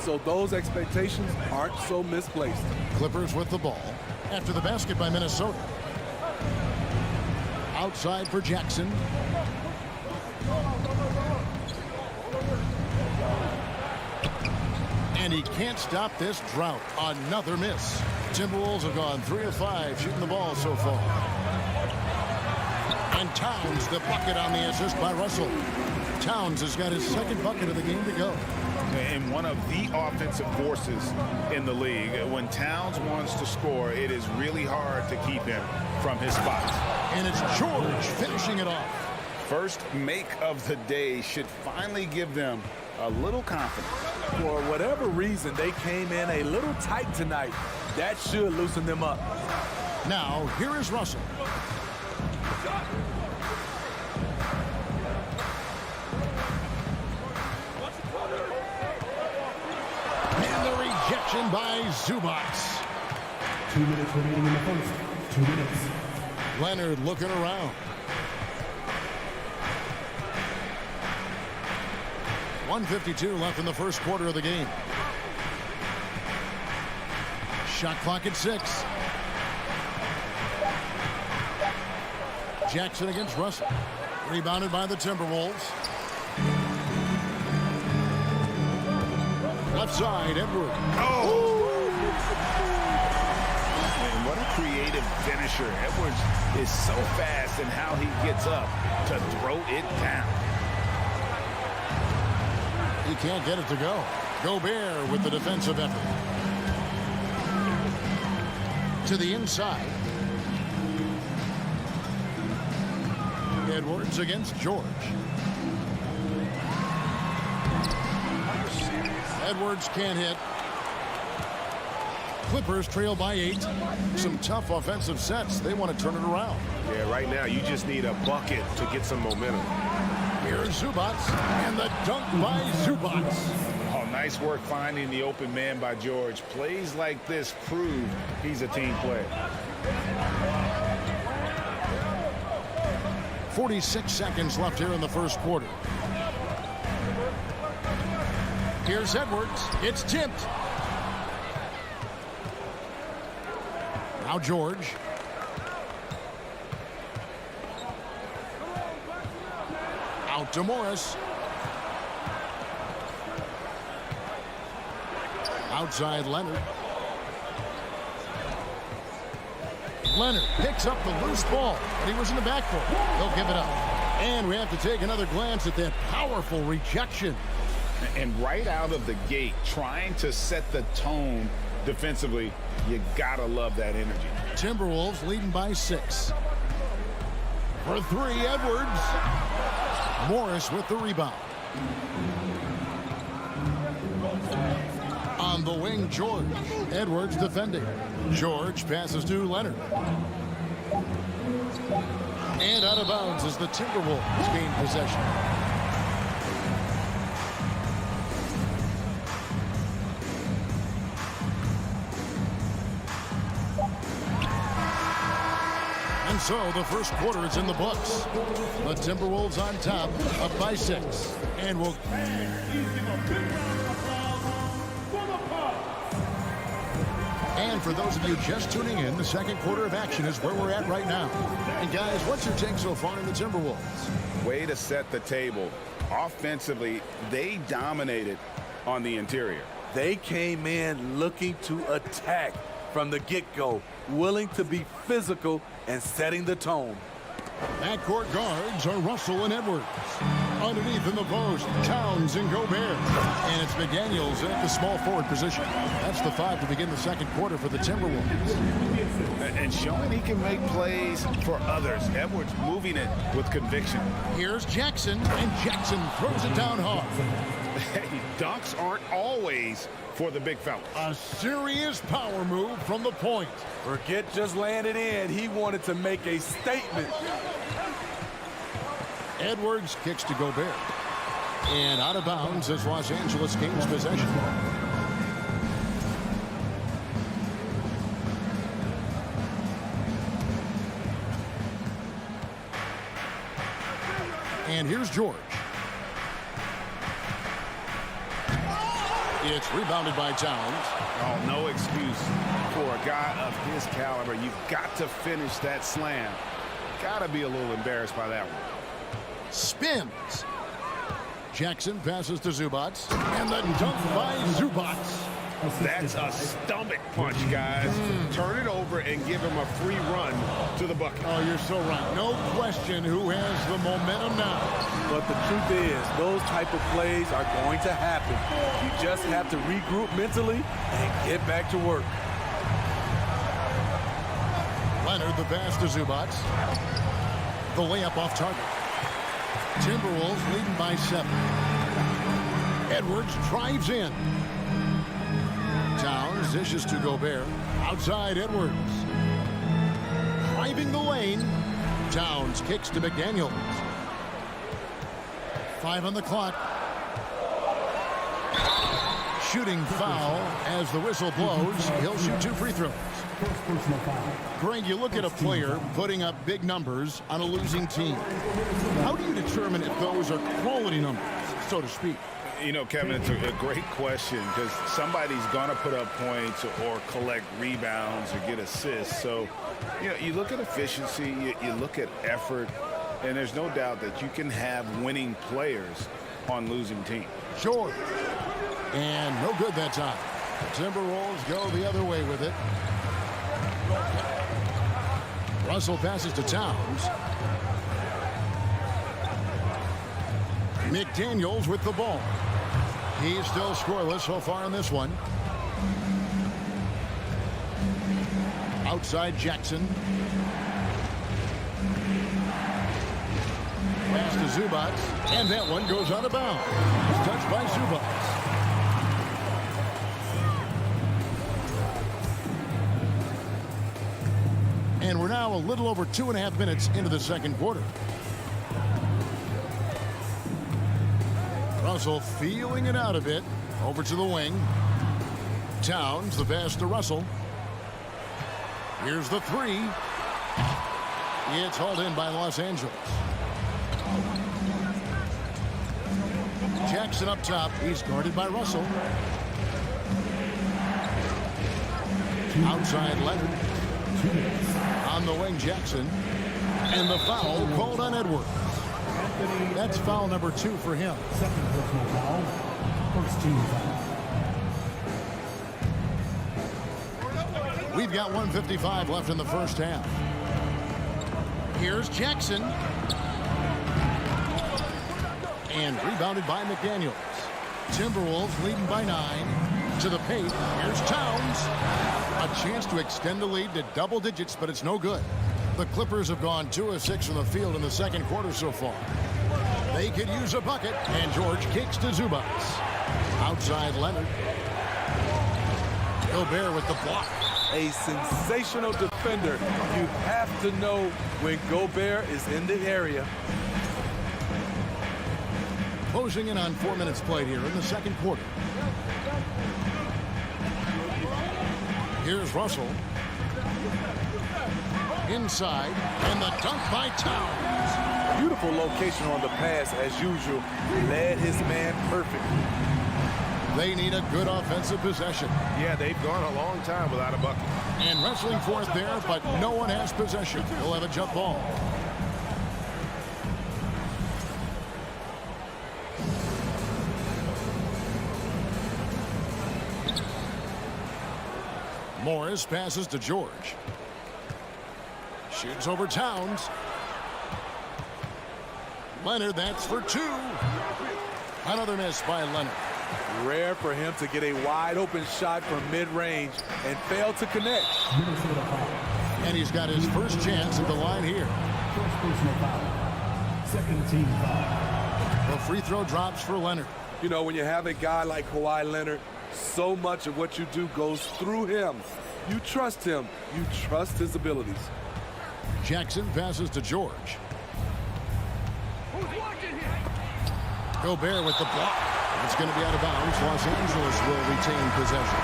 So those expectations aren't so misplaced. Clippers with the ball after the basket by Minnesota. Outside for Jackson. And he can't stop this drought. Another miss. Timberwolves have gone 3 of 5 shooting the ball so far. And Towns, the bucket on the assist by Russell. Towns has got his second bucket of the game to go. And one of the offensive forces in the league. When Towns wants to score, it is really hard to keep him from his spots. And it's George finishing it off. First make of the day should finally give them a little confidence. For whatever reason, they came in a little tight tonight. That should loosen them up. Now, here is Russell. And the rejection by Zubats. 2 minutes remaining in the first. 2 minutes. Leonard looking around. 1:52 left in the first quarter of the game. Shot clock at 6. Jackson against Russell. Rebounded by the Timberwolves. Left side, Edwards. Oh! And what a creative finisher. Edwards is so fast in how he gets up to throw it down. He can't get it to go. Gobert with the defensive effort. To the inside. Edwards against George. Edwards can't hit. Clippers trail by 8. Some tough offensive sets. They want to turn it around. Yeah, right now you just need a bucket to get some momentum. Here's Zubats, and the dunk by Zubats. Oh, nice work finding the open man by George. Plays like this prove he's a team player. 46 seconds left here in the first quarter. Here's Edwards. It's tipped. Now George. Out to Morris. Outside Leonard. Leonard picks up the loose ball. He was in the backcourt. He'll give it up. And we have to take another glance at that powerful rejection. And right out of the gate, trying to set the tone defensively, you gotta love that energy. Timberwolves leading by 6. For 3, Edwards. Morris with the rebound. On the wing, George. Edwards defending. George passes to Leonard. And out of bounds as the Timberwolves gain possession. And so the first quarter is in the books. The Timberwolves on top, up by 6. And we'll... And for those of you just tuning in, the second quarter of action is where we're at right now. And guys, what's your take so far in the Timberwolves? Way to set the table. Offensively, they dominated on the interior. They came in looking to attack from the get-go, willing to be physical and setting the tone. Backcourt guards are Russell and Edwards. Underneath in the post, Towns and Gobert. And it's McDaniels at the small forward position. That's the 5 to begin the second quarter for the Timberwolves. And showing he can make plays for others. Edwards moving it with conviction. Here's Jackson, and Jackson throws it down hard. Hey, dunks aren't always for the big fella. A serious power move from the point. Forget just laying it in. He wanted to make a statement. Edwards kicks to Gobert. And out of bounds as Los Angeles gains possession. And here's George. It's rebounded by Towns. Oh, no excuse for a guy of his caliber. You've got to finish that slam. Got to be a little embarrassed by that one. Spins. Jackson passes to Zubats. And the dunk by Zubats. That's a stomach punch, guys. Turn it over and give him a free run to the bucket. Oh, you're so right. No question who has the momentum now. But the truth is, those type of plays are going to happen. You just have to regroup mentally and get back to work. Leonard, the pass to Zubats. The layup off target. Timberwolves leading by 7. Edwards drives in. Towns dishes to Gobert. Outside Edwards. Driving the lane. Towns kicks to McDaniels. 5 on the clock. Shooting foul as the whistle blows. He'll shoot 2 free throws. Greg, you look at a player putting up big numbers on a losing team. How do you determine if those are quality numbers, so to speak? You know, Kevin, it's a great question because somebody's going to put up points or collect rebounds or get assists. So, you know, you look at efficiency, you look at effort, and there's no doubt that you can have winning players on losing teams. Sure. And no good that time. The Timberwolves go the other way with it. Russell passes to Towns. McDaniels with the ball. He's still scoreless so far in this one. Outside Jackson. Pass to Zubats. And that one goes out of bounds. It's touched by Zubats. And we're now a little over 2.5 minutes into the second quarter. Russell feeling it out a bit. Over to the wing. Towns, the pass to Russell. Here's the three. It's hauled in by Los Angeles. Jackson up top. He's guarded by Russell. Outside Leonard. On the wing, Jackson. And the foul called on Edwards. That's foul number 2 for him. Second personal foul. First team foul. We've got 1:55 left in the first half. Here's Jackson. And rebounded by McDaniels. Timberwolves leading by 9. To the paint. Here's Towns. A chance to extend the lead to double digits, but it's no good. The Clippers have gone 2 of 6 from the field in the second quarter so far. They could use a bucket, and George kicks to Zubac. Outside Leonard. Gobert with the block. A sensational defender. You have to know when Gobert is in the area. Closing in on 4 minutes played here in the second quarter. Here's Russell. Inside, and the dunk by Towns. Beautiful location on the pass as usual. Led his man perfectly. They need a good offensive possession. Yeah, they've gone a long time without a bucket. And wrestling for it there, but no one has possession. He'll have a jump ball. Morris passes to George. Shoots over Towns. Leonard, that's for 2. Another miss by Leonard. Rare for him to get a wide open shot from mid-range and fail to connect. And he's got his first chance at the line here. First personal foul. Second team foul. The free throw drops for Leonard. You know, when you have a guy like Kawhi Leonard, so much of what you do goes through him. You trust him. You trust his abilities. Jackson passes to George. Gobert with the block. It's going to be out of bounds. Los Angeles will retain possession.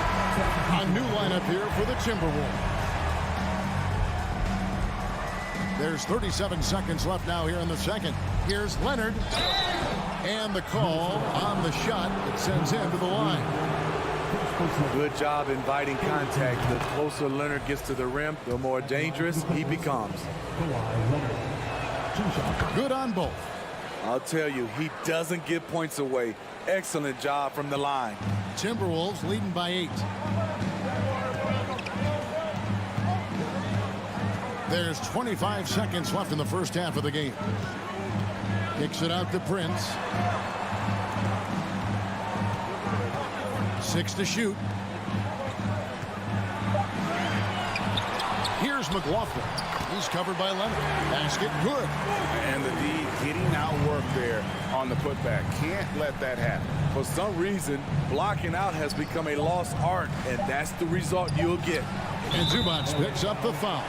A new lineup here for the Timberwolves. There's 37 seconds left now here in the second. Here's Leonard. And the call on the shot that sends him to the line. Good job inviting contact. The closer Leonard gets to the rim, the more dangerous he becomes. Good on both. I'll tell you, he doesn't give points away. Excellent job from the line. Timberwolves leading by 8. There's 25 seconds left in the first half of the game. Kicks it out to Prince. 6 to shoot. Here's McLaughlin. He's covered by Leonard. Basket good. And the D getting out work there on the putback. Can't let that happen. For some reason, blocking out has become a lost art, and that's the result you'll get. And Zubac picks up the foul.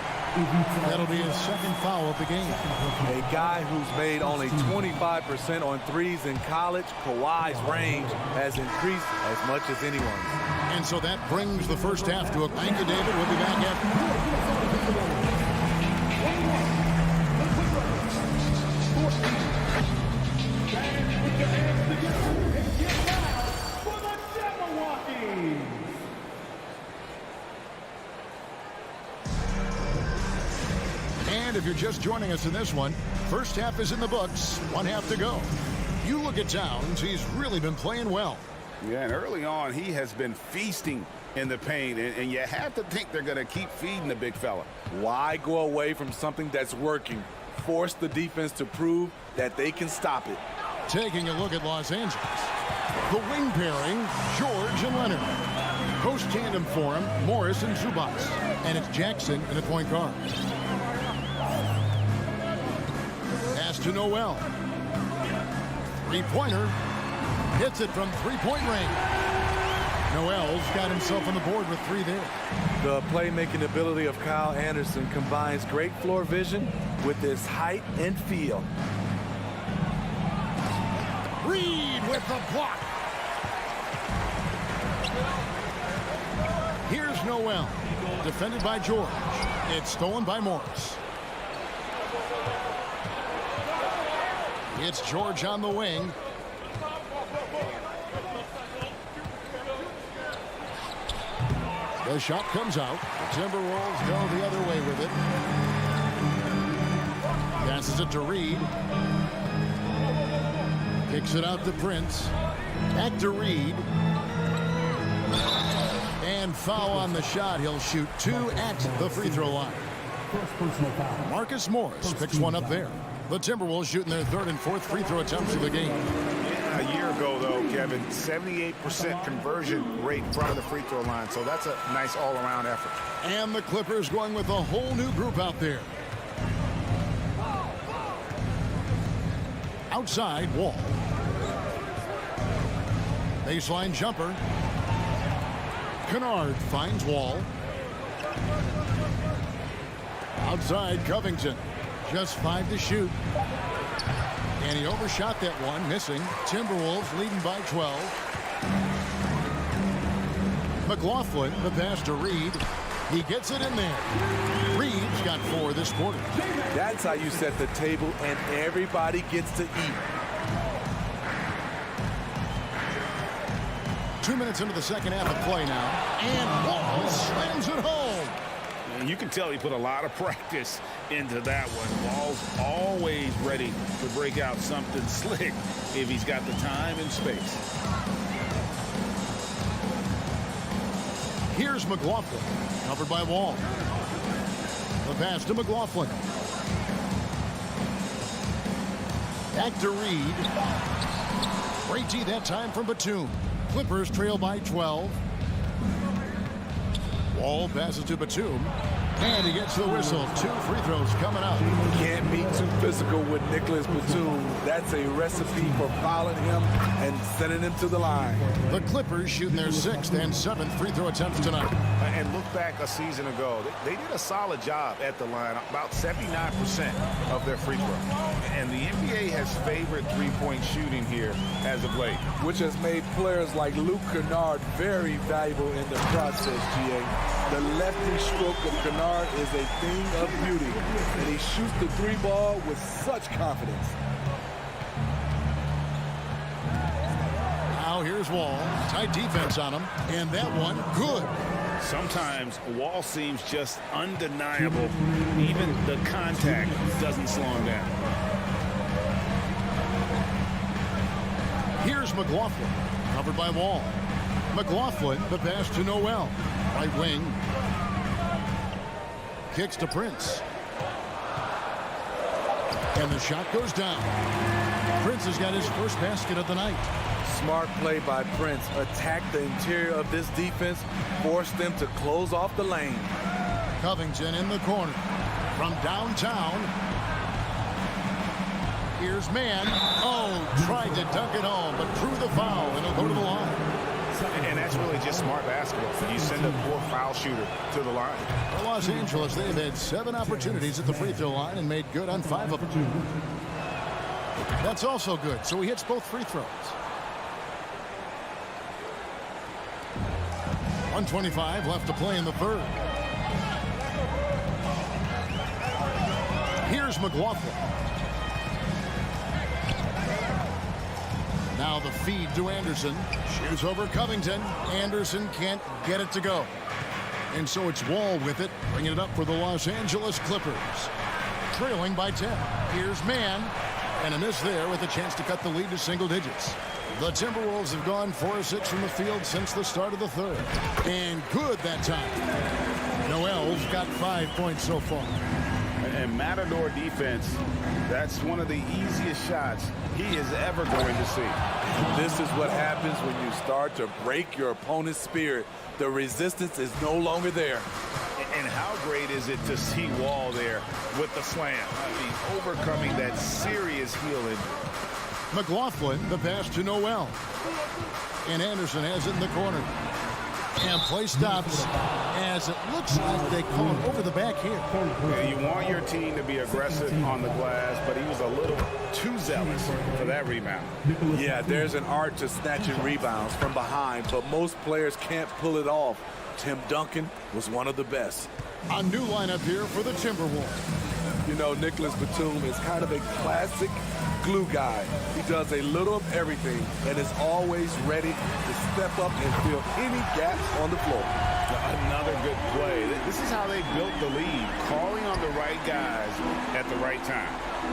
That'll be his second foul of the game. A guy who's made only 25% on threes in college, Kawhi's range has increased as much as anyone's. And so that brings the first half to a thank you, David. We'll be back after. And if you're just joining us in this one, first half is in the books, 1 half to go. You look at Towns, he's really been playing well. Yeah, and early on, he has been feasting in the paint, and you have to think they're going to keep feeding the big fella. Why go away from something that's working? Force the defense to prove that they can stop it. Taking a look at Los Angeles. The wing pairing, George and Leonard. Post tandem for him, Morris and Zubac. And it's Jackson in the point guard. Pass to Noel. Three-pointer. Hits it from three-point range. Noel's got himself on the board with 3 there. The playmaking ability of Kyle Anderson combines great floor vision with his height and feel. Reed with the block. Here's Noel. Defended by George. It's stolen by Morris. It's George on the wing. The shot comes out. The Timberwolves go the other way with it. Passes it to Reed. Kicks it out to Prince. Back to Reed. And foul on the shot. He'll shoot 2 at the free throw line. Marcus Morris picks one up there. The Timberwolves shooting their 3rd and 4th free throw attempts of the game. A year ago, though, Kevin, 78% conversion rate in front of the free throw line. So that's a nice all-around effort. And the Clippers going with a whole new group out there. Outside, Wall. Baseline jumper. Kennard finds Wall. Outside, Covington. Just 5 to shoot. And he overshot that one, missing. Timberwolves leading by 12. McLaughlin, the pass to Reed. He gets it in there. Reed's got 4 this quarter. That's how you set the table and everybody gets to eat. 2 minutes into the second half of play now. And Wall slams it home. And you can tell he put a lot of practice into that one. Wall's always ready to break out something slick if he's got the time and space. Here's McLaughlin, covered by Wall. The pass to McLaughlin. Back to Reed. Great D that time from Batum. Clippers trail by 12. Wall passes to Batum. And he gets the whistle. 2 free throws coming up. Can't be too physical with Nicholas Batum. That's a recipe for fouling him and sending him to the line. The Clippers shooting their 6th and 7th free throw attempts tonight. And look back a season ago. They did a solid job at the line, about 79% of their free throw. And the NBA has favored three-point shooting here as of late. Which has made players like Luke Kennard very valuable in the process, GA. The lefty stroke of Kennard is a thing of beauty, and he shoots the 3 ball with such confidence. Now here's Wall. Tight defense on him, and that one good. Sometimes Wall seems just undeniable. Even the contact doesn't slow him down. Here's McLaughlin, covered by Wall. McLaughlin, the pass to Noel. Right wing. Kicks to Prince. And the shot goes down. Prince has got his first basket of the night. Smart play by Prince. Attack the interior of this defense. Force them to close off the lane. Covington in the corner. From downtown. Here's Mann. Oh, tried to dunk it home, but drew the foul, and he'll go to the line. And that's really just smart basketball. You send a poor foul shooter to the line. For Los Angeles, they've had 7 opportunities at the free throw line and made good on 5 of them. That's also good, so he hits both free throws. 1:25 left to play in the 3rd. Here's McLaughlin. Now the feed to Anderson. Shoots over Covington. Anderson can't get it to go. And so it's Wall with it, bringing it up for the Los Angeles Clippers. Trailing by 10. Here's Mann. And a miss there with a chance to cut the lead to single digits. The Timberwolves have gone 4 of 6 from the field since the start of the 3rd. And good that time. Noel's got 5 points so far. And Matador defense, that's one of the easiest shots he is ever going to see. This is what happens when you start to break your opponent's spirit. The resistance is no longer there. And how great is it to see Wall there with the slam? I mean, overcoming that serious heel injury. McLaughlin, the pass to Noel. And Anderson has it in the corner. And play stops as it looks like they call it over the back here. Yeah, you want your team to be aggressive on the glass, but he was a little too zealous for that rebound. Yeah, there's an art to snatching rebounds from behind, but most players can't pull it off. Tim Duncan was one of the best. A new lineup here for the Timberwolves. You know, Nicholas Batum is kind of a classic glue guy. He does a little of everything and is always ready to step up and fill any gaps on the floor. Another good play. This is how they built the lead, calling on the right guys at the right time.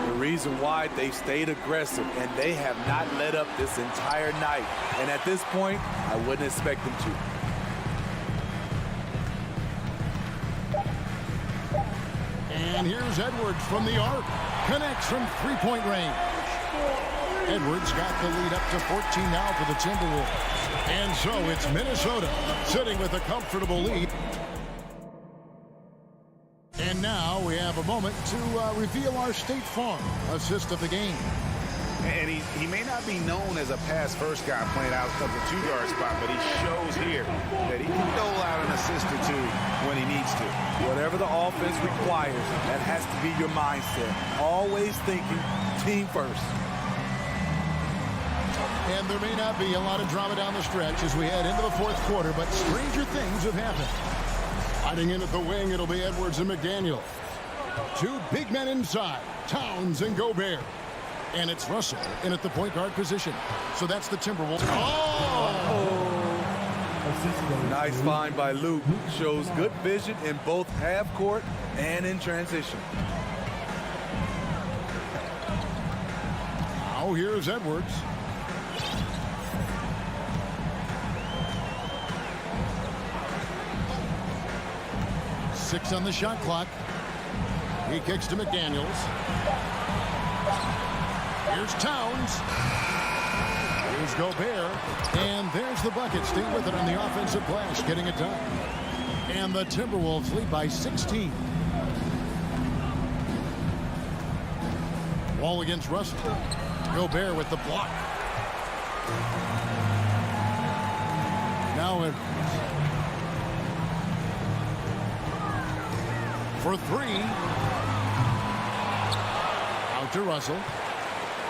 The reason why they stayed aggressive, and they have not let up this entire night. And at this point, I wouldn't expect them to. And here's Edwards from the arc. Connects from three-point range. Edwards got the lead up to 14 now for the Timberwolves. And so it's Minnesota sitting with a comfortable lead. And now we have a moment to reveal our State Farm assist of the game. And he may not be known as a pass-first guy playing out of the 2-yard spot, but he shows here that he can dole out an assist or two when he needs to. Whatever the offense requires, that has to be your mindset. Always thinking team first. And there may not be a lot of drama down the stretch as we head into the fourth quarter, but stranger things have happened. Hiding in at the wing, it'll be Edwards and McDaniel. Two big men inside, Towns and Gobert. And it's Russell in at the point guard position. So that's the Timberwolves. Nice find by Luke. Shows good vision in both half court and in transition. Now here's Edwards. Six on the shot clock. He kicks to McDaniels. Here's Towns. Here's Gobert. And there's the bucket. Stay with it on the offensive glass, getting it done. And the Timberwolves lead by 16. Wall against Russell. Gobert with the block. Now Edwards. For three. Out to Russell.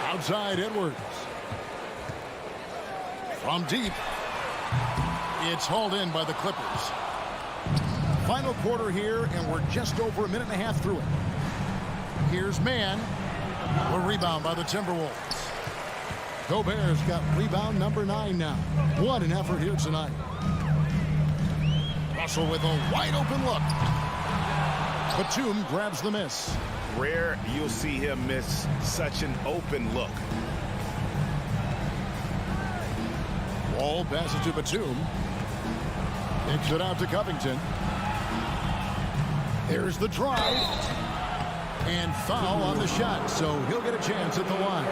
Outside Edwards. From deep. It's hauled in by the Clippers. Final quarter here, and we're just over a minute and a half through it. Here's Mann. A rebound by the Timberwolves. Gobert's got rebound number 9 now. What an effort here tonight. Russell with a wide open look. Batum grabs the miss. Rare you'll see him miss such an open look. Wall passes to Batum. Kicks it out to Covington. There's the drive. And foul on the shot, so he'll get a chance at the line.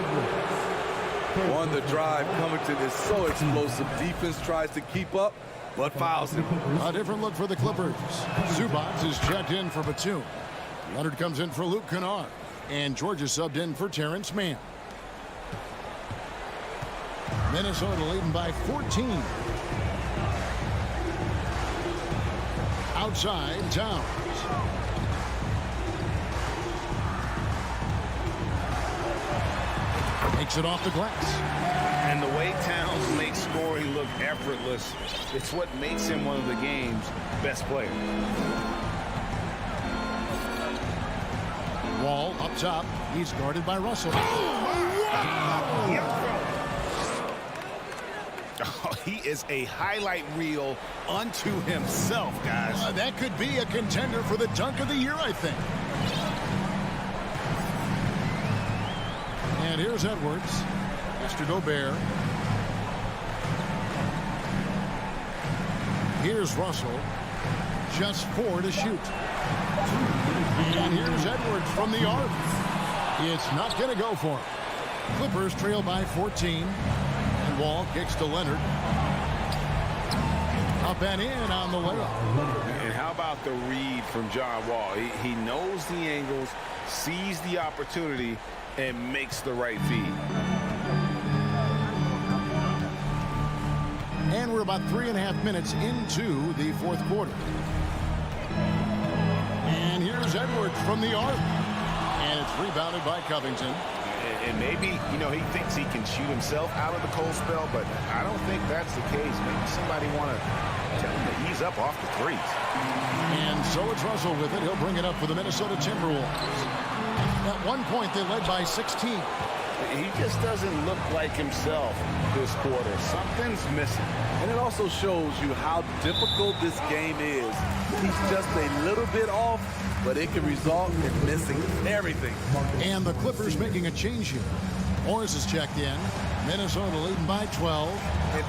On the drive, Covington is so explosive. Defense tries to keep up, but fouls him. A different look for the Clippers. Zubac is checked in for Batum. Leonard comes in for Luke Kennard. And Georgia subbed in for Terrence Mann. Minnesota leading by 14. Outside, Towns. Makes it off the glass. And the way Towns makes scoring look effortless, it's what makes him one of the game's best players. Wall up top. He's guarded by Russell. Oh, he is a highlight reel unto himself, guys. That could be a contender for the dunk of the year, I think. And here's Edwards. Mr. Gobert. Here's Russell. Just 4 to shoot. And here's Edwards from the arc. It's not going to go for him. Clippers trail by 14. And Wall kicks to Leonard. Up and in on the layup. And how about the read from John Wall? He knows the angles, sees the opportunity, and makes the right feed. And we're about 3.5 minutes into the fourth quarter. And here's Edwards from the arc. And it's rebounded by Covington. And maybe, you know, he thinks he can shoot himself out of the cold spell, but I don't think that's the case. Maybe somebody want to tell him to ease up off the threes. And so it's Russell with it. He'll bring it up for the Minnesota Timberwolves. At one point, they led by 16. He just doesn't look like himself this quarter. Something's missing. And it also shows you how difficult this game is. He's just a little bit off, but it can result in missing everything. And the Clippers making a change here. Morris is checked in. Minnesota leading by 12.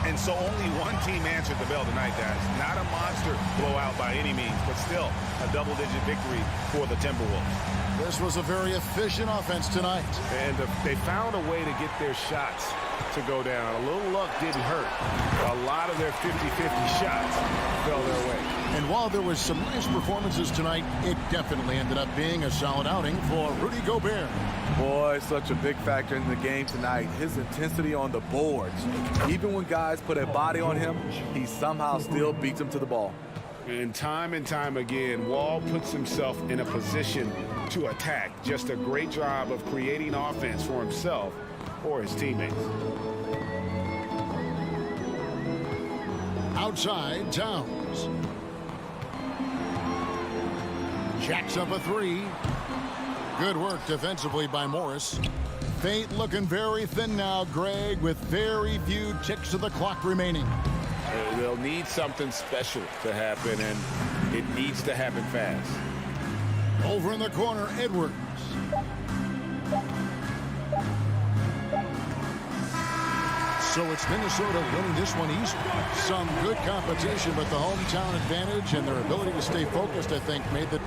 And so only one team answered the bell tonight, guys. Not a monster blowout by any means, but still a double-digit victory for the Timberwolves. This was a very efficient offense tonight. And they found a way to get their shots to go down. A little luck didn't hurt. A lot of their 50-50 shots fell their way. And while there was some nice performances tonight, it definitely ended up being a solid outing for Rudy Gobert. Boy, such a big factor in the game tonight. His intensity on the boards. Even when guys put a body on him, he somehow still beats them to the ball. And time again, Wall puts himself in a position to attack. Just a great job of creating offense for himself or his teammates. Outside, Towns. Jacks up a three. Good work defensively by Morris. Fate looking very thin now, Greg, with very few ticks of the clock remaining. They'll need something special to happen, and it needs to happen fast. Over in the corner, Edwards. So it's Minnesota winning this one easily. Some good competition, but the hometown advantage and their ability to stay focused, I think, made the